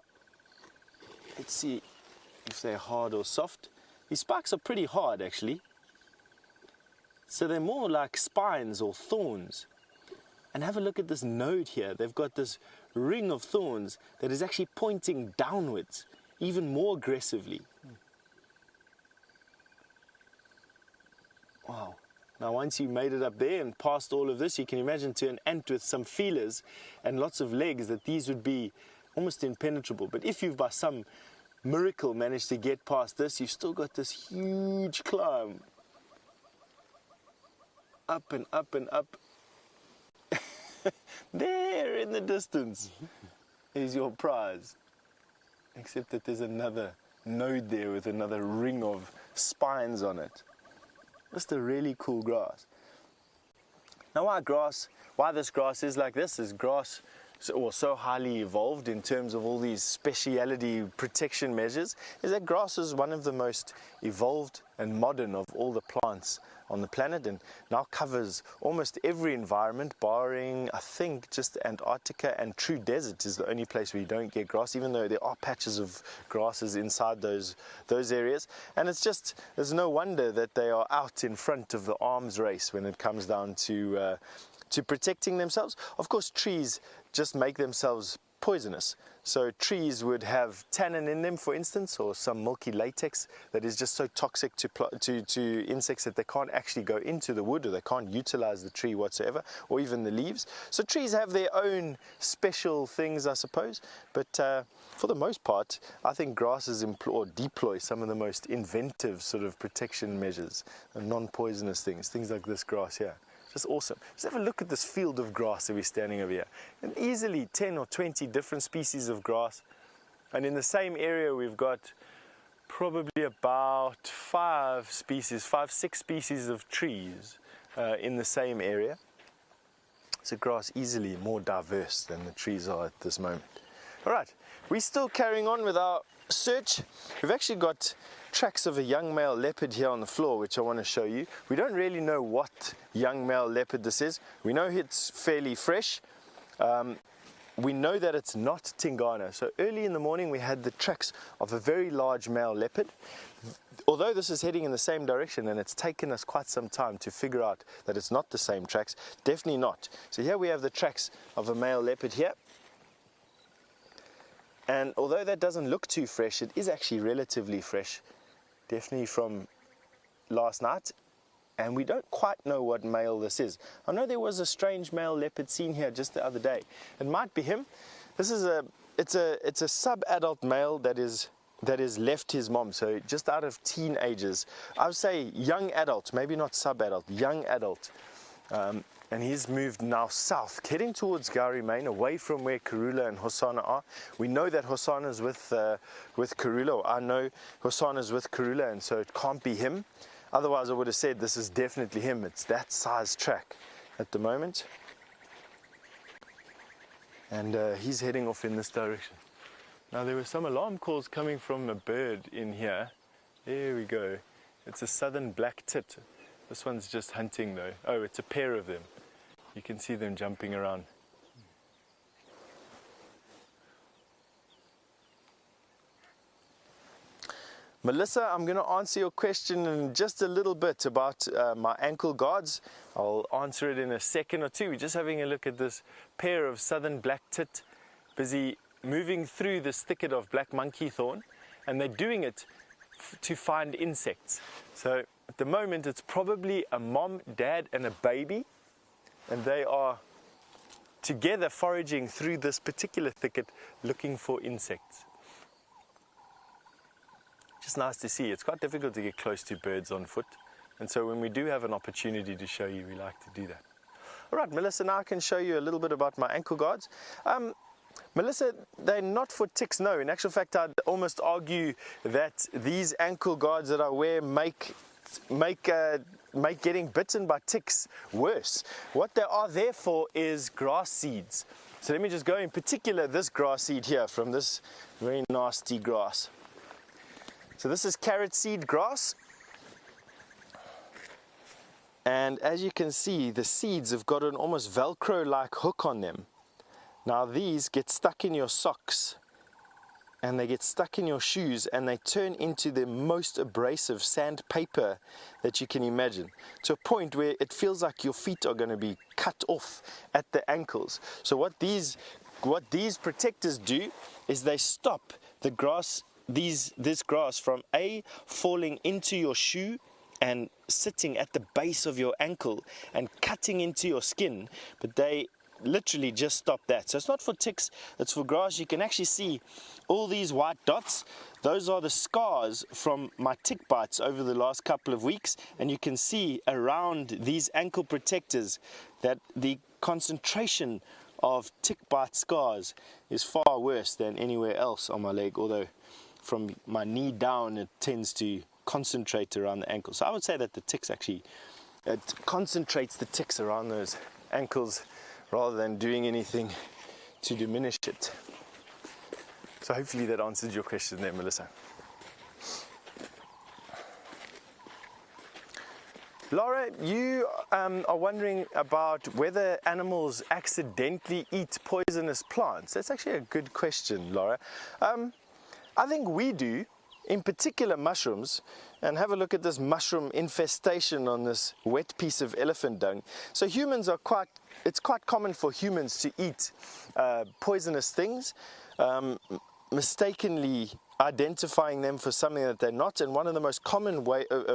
let's see if they're hard or soft. These spikes are pretty hard, actually. So they're more like spines or thorns. And have a look at this node here. They've got this ring of thorns that is actually pointing downwards, even more aggressively. Wow. Now once you made it up there and past all of this, you can imagine to an ant with some feelers and lots of legs that these would be almost impenetrable. But if you've by some miracle managed to get past this, you've still got this huge climb. Up and up and up. There in the distance is your prize. Except that there's another node there with another ring of spines on it. Just a really cool grass. Now why this grass is like this is grass so highly evolved in terms of all these speciality protection measures, is that grass is one of the most evolved and modern of all the plants on the planet, and now covers almost every environment barring, I think, just Antarctica and true desert is the only place where you don't get grass, even though there are patches of grasses inside those areas. And there's no wonder that they are out in front of the arms race when it comes down to protecting themselves. Of course, trees just make themselves poisonous. So trees would have tannin in them, for instance, or some milky latex that is just so toxic to insects that they can't actually go into the wood, or they can't utilize the tree whatsoever, or even the leaves. So trees have their own special things, I suppose, but for the most part, I think grasses deploy some of the most inventive sort of protection measures and non-poisonous things like this grass here. Just awesome. Just have a look at this field of grass that we're standing over here. And easily 10 or 20 different species of grass. And in the same area we've got probably about 5, 6 species of trees in the same area. So grass easily more diverse than the trees are at this moment. All right, we're still carrying on with our search. We've actually got tracks of a young male leopard here on the floor, which I want to show you. We don't really know what young male leopard this is. We know it's fairly fresh. We know that it's not Tingana. So early in the morning we had the tracks of a very large male leopard. Although this is heading in the same direction, and it's taken us quite some time to figure out that it's not the same tracks, definitely not. So here we have the tracks of a male leopard here. And although that doesn't look too fresh, it is actually relatively fresh, definitely from last night. And we don't quite know what male this is. I know there was a strange male leopard seen here just the other day. It might be him. This is it's a sub-adult male that is left his mom, so just out of teenagers. I would say young adult, maybe not sub-adult, young adult. And he's moved now south, heading towards Gowrie Main, away from where Karula and Hosanna are. We know that Hosanna's with Karula, or I know Hosanna's with Karula, and so it can't be him. Otherwise I would have said this is definitely him. It's that size track at the moment. And he's heading off in this direction. Now there were some alarm calls coming from a bird in here. There we go. It's a southern black tit. This one's just hunting though. Oh, it's a pair of them. You can see them jumping around. Melissa, I'm going to answer your question in just a little bit about my ankle guards. I'll answer it in a second or two. We're just having a look at this pair of southern black tit busy moving through this thicket of black monkey thorn, and they're doing it to find insects. So at the moment it's probably a mom, dad and a baby, and they are together foraging through this particular thicket looking for insects. Just nice to see. It's quite difficult to get close to birds on foot, and so when we do have an opportunity to show you, we like to do that. All right, Melissa, now I can show you a little bit about my ankle guards. Melissa, they're not for ticks, no. In actual fact, I'd almost argue that these ankle guards that I wear make getting bitten by ticks worse. What they are there for is grass seeds. So let me just go in particular this grass seed here from this very nasty grass. So this is carrot seed grass. And as you can see, the seeds have got an almost Velcro-like hook on them. Now these get stuck in your socks and they get stuck in your shoes and they turn into the most abrasive sandpaper that you can imagine, to a point where it feels like your feet are going to be cut off at the ankles. So what these protectors do is they stop the grass, this grass from falling into your shoe and sitting at the base of your ankle and cutting into your skin, but they literally just stop that. So it's not for ticks, it's for grass. You can actually see all these white dots. Those are the scars from my tick bites over the last couple of weeks, and you can see around these ankle protectors that the concentration of tick bite scars is far worse than anywhere else on my leg, although from my knee down it tends to concentrate around the ankle. So I would say that the ticks actually, it concentrates the ticks around those ankles rather than doing anything to diminish it. So hopefully that answered your question there, Melissa. Laura, you are wondering about whether animals accidentally eat poisonous plants. That's actually a good question, Laura. I think we do. In particular mushrooms, and have a look at this mushroom infestation on this wet piece of elephant dung. So humans are it's quite common for humans to eat poisonous things, mistakenly identifying them for something that they're not. And one of the most common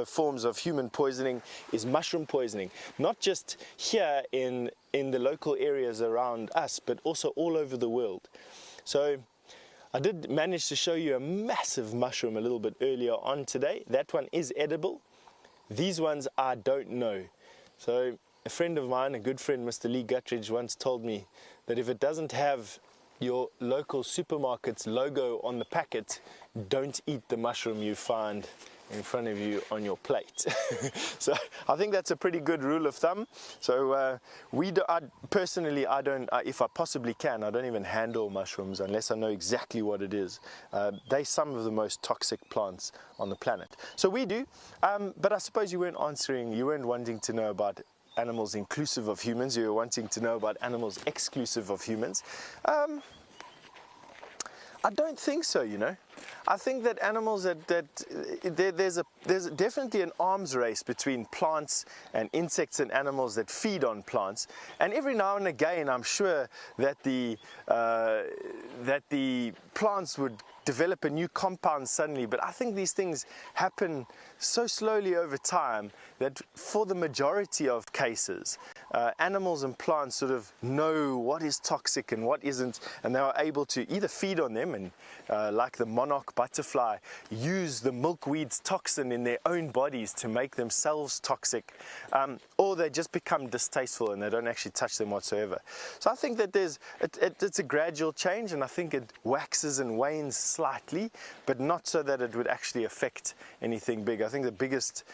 forms of human poisoning is mushroom poisoning, not just here in the local areas around us, but also all over the world. So I did manage to show you a massive mushroom a little bit earlier on today. That one is edible. These ones I don't know. So a friend of mine, a good friend, Mr. Lee Guttridge, once told me that if it doesn't have your local supermarket's logo on the packet, don't eat the mushroom you find in front of you on your plate. So I think that's a pretty good rule of thumb. So personally, if I possibly can, I don't even handle mushrooms unless I know exactly what it is. They're some of the most toxic plants on the planet. So we do, but I suppose you weren't wanting to know about animals inclusive of humans, you were wanting to know about animals exclusive of humans. I don't think so, you know. I think that animals there's definitely an arms race between plants and insects and animals that feed on plants, and every now and again I'm sure that the plants would develop a new compound suddenly, but I think these things happen so slowly over time that for the majority of cases, animals and plants sort of know what is toxic and what isn't, and they are able to either feed on them and like the monarch butterfly, use the milkweed's toxin in their own bodies to make themselves toxic, or they just become distasteful and they don't actually touch them whatsoever. So I think that it's a gradual change, and I think it waxes and wanes slightly, but not so that it would actually affect anything big. I think the biggest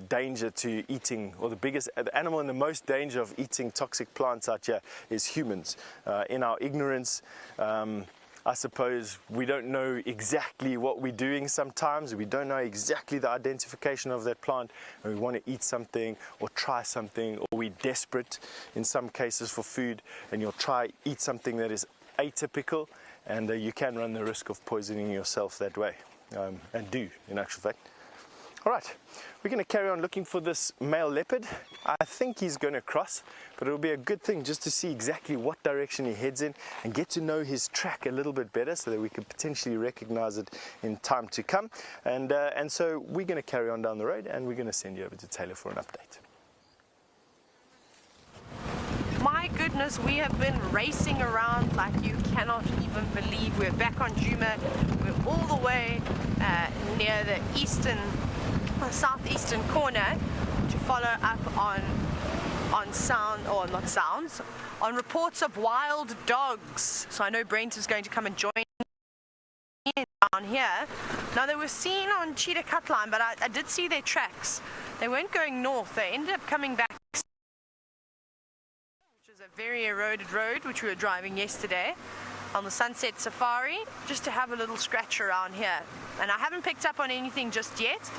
danger to eating, or the animal in the most danger of eating toxic plants out here is humans. In our ignorance, I suppose we don't know exactly what we're doing sometimes. We don't know exactly the identification of that plant, and we want to eat something or try something, or we're desperate in some cases for food, and you'll eat something that is atypical, and you can run the risk of poisoning yourself that way, and do in actual fact. All right, we're going to carry on looking for this male leopard. I think he's going to cross, but it'll be a good thing just to see exactly what direction he heads in and get to know his track a little bit better so that we can potentially recognize it in time to come. And so we're going to carry on down the road, and we're going to send you over to Taylor for an update. My goodness. goodness, we have been racing around like you cannot even believe. We're back on Juma. We're all the way near the southeastern corner to follow up on on reports of wild dogs. So I know Brent is going to come and join in down here. Now, they were seen on Cheetah Cut Line, but I did see their tracks. They weren't going north. They ended up coming back, which is a very eroded road, which we were driving yesterday on the Sunset Safari, just to have a little scratch around here. And I haven't picked up on anything just yet.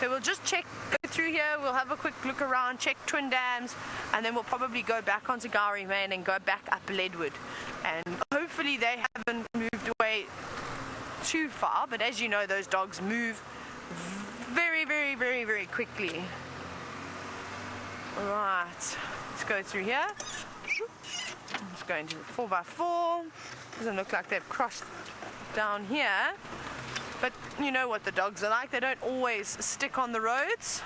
So we'll just go through here, we'll have a quick look around, check Twin Dams, and then we'll probably go back onto Gowrie Main and go back up Leadwood. And hopefully they haven't moved away too far, but as you know, those dogs move very, very, very, very quickly. Alright, let's go through here. Let's go into the 4x4. Doesn't look like they've crossed down here. But you know what the dogs are like, they don't always stick on the roads.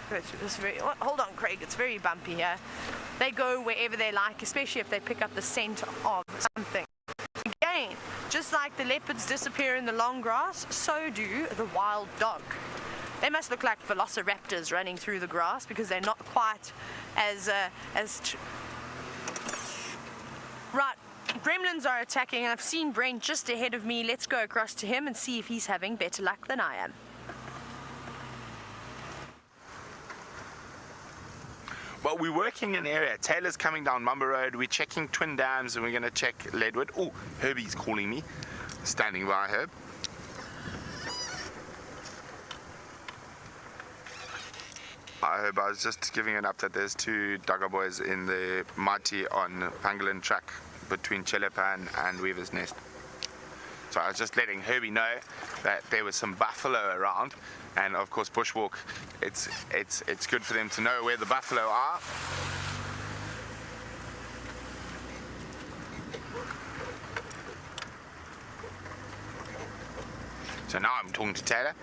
Go through this hold on, Craig, it's very bumpy here. They go wherever they like, especially if they pick up the scent of something. Again, just like the leopards disappear in the long grass, so do the wild dog. They must look like velociraptors running through the grass because they're not quite Right. Gremlins are attacking. I've seen Brent just ahead of me. Let's go across to him and see if he's having better luck than I am. Well, we're working in an area. Taylor's coming down Mumba Road. We're checking Twin Dams and we're going to check Leadwood. Oh, Herbie's calling me. Standing by, Herb. I was just giving an update. There's two Duggar boys in the Mighty on Pangolin track between Chelepan and Weaver's Nest. So I was just letting Herbie know that there was some buffalo around, and of course bushwalk, it's good for them to know where the buffalo are. So now I'm talking to Taylor.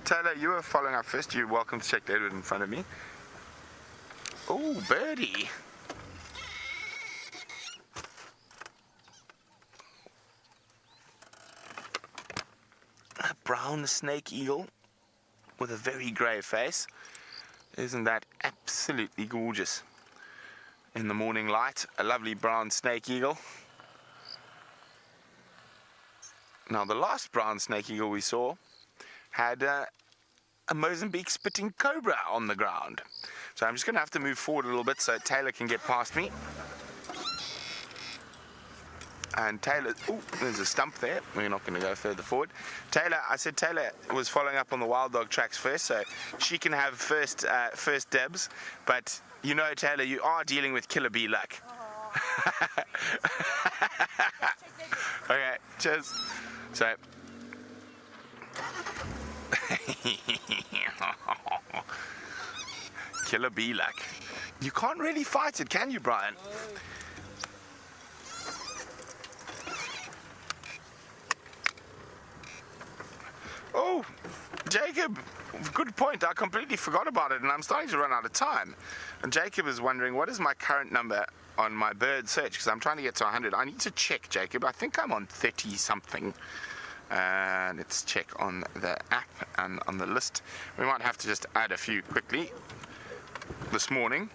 Taylor, you were following up first. You're welcome to check Edward in front of me. Oh, birdie. A brown snake eagle with a very grey face. Isn't that absolutely gorgeous? In the morning light, a lovely brown snake eagle. Now, the last brown snake eagle we saw had a Mozambique spitting cobra on the ground. So I'm just going to have to move forward a little bit so Taylor can get past me. And Taylor, oh, there's a stump there. We're not going to go further forward. Taylor, I said Taylor was following up on the wild dog tracks first, so she can have first dibs. But you know, Taylor, you are dealing with killer bee luck. Okay, cheers. So. Killer bee luck. You can't really fight it, can you, Brian? Oh, Jacob, good point. I completely forgot about it, and I'm starting to run out of time. And Jacob is wondering, what is my current number on my bird search? Because I'm trying to get to 100. I need to check, Jacob. I think I'm on 30-something. Let's check on the app and on the list. We might have to just add a few quickly this morning.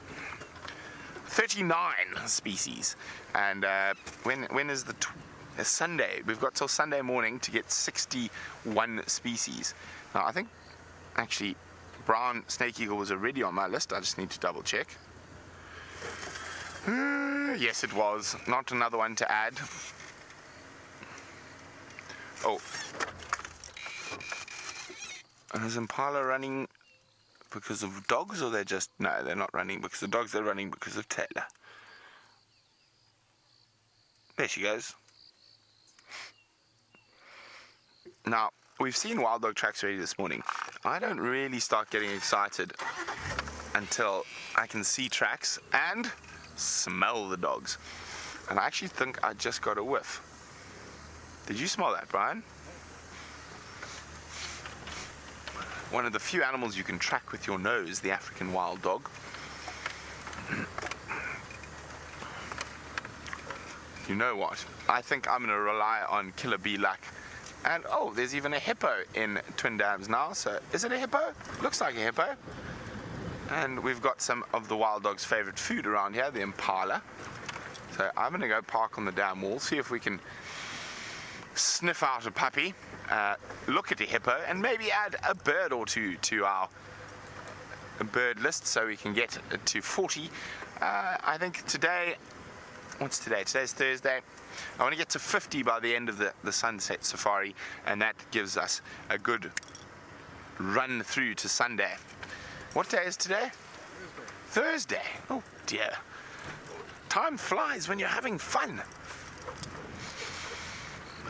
39 species. And when is the Sunday? We've got till Sunday morning to get 61 species. Now, I think actually brown snake eagle was already on my list. I just need to double check. Yes, it was. Not another one to add. Oh. Is Impala running because of dogs, or they're just... No, they're not running because of dogs. They're running because of Taylor. There she goes. Now, we've seen wild dog tracks already this morning. I don't really start getting excited until I can see tracks and smell the dogs. And I actually think I just got a whiff. Did you smell that, Brian? One of the few animals you can track with your nose, the African wild dog. you know what? I think I'm going to rely on killer bee luck. And oh, there's even a hippo in Twin Dams now. So is it a hippo? Looks like a hippo. And we've got some of the wild dog's favorite food around here, the impala. So I'm going to go park on the dam wall, see if we can sniff out a puppy, look at a hippo, and maybe add a bird or two to our bird list so we can get to 40. I think today, what's today? Today's Thursday. I want to get to 50 by the end of the sunset safari, and that gives us a good run through to Sunday. What day is today? Thursday. Oh dear. Time flies when you're having fun.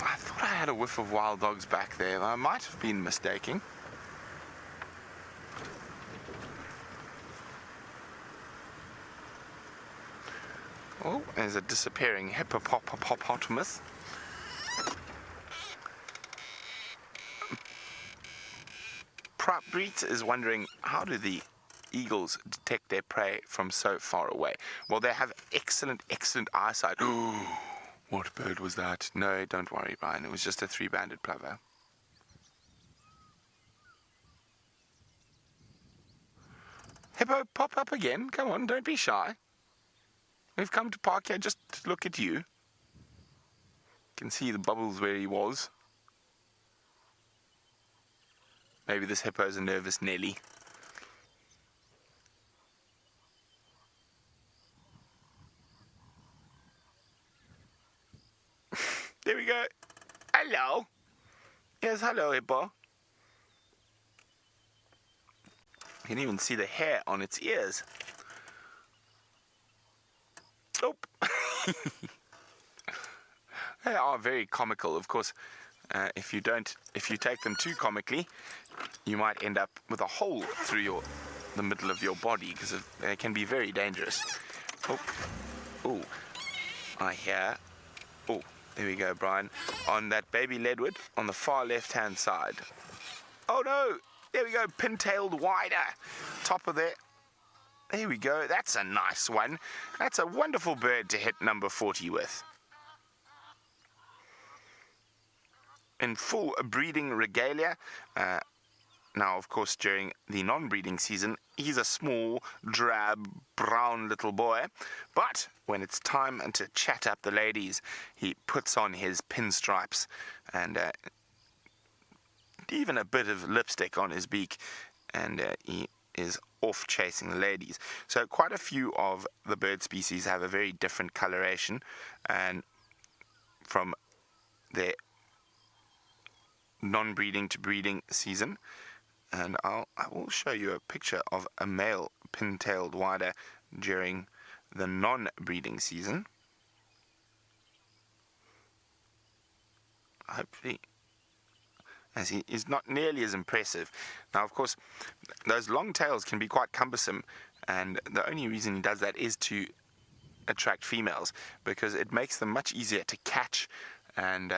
I thought I had a whiff of wild dogs back there. I might have been mistaken. Oh, there's a disappearing hippopotamus. Breet is wondering, how do the eagles detect their prey from so far away? Well, they have excellent eyesight. Ooh, what bird was that? No, don't worry, Brian. It was just a three-banded plover. Hippo, pop up again. Come on, don't be shy. We've come to park here just to look at you. You can see the bubbles where he was. Maybe this hippo's a nervous Nelly. There we go. Hello. Yes, hello, hippo. You can even see the hair on its ears. Oh. They are very comical, of course. If you take them too comically, you might end up with a hole through the middle of your body, because they can be very dangerous. Oh, I hear. Oh, there we go, Brian. On that baby leadwood on the far left-hand side. Oh no, there we go, pin-tailed wider. Top of there. There we go. That's a nice one. That's a wonderful bird to hit number 40 with. In full breeding regalia. Now, of course, during the non-breeding season, he's a small, drab, brown little boy. But when it's time to chat up the ladies, he puts on his pinstripes and even a bit of lipstick on his beak, and he is off chasing the ladies. So quite a few of the bird species have a very different coloration, and from their non-breeding to breeding season. And I will show you a picture of a male pin-tailed wider during the non-breeding season. Hopefully, as he is not nearly as impressive. Now, of course, those long tails can be quite cumbersome, and the only reason he does that is to attract females, because it makes them much easier to catch, and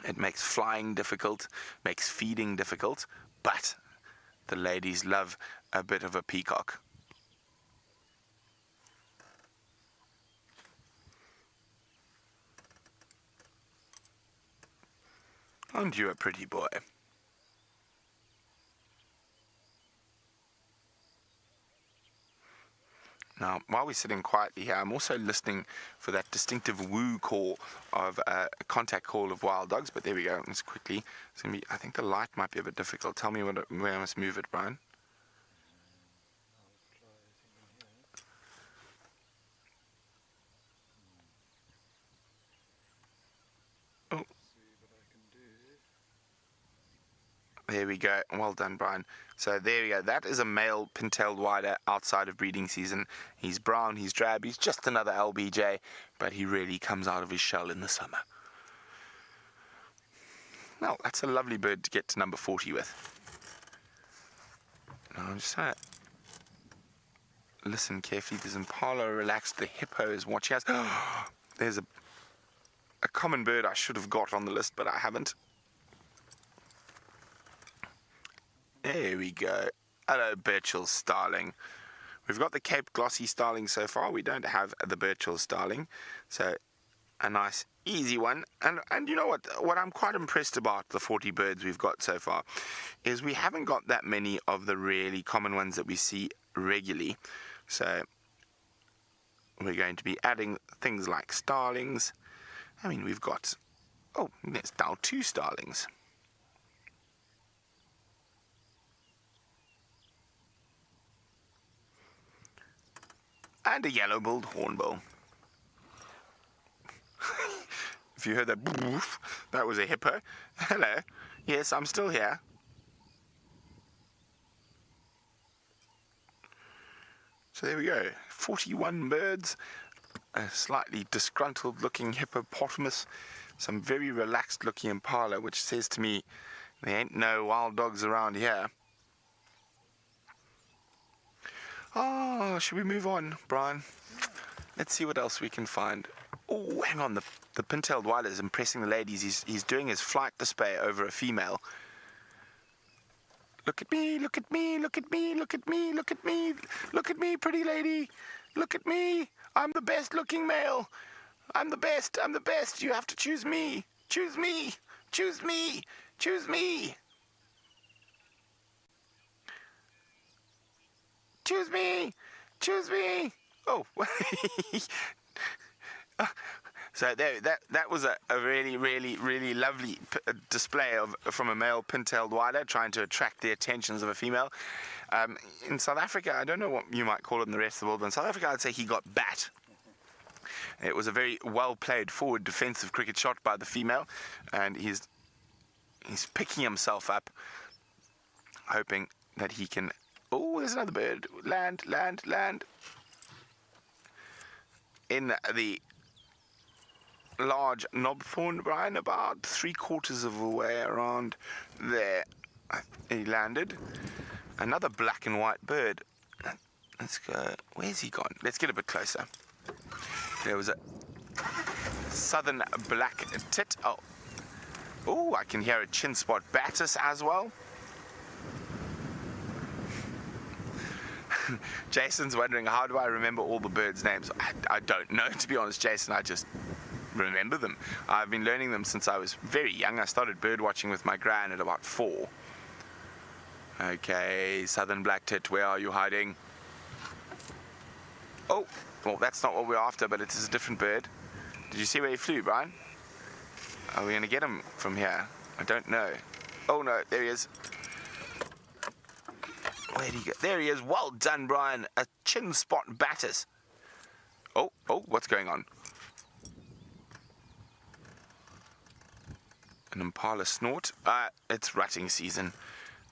it makes flying difficult, makes feeding difficult, but the ladies love a bit of a peacock. Aren't you a pretty boy? Now, while we're sitting quietly here, I'm also listening for that distinctive woo call of a contact call of wild dogs. But there we go. Let's quickly. It's gonna be. I think the light might be a bit difficult. Tell me where I must move it, Brian. Oh. There we go. Well done, Brian. So there we go. That is a male pin-tailed wider outside of breeding season. He's brown, he's drab, he's just another LBJ, but he really comes out of his shell in the summer. Well, that's a lovely bird to get to number 40 with. Now I'm just trying to listen carefully. There's impala relaxed. The hippo is watching us. There's a common bird I should have got on the list, but I haven't. There we go. Hello, Birchall's starling. We've got the Cape Glossy starling so far. We don't have the Birchall's starling. So a nice easy one. And you know what I'm quite impressed about the 40 birds we've got so far is we haven't got that many of the really common ones that we see regularly. So we're going to be adding things like starlings. I mean, we've got, oh, there's now 2 starlings. And a yellow-billed hornbill. If you heard that, that was a hippo. Hello. Yes, I'm still here. So there we go. 41 birds. A slightly disgruntled-looking hippopotamus. Some very relaxed-looking impala, which says to me there ain't no wild dogs around here. Oh, should we move on, Brian? Let's see what else we can find. Oh, hang on. The pin-tailed wilder is impressing the ladies. He's doing his flight display over a female. Look at me, look at me, look at me, look at me, look at me, look at me, pretty lady. Look at me. I'm the best looking male. I'm the best. I'm the best. You have to choose me. Choose me. Choose me. Choose me. Choose me. Choose me. Oh. So there, that was a really, really, really lovely display from a male pin-tailed wilder trying to attract the attentions of a female. In South Africa, I don't know what you might call it in the rest of the world, but in South Africa I'd say he got bat. It was a very well-played forward defensive cricket shot by the female, and he's picking himself up, hoping that he can... Oh, there's another bird. Land, land, land. In the large knobthorn, Brian, about 3/4 of the way around there. He landed. Another black and white bird. Let's go. Where's he gone? Let's get a bit closer. There was a southern black tit. Oh, I can hear a chin spot batis as well. Jason's wondering, how do I remember all the birds' names? I don't know, to be honest, Jason. I just remember them. I've been learning them since I was very young. I started bird watching with my gran at about 4. Okay, southern black tit, where are you hiding? Oh, well, that's not what we're after, but it is a different bird. Did you see where he flew, Brian? Are we going to get him from here? I don't know. Oh, no, there he is. Where'd he go? There he is. Well done, Brian. A chin spot batis. Oh, what's going on? An impala snort. It's rutting season.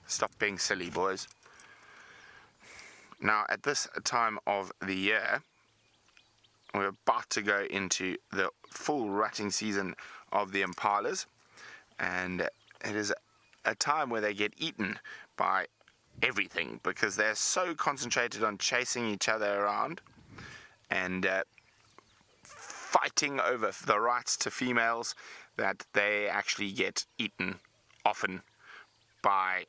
Stop being silly, boys. Now, at this time of the year, we're about to go into the full rutting season of the impalas, and it is a time where they get eaten by everything because they're so concentrated on chasing each other around and fighting over the rights to females that they actually get eaten often by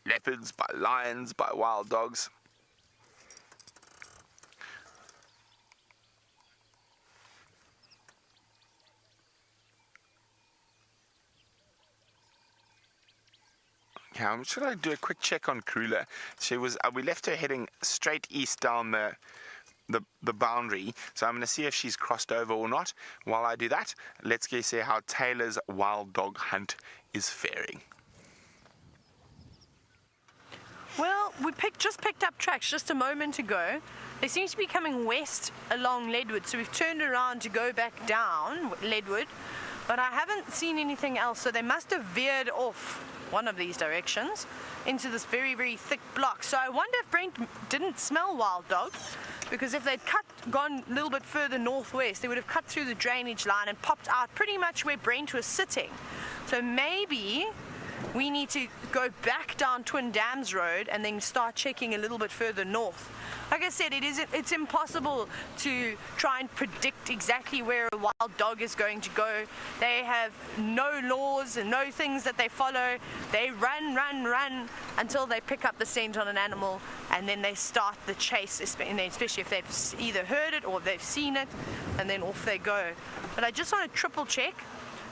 leopards, by lions, by wild dogs. Yeah, should I do a quick check on Krula? She was. We left her heading straight east down the boundary, so I'm going to see if she's crossed over or not. While I do that, let's go see how Taylor's wild dog hunt is faring. Well, we just picked up tracks just a moment ago. They seem to be coming west along Leadwood, so we've turned around to go back down Leadwood, but I haven't seen anything else, so they must have veered off one of these directions into this very, very thick block. So I wonder if Brent didn't smell wild dog, because if they'd gone a little bit further northwest, they would have cut through the drainage line and popped out pretty much where Brent was sitting. So maybe we need to go back down Twin Dams Road and then start checking a little bit further north. Like I said, it's impossible to try and predict exactly where a wild dog is going to go. They have no laws and no things that they follow. They run until they pick up the scent on an animal, and then they start the chase, especially if they've either heard it or they've seen it, and then off they go. But I just want to triple check,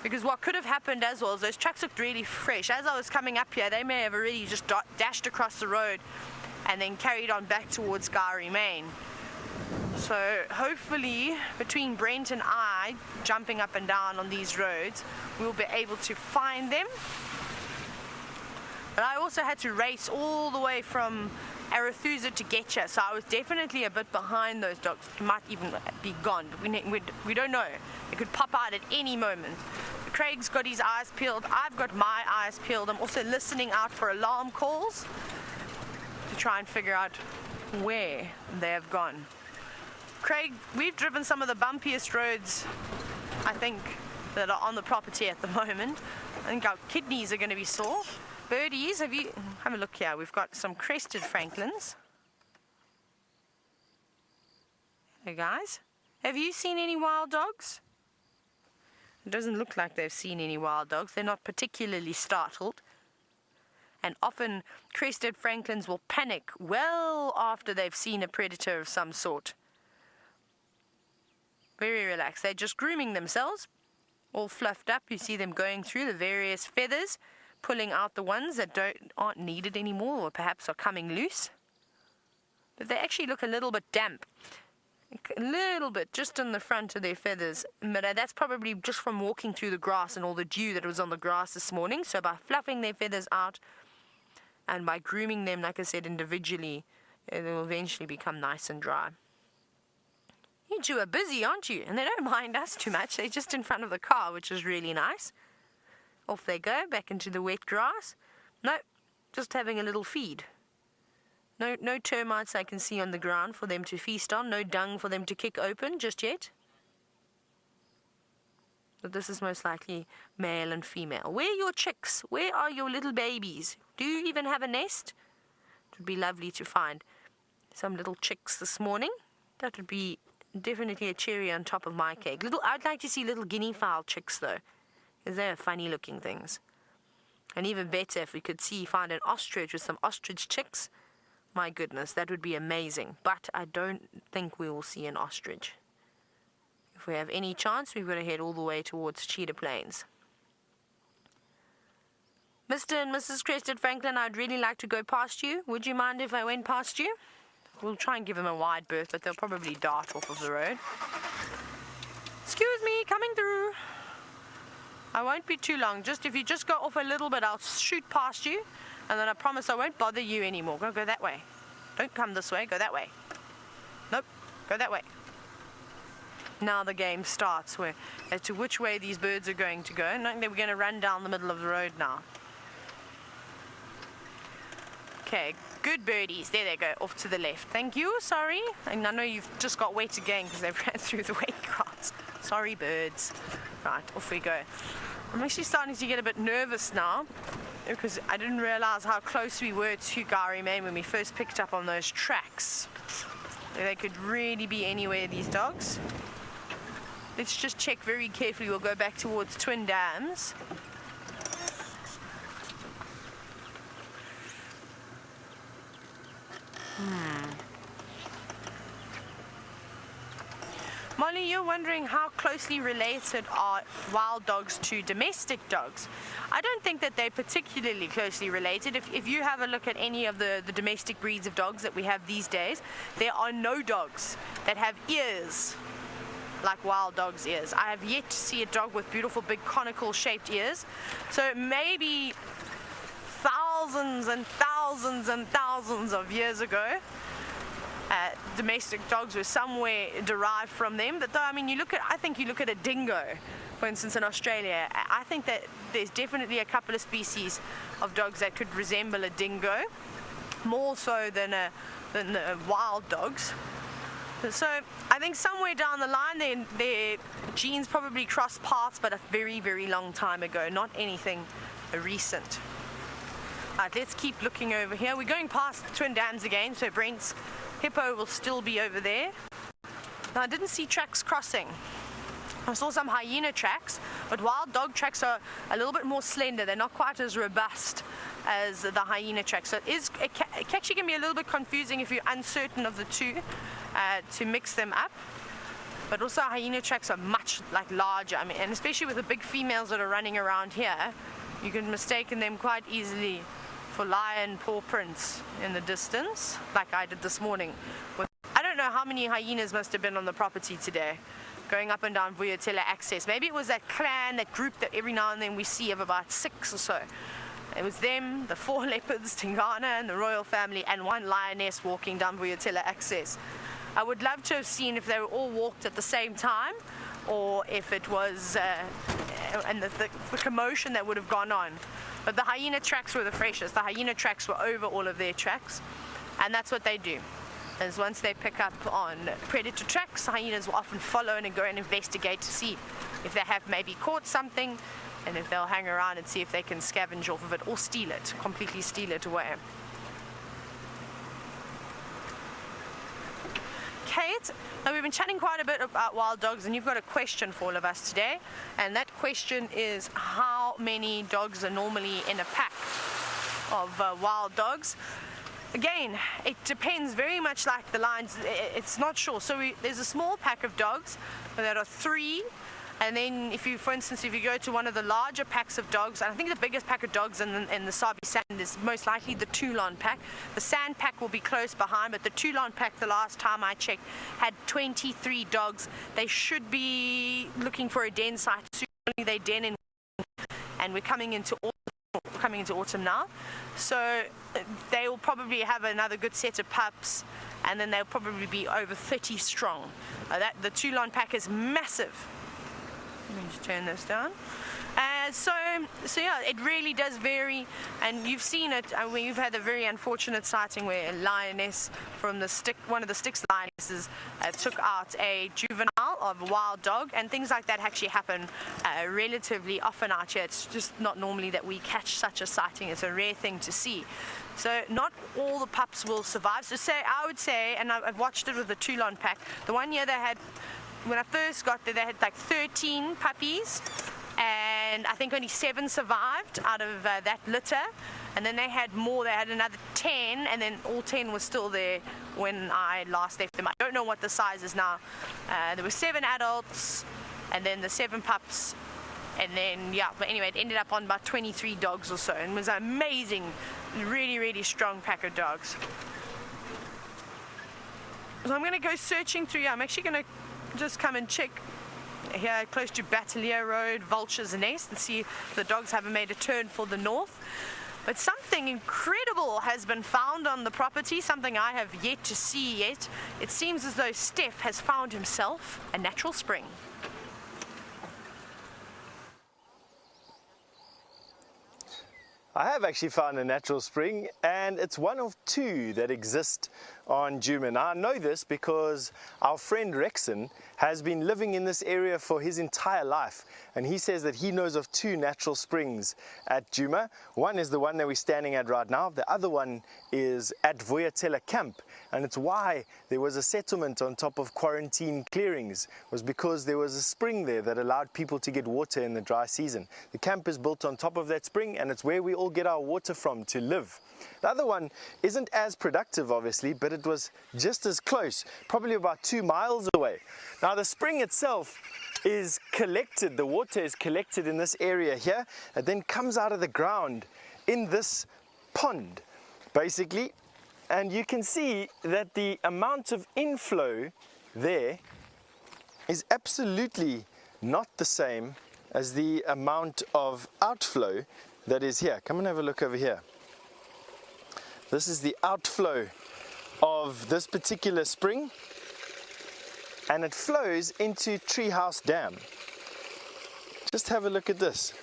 because what could have happened as well is those trucks looked really fresh. As I was coming up here, they may have already just dashed across the road and then carried on back towards Gowrie Main. So hopefully between Brent and I jumping up and down on these roads, we'll be able to find them. But I also had to race all the way from Arathusa to get here, so I was definitely a bit behind those dogs. They might even be gone, but we don't know. It could pop out at any moment. Craig's got his eyes peeled. I've got my eyes peeled. I'm also listening out for alarm calls to try and figure out where they have gone. Craig, we've driven some of the bumpiest roads, I think, that are on the property at the moment. I think our kidneys are going to be sore. Birdies, have a look here. We've got some crested francolins. Hey guys, have you seen any wild dogs? It doesn't look like they've seen any wild dogs. They're not particularly startled. And often crested francolins will panic well after they've seen a predator of some sort. Very relaxed. They're just grooming themselves, all fluffed up. You see them going through the various feathers, pulling out the ones that aren't needed anymore, or perhaps are coming loose. But they actually look a little bit damp. A little bit, just on the front of their feathers. But that's probably just from walking through the grass and all the dew that was on the grass this morning. So by fluffing their feathers out and by grooming them, like I said, individually, they will eventually become nice and dry. You two are busy, aren't you? And they don't mind us too much. They're just in front of the car, which is really nice. Off they go, back into the wet grass. No, just having a little feed. No termites I can see on the ground for them to feast on. No dung for them to kick open just yet. But this is most likely male and female. Where are your chicks? Where are your little babies? Do you even have a nest? It would be lovely to find some little chicks this morning. That would be definitely a cherry on top of my cake. I'd like to see little guinea fowl chicks though, because they're funny looking things. And even better if we could find an ostrich with some ostrich chicks. My goodness, that would be amazing. But I don't think we will see an ostrich. If we have any chance, we've got to head all the way towards Cheetah Plains. Mr. and Mrs. Crested Francolin, I'd really like to go past you. Would you mind if I went past you? We'll try and give them a wide berth, but they'll probably dart off of the road. Excuse me, coming through. I won't be too long. If you just go off a little bit, I'll shoot past you, and then I promise I won't bother you anymore. Go that way. Don't come this way, go that way. Nope, go that way. Now the game starts as to which way these birds are going to go. And I think they were going to run down the middle of the road now. Okay, good birdies. There they go, off to the left. Thank you, sorry. And I know you've just got wet again because they've ran through the wet grass. Sorry, birds. Right, off we go. I'm actually starting to get a bit nervous now because I didn't realize how close we were to Gowrie Main when we first picked up on those tracks. They could really be anywhere, these dogs. Let's just check very carefully. We'll go back towards Twin Dams. Molly, you're wondering how closely related are wild dogs to domestic dogs. I don't think that they're particularly closely related. If you have a look at any of the domestic breeds of dogs that we have these days, there are no dogs that have ears like wild dogs' ears. I have yet to see a dog with beautiful big conical shaped ears. So maybe thousands and thousands and thousands of years ago, domestic dogs were somewhere derived from them. But though, I mean, I think you look at a dingo, for instance, in Australia. I think that there's definitely a couple of species of dogs that could resemble a dingo, more so than the wild dogs. So I think somewhere down the line their genes probably crossed paths, but a very, very long time ago, not anything recent. Alright, let's keep looking over here. We're going past Twin Dams again, so Brent's hippo will still be over there. Now, I didn't see tracks crossing. I saw some hyena tracks, but wild dog tracks are a little bit more slender. They're not quite as robust as the hyena tracks. So it actually can be a little bit confusing if you're uncertain of the two to mix them up. But also hyena tracks are much larger. I mean, and especially with the big females that are running around here, you can mistake them quite easily for lion paw prints in the distance, like I did this morning. I don't know how many hyenas must have been on the property today, going up and down Vuyatela access. Maybe it was that clan, that group that every now and then we see of about 6 or so. It was them, the 4 leopards, Tingana and the royal family, and 1 lioness walking down Vuyatela access. I would love to have seen if they were all walked at the same time, or if it was and the commotion that would have gone on. But the hyena tracks were the freshest. The hyena tracks were over all of their tracks, and that's what they do. Is once they pick up on predator tracks, hyenas will often follow and go and investigate to see if they have maybe caught something, and if they'll hang around and see if they can scavenge off of it or steal it, completely steal it away. Kate, now we've been chatting quite a bit about wild dogs, and you've got a question for all of us today, and that question is how many dogs are normally in a pack of wild dogs? Again, it depends very much like the lines. It's not sure. So there's a small pack of dogs that are 3. And then for instance, if you go to one of the larger packs of dogs, and I think the biggest pack of dogs in the Sabi Sand is most likely the Toulon pack. The Sand pack will be close behind, but the Toulon pack, the last time I checked, had 23 dogs. They should be looking for a den site soon. They den in, and we're coming into autumn now, so they will probably have another good set of pups, and then they'll probably be over 30 strong. The Toulon pack is massive. Let me just turn this down. So yeah, it really does vary, and you've seen it. You've had a very unfortunate sighting where a lioness from one of the Styx lionesses took out a juvenile of a wild dog, and things like that actually happen relatively often out here. It's just not normally that we catch such a sighting. It's a rare thing to see. So not all the pups will survive. So I would say, and I've watched it with the Toulon pack, the one year they had, when I first got there, they had like 13 puppies, and I think only 7 survived out of that litter. And then they had more. They had another 10, and then all 10 were still there when I last left them. I don't know what the size is now. There were 7 adults, and then the 7 pups, and then yeah. But anyway, it ended up on about 23 dogs or so, and it was an amazing, really, really strong pack of dogs. So I'm going to go searching through. Yeah, I'm actually going to just come and check here close to Battalier Road, Vulture's Nest, and see if the dogs haven't made a turn for the north. But something incredible has been found on the property, something I have yet to see yet. It seems as though Steph has found himself a natural spring. I have actually found a natural spring, and it's one of 2 that exist on Djuma. Now I know this because our friend Rexon has been living in this area for his entire life, and he says that he knows of 2 natural springs at Djuma. One is the one that we're standing at right now. The other one is at Vuyatela camp, and it's why there was a settlement on top of quarantine clearings, was because there was a spring there that allowed people to get water in the dry season. The camp is built on top of that spring, and it's where we all get our water from to live. The other one isn't as productive, obviously, but it was just as close, probably about 2 miles away. Now the spring itself is collected, the water is collected in this area here, and then comes out of the ground in this pond, basically. And you can see that the amount of inflow there is absolutely not the same as the amount of outflow that is here. Come and have a look over here. This is the outflow of this particular spring, and it flows into Treehouse Dam. Just have a look at this.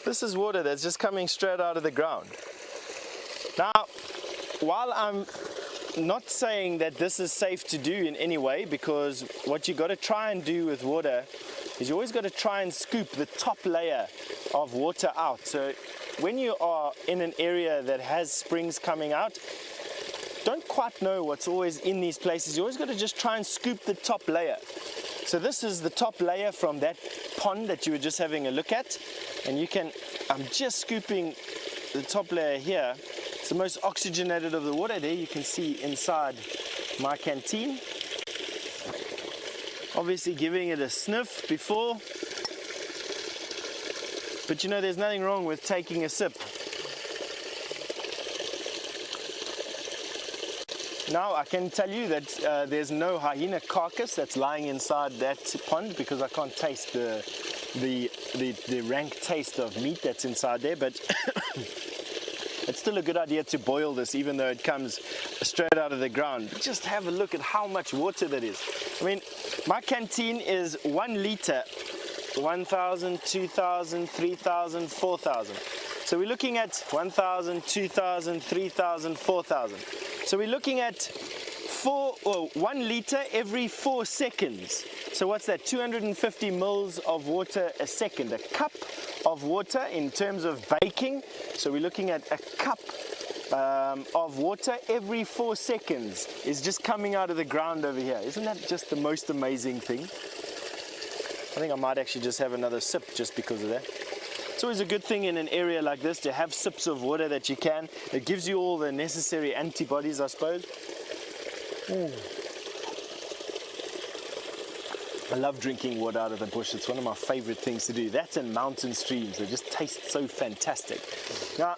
This is water that's just coming straight out of the ground. Now, while I'm not saying that this is safe to do in any way, because what you got to try and do with water is you always got to try and scoop the top layer of water out. So when you are in an area that has springs coming out, don't quite know what's always in these places. You always got to just try and scoop the top layer. So this is the top layer from that pond that you were just having a look at, and you can, I'm just scooping the top layer here. It's the most oxygenated of the water. There you can see inside my canteen. Obviously giving it a sniff before, but you know, there's nothing wrong with taking a sip. Now I can tell you that there's no hyena carcass that's lying inside that pond, because I can't taste the rank taste of meat that's inside there, but it's still a good idea to boil this, even though it comes straight out of the ground. Just have a look at how much water that is. I mean, my canteen is 1 liter, 1,000, 2,000, 3,000, 4,000. So we're looking at 1,000, 2,000, 3,000, 4,000. So we're looking at 1 liter every 4 seconds. So what's that? 250 mils of water a second. A cup of water in terms of baking. So we're looking at a cup of water every 4 seconds is just coming out of the ground over here. Isn't that just the most amazing thing? I think I might actually just have another sip just because of that. It's always a good thing in an area like this to have sips of water that you can. It gives you all the necessary antibodies, I suppose. I love drinking water out of the bush. It's one of my favorite things to do. That and mountain streams. They just taste so fantastic. Now,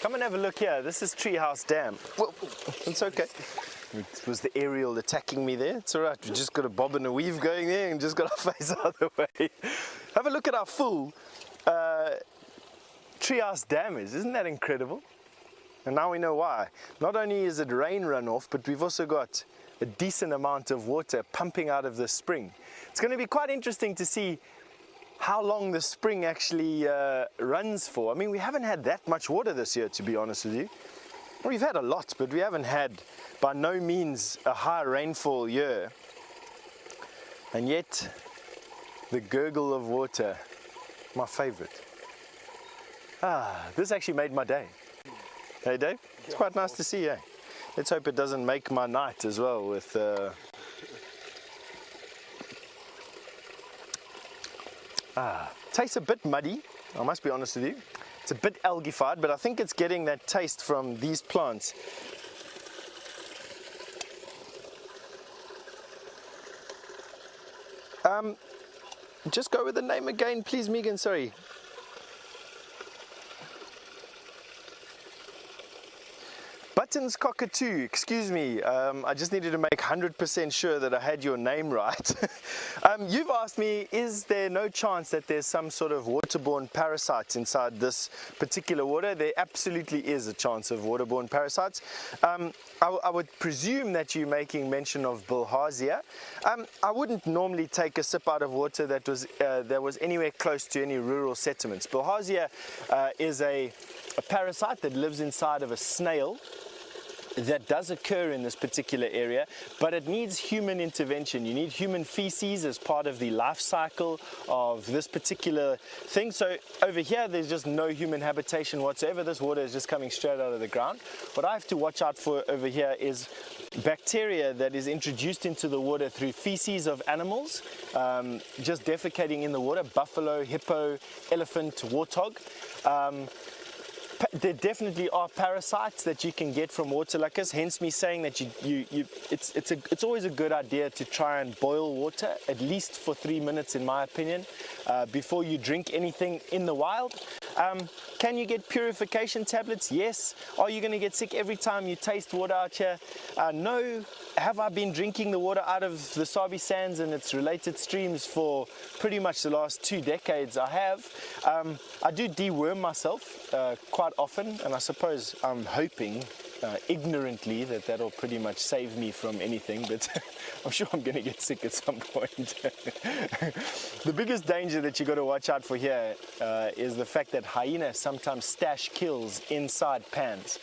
come and have a look here. This is Treehouse Dam. Whoa, it's okay. It was the aerial attacking me there. It's all right. We just got a bob and a weave going there and just got our face out of the way. Have a look at how full Treehouse Dam is. Isn't that incredible? And now we know why. Not only is it rain runoff, but we've also got a decent amount of water pumping out of the spring. It's going to be quite interesting to see how long the spring actually runs for. I mean, we haven't had that much water this year, to be honest with you. We've had a lot, but we haven't had by no means a high rainfall year. And yet, the gurgle of water, my favorite. This actually made my day. Hey Dave, it's quite nice to see you. Let's hope it doesn't make my night as well with tastes a bit muddy, I must be honest with you. It's a bit algae-fied, but I think it's getting that taste from these plants. Just go with the name again, please, Megan, sorry. Buttons Cockatoo, excuse me, I just needed to make 100% sure that I had your name right. You've asked me, is there no chance that there's some sort of waterborne parasites inside this particular water? There absolutely is a chance of waterborne parasites. I would presume that you're making mention of Bilharzia. I wouldn't normally take a sip out of water that was anywhere close to any rural settlements. Bilharzia is a parasite that lives inside of a snail. That does occur in this particular area, but it needs human intervention. You need human feces as part of the life cycle of this particular thing. So over here, there's just no human habitation whatsoever. This water is just coming straight out of the ground. What I have to watch out for over here is bacteria that is introduced into the water through feces of animals, just defecating in the water, buffalo, hippo, elephant, warthog. There definitely are parasites that you can get from water like this, hence me saying that it's always a good idea to try and boil water, at least for 3 minutes in my opinion, before you drink anything in the wild. Can you get purification tablets? Yes. Are you going to get sick every time you taste water out here? No. Have I been drinking the water out of the Sabi Sands and its related streams for pretty much the last 2 decades? I have. I do deworm myself quite often, and I suppose I'm hoping ignorantly that that'll pretty much save me from anything, but I'm sure I'm going to get sick at some point. The biggest danger that you got to watch out for here is the fact that hyenas sometimes stash kills inside pans,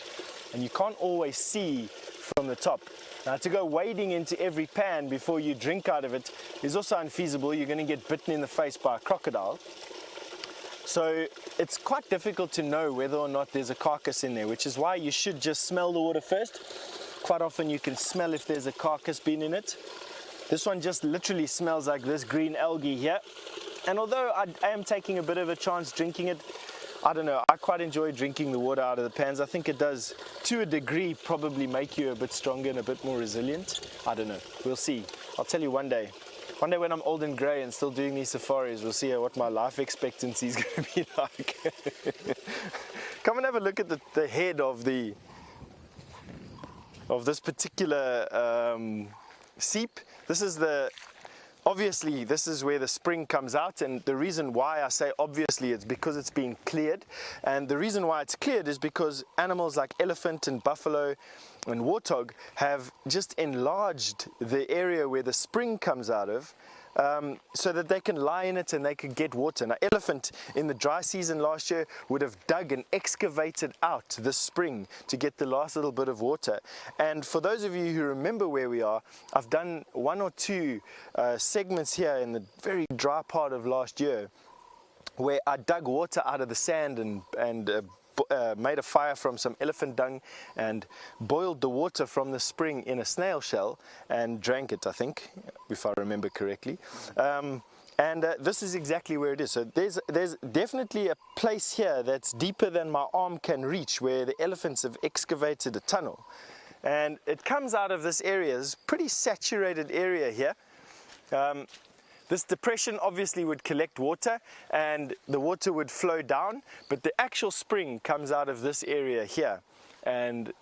and you can't always see from the top. Now, to go wading into every pan before you drink out of it is also unfeasible. You're going to get bitten in the face by a crocodile. So it's quite difficult to know whether or not there's a carcass in there, which is why you should just smell the water first. Quite often you can smell if there's a carcass been in it. This one just literally smells like this green algae here. And although I am taking a bit of a chance drinking it, I don't know, I quite enjoy drinking the water out of the pans. I think it does, to a degree, probably make you a bit stronger and a bit more resilient. I don't know, we'll see. I'll tell you one day. One day when I'm old and grey and still doing these safaris, we'll see what my life expectancy is going to be like. Come and have a look at the head of this particular seep. Obviously, this is where the spring comes out, and the reason why I say obviously it's because it's been cleared. And the reason why it's cleared is because animals like elephant and buffalo and warthog have just enlarged the area where the spring comes out of, so that they can lie in it and they can get water. Now, elephant in the dry season last year would have dug and excavated out the spring to get the last little bit of water. And for those of you who remember where we are, I've done one or two segments here in the very dry part of last year where I dug water out of the sand and made a fire from some elephant dung and boiled the water from the spring in a snail shell and drank it, I think, if I remember correctly. This is exactly where it is. So there's definitely a place here that's deeper than my arm can reach where the elephants have excavated a tunnel. And it comes out of this area, this pretty saturated area here. This depression obviously would collect water and the water would flow down, but the actual spring comes out of this area here and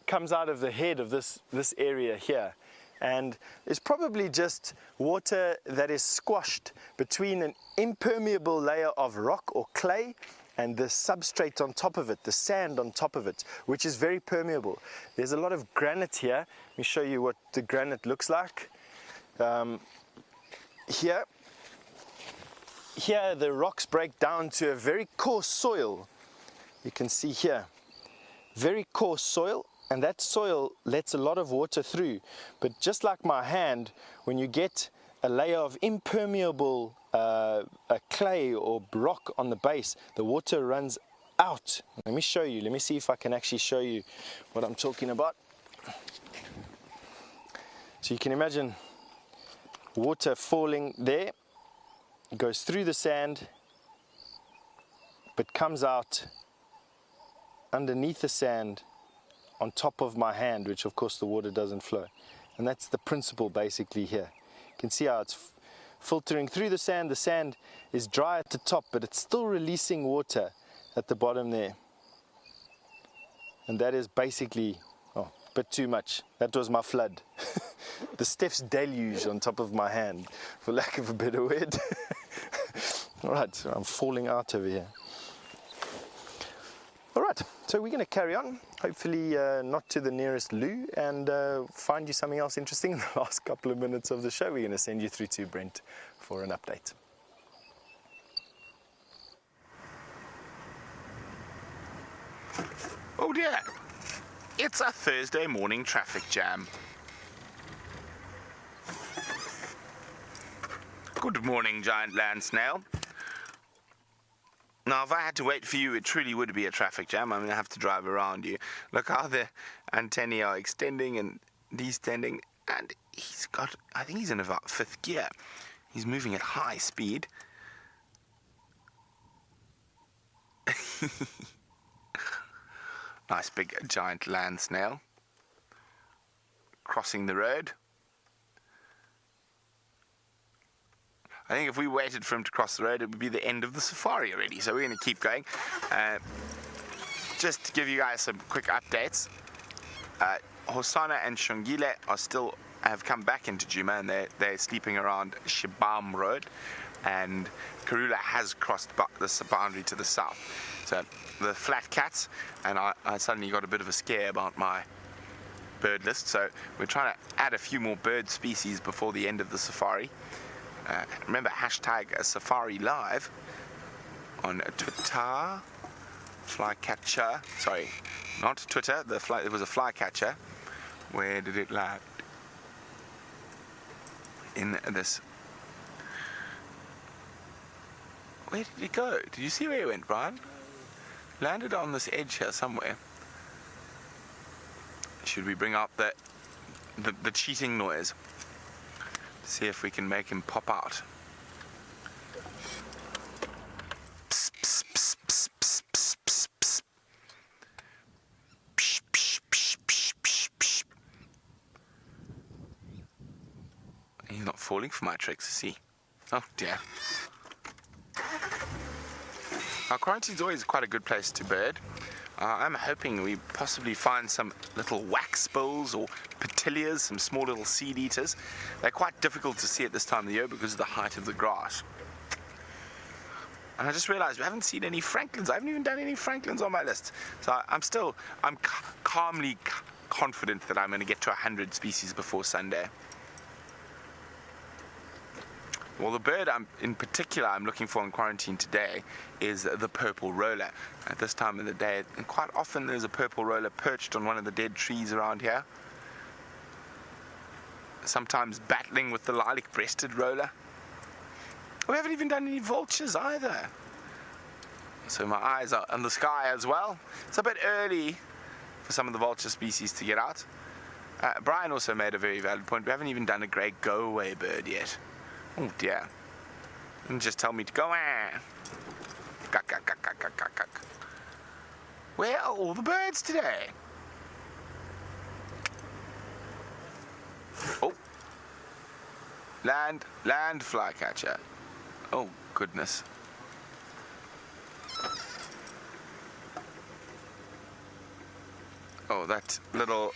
comes out of the head of this area here. And it's probably just water that is squashed between an impermeable layer of rock or clay and the substrate on top of it, the sand on top of it, which is very permeable. There's a lot of granite here. Let me show you what the granite looks like. Here the rocks break down to a very coarse soil. You can see here, very coarse soil, and that soil lets a lot of water through. But just like my hand, when you get a layer of impermeable clay or rock on the base, the water runs out. Let me show you. Let me see if I can actually show you what I'm talking about. So you can imagine water falling there, goes through the sand, but comes out underneath the sand on top of my hand, which of course the water doesn't flow. And that's the principle basically here. You can see how it's filtering through the sand. The sand is dry at the top, but it's still releasing water at the bottom there. And that is basically, oh, a bit too much. That was my flood. The Steph's deluge on top of my hand, for lack of a better word. Alright, so I'm falling out over here. Alright, so we're going to carry on, hopefully not to the nearest loo, and find you something else interesting in the last couple of minutes of the show. We're going to send you through to Brent for an update. Oh dear, it's a Thursday morning traffic jam. Good morning, giant land snail. Now, if I had to wait for you, it truly would be a traffic jam. I'm going to have to drive around you. Look how the antennae are extending and distending. And he's got, I think he's in about 5th gear. He's moving at high speed. Nice big giant land snail. Crossing the road. I think if we waited for him to cross the road, it would be the end of the safari already. So we're going to keep going. Just to give you guys some quick updates. Hosana and Shongile have come back into Djuma, and they're sleeping around Shibam Road. And Karula has crossed the boundary to the south. So the flat cats, and I suddenly got a bit of a scare about my bird list. So we're trying to add a few more bird species before the end of the safari. Remember, hashtag safariLIVE on Twitter, flycatcher, sorry, not Twitter, it was a flycatcher. Where did it land? In this Where did he go? Did you see where he went, Brian? Landed on this edge here somewhere. Should we bring up the cheating noise? See if we can make him pop out. Psst, psst, psst, psst, psst, psst, psst, psst. Psh, psh, psh, psh, psh, psh. He's not falling for my tricks, is he? Oh dear. Our quarantine's always quite a good place to bird. I'm hoping we possibly find some little wax spills or petilias, some small little seed eaters. They're quite difficult to see at this time of the year because of the height of the grass. And I just realized we haven't seen any franklins. I haven't even done any franklins on my list. So I'm calmly confident that I'm going to get to 100 species before Sunday. Well, the bird in particular I'm looking for in quarantine today is the purple roller. At this time of the day, and quite often there's a purple roller perched on one of the dead trees around here. Sometimes battling with the lilac-breasted roller. We haven't even done any vultures either. So my eyes are on the sky as well. It's a bit early for some of the vulture species to get out. Brian also made a very valid point. We haven't even done a grey go-away bird yet. Oh dear. And just tell me to go on. Where are all the birds today? Oh. Land flycatcher. Oh goodness. Oh, that little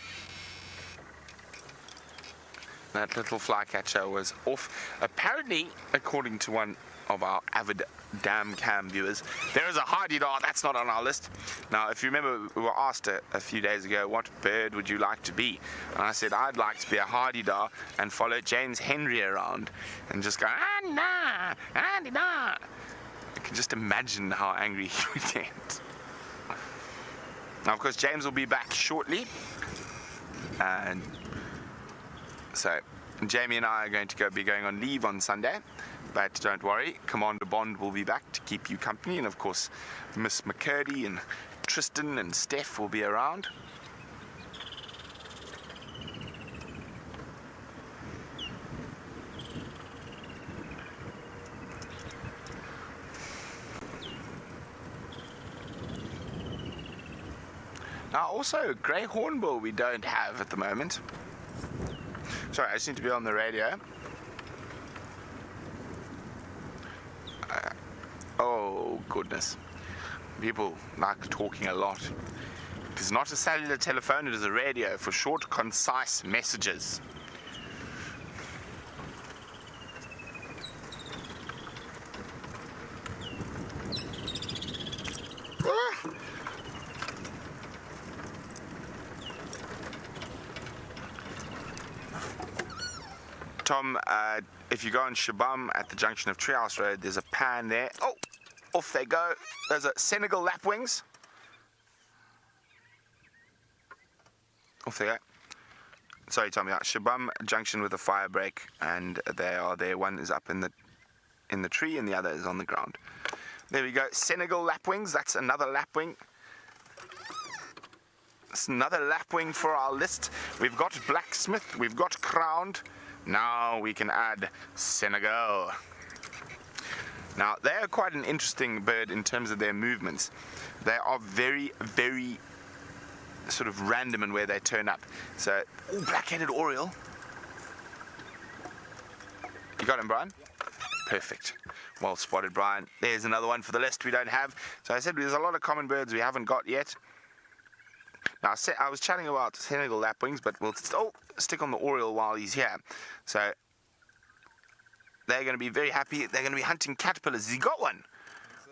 flycatcher was off. Apparently, according to one of our avid dam cam viewers, there is a hardy-dar that's not on our list. Now, if you remember, we were asked a few days ago, what bird would you like to be? And I said I'd like to be a hardy-dar and follow James Henry around and just go, ah, hardy-dar. I can just imagine how angry he would get. Now, of course, James will be back shortly, and so Jamie and I are going to be going on leave on Sunday, but don't worry, Commander Bond will be back to keep you company, and of course Miss McCurdy and Tristan and Steph will be around. Now also, grey hornbill we don't have at the moment. Sorry, I just need to be on the radio. Oh, goodness. People like talking a lot. It is not a cellular telephone, it is a radio for short, concise messages. Tom, if you go on Shabam at the junction of Treehouse Road, there's a pan there. Oh, off they go. Those are Senegal lapwings. Off they go. Sorry, Tom, yeah, Shabam junction with a fire break, and they are there. One is up in the tree, and the other is on the ground. There we go. Senegal lapwings. That's another lapwing. That's another lapwing for our list. We've got blacksmith. We've got crowned. Now we can add Senegal. Now, they are quite an interesting bird in terms of their movements. They are very, very sort of random in where they turn up. So, ooh, black-headed oriole. You got him, Brian? Yeah. Perfect. Well spotted, Brian. There's another one for the list we don't have. So I said there's a lot of common birds we haven't got yet. Now, I was chatting about Senegal lapwings, but we'll still stick on the oriole while he's here. So, they're going to be very happy. They're going to be hunting caterpillars. Has he got one?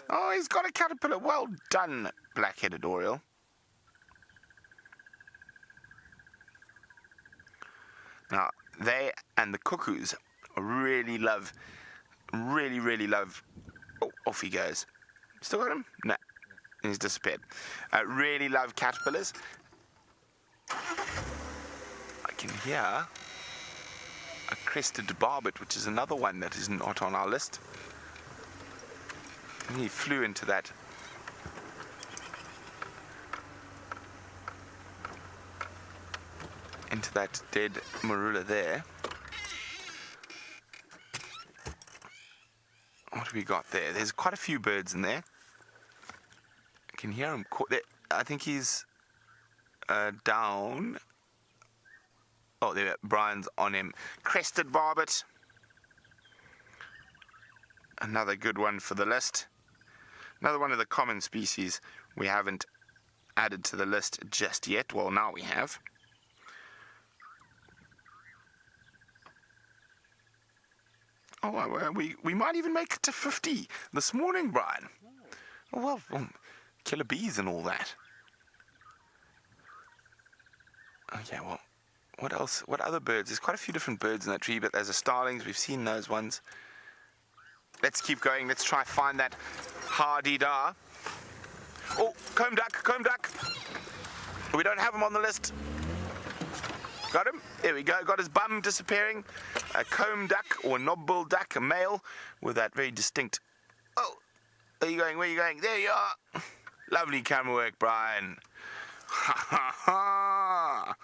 Oh, he's got a caterpillar. Well done, black-headed oriole. Now, they and the cuckoos really love... Oh, off he goes. Still got him? No. He's disappeared. Really love caterpillars. I can hear a crested barbet, which is another one that is not on our list. He flew into that. Into that dead marula there. What do we got there? There's quite a few birds in there. I can hear him. I think he's down. Oh, there, Brian's on him. Crested barbet. Another good one for the list. Another one of the common species we haven't added to the list just yet. Well, now we have. Oh, well, we might even make it to 50 this morning, Brian. Oh, well, killer bees and all that. Oh, yeah, well, what else? What other birds? There's quite a few different birds in that tree, but there's the starlings. We've seen those ones. Let's keep going. Let's try find that hardy-dar. Oh, comb duck, comb duck. We don't have him on the list. Got him. There we go. Got his bum disappearing. A comb duck or knob-bill duck, a male with that very distinct. Oh, where are you going? Where are you going? There you are. Lovely camera work, Brian. Ha ha ha.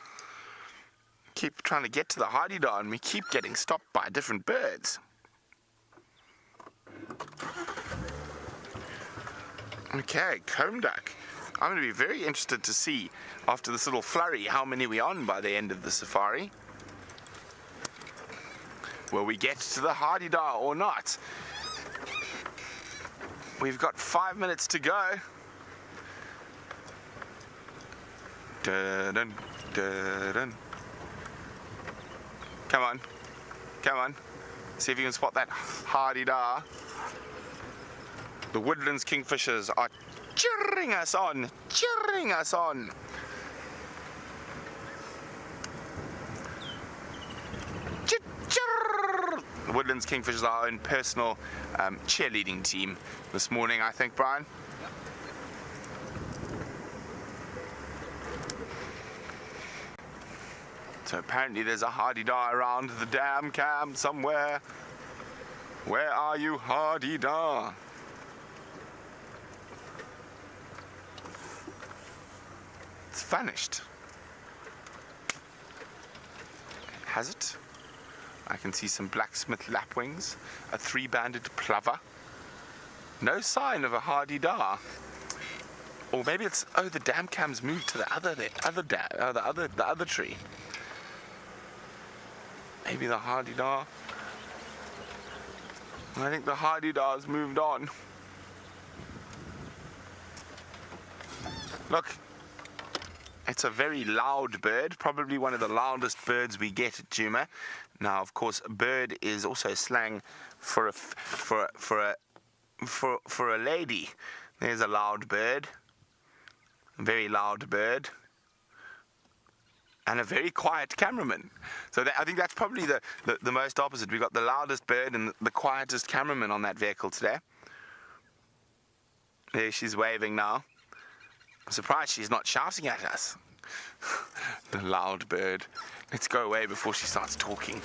Keep trying to get to the hardy-dar and we keep getting stopped by different birds. Okay, comb duck. I'm going to be very interested to see, after this little flurry, how many we're on by the end of the safari. Will we get to the hardy-dar or not? We've got 5 minutes to go. Dun, dun, dun. Come on. Come on. See if you can spot that hardy-dar. The woodlands kingfishers are cheering us on, cheering us on. The woodlands kingfishers are our own personal cheerleading team this morning, I think, Brian. So apparently there's a hardy-dar around the dam cam somewhere. Where are you, hardy-dar? It's vanished. Has it? I can see some blacksmith lapwings, a three-banded plover. No sign of a hardy-dar. Or maybe it's, oh, the dam cam's moved to the other tree. Maybe the hardy-dar. I think the hardy-dar's moved on. Look. It's a very loud bird, probably one of the loudest birds we get at Djuma. Now, of course, bird is also slang for a lady. There's a loud bird, a very loud bird, and a very quiet cameraman. So I think that's probably the most opposite. We've got the loudest bird and the quietest cameraman on that vehicle today. There she's waving now. I'm surprised she's not shouting at us. The loud bird. Let's go away before she starts talking.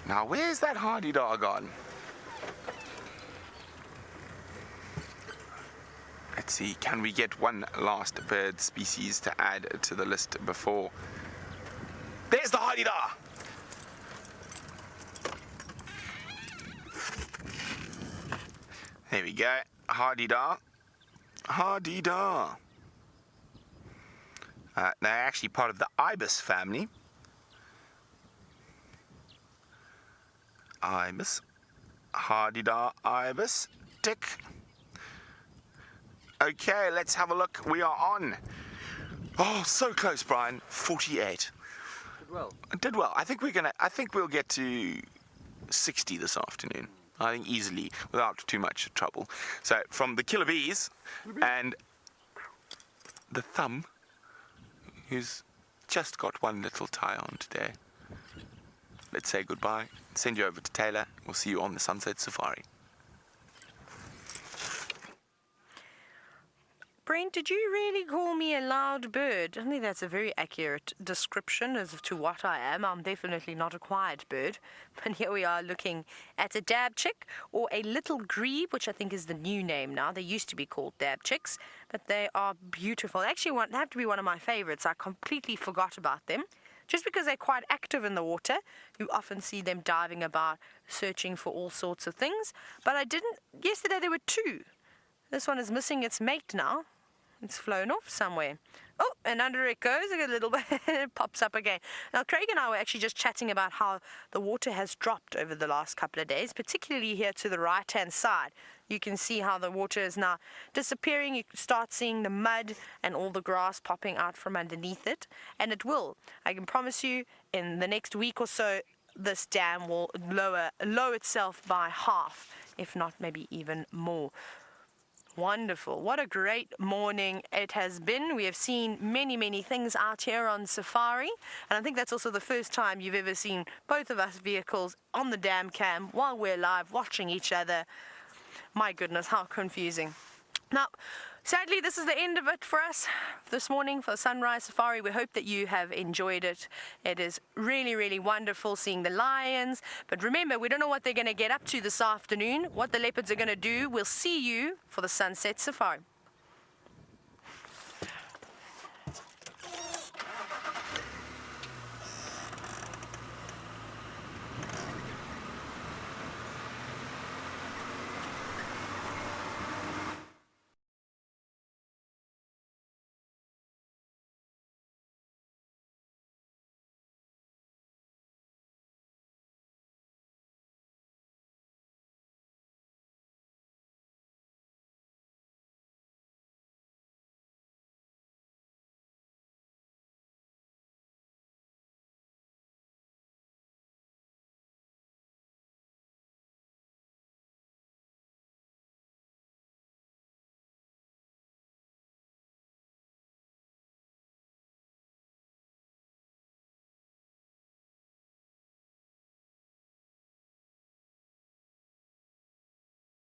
Now, where's that hardy-dar gone? Let's see, can we get one last bird species to add to the list before? There's the hardy-dar! There we go, hardy-dar. Hardy-dar. They're actually part of the ibis family. Ibis. Hardy-dar, ibis. Tick. Okay, let's have a look. We are on. Oh, so close, Brian. 48. Did well. Did well. I think we'll get to 60 this afternoon. I think easily, without too much trouble. So, from the killer bees and the thumb, who's just got one little tie on today. Let's say goodbye, send you over to Taylor. We'll see you on the Sunset Safari. Brent, did you really call me a loud cloud bird. I think that's a very accurate description as to what I am. I'm definitely not a quiet bird. But here we are looking at a dab chick, or a little grebe, which I think is the new name now. They used to be called dab chicks, but they are beautiful. They actually have to be one of my favorites. I completely forgot about them. Just because they're quite active in the water, you often see them diving about, searching for all sorts of things. But I didn't. Yesterday there were two. This one is missing its mate now. It's flown off somewhere. Oh, and under it goes a little bit. It pops up again. Now, Craig and I were actually just chatting about how the water has dropped over the last couple of days, particularly here to the right-hand side. You can see how the water is now disappearing. You start seeing the mud and all the grass popping out from underneath it. And it will. I can promise you, in the next week or so, this dam will lower itself by half, if not maybe even more. Wonderful. What a great morning it has been. We have seen many, many things out here on safari. And I think that's also the first time you've ever seen both of us vehicles on the dam cam while we're live watching each other. My goodness, how confusing. Now, sadly, this is the end of it for us this morning for Sunrise Safari. We hope that you have enjoyed it. It is really, really wonderful seeing the lions. But remember, we don't know what they're going to get up to this afternoon, what the leopards are going to do. We'll see you for the Sunset Safari.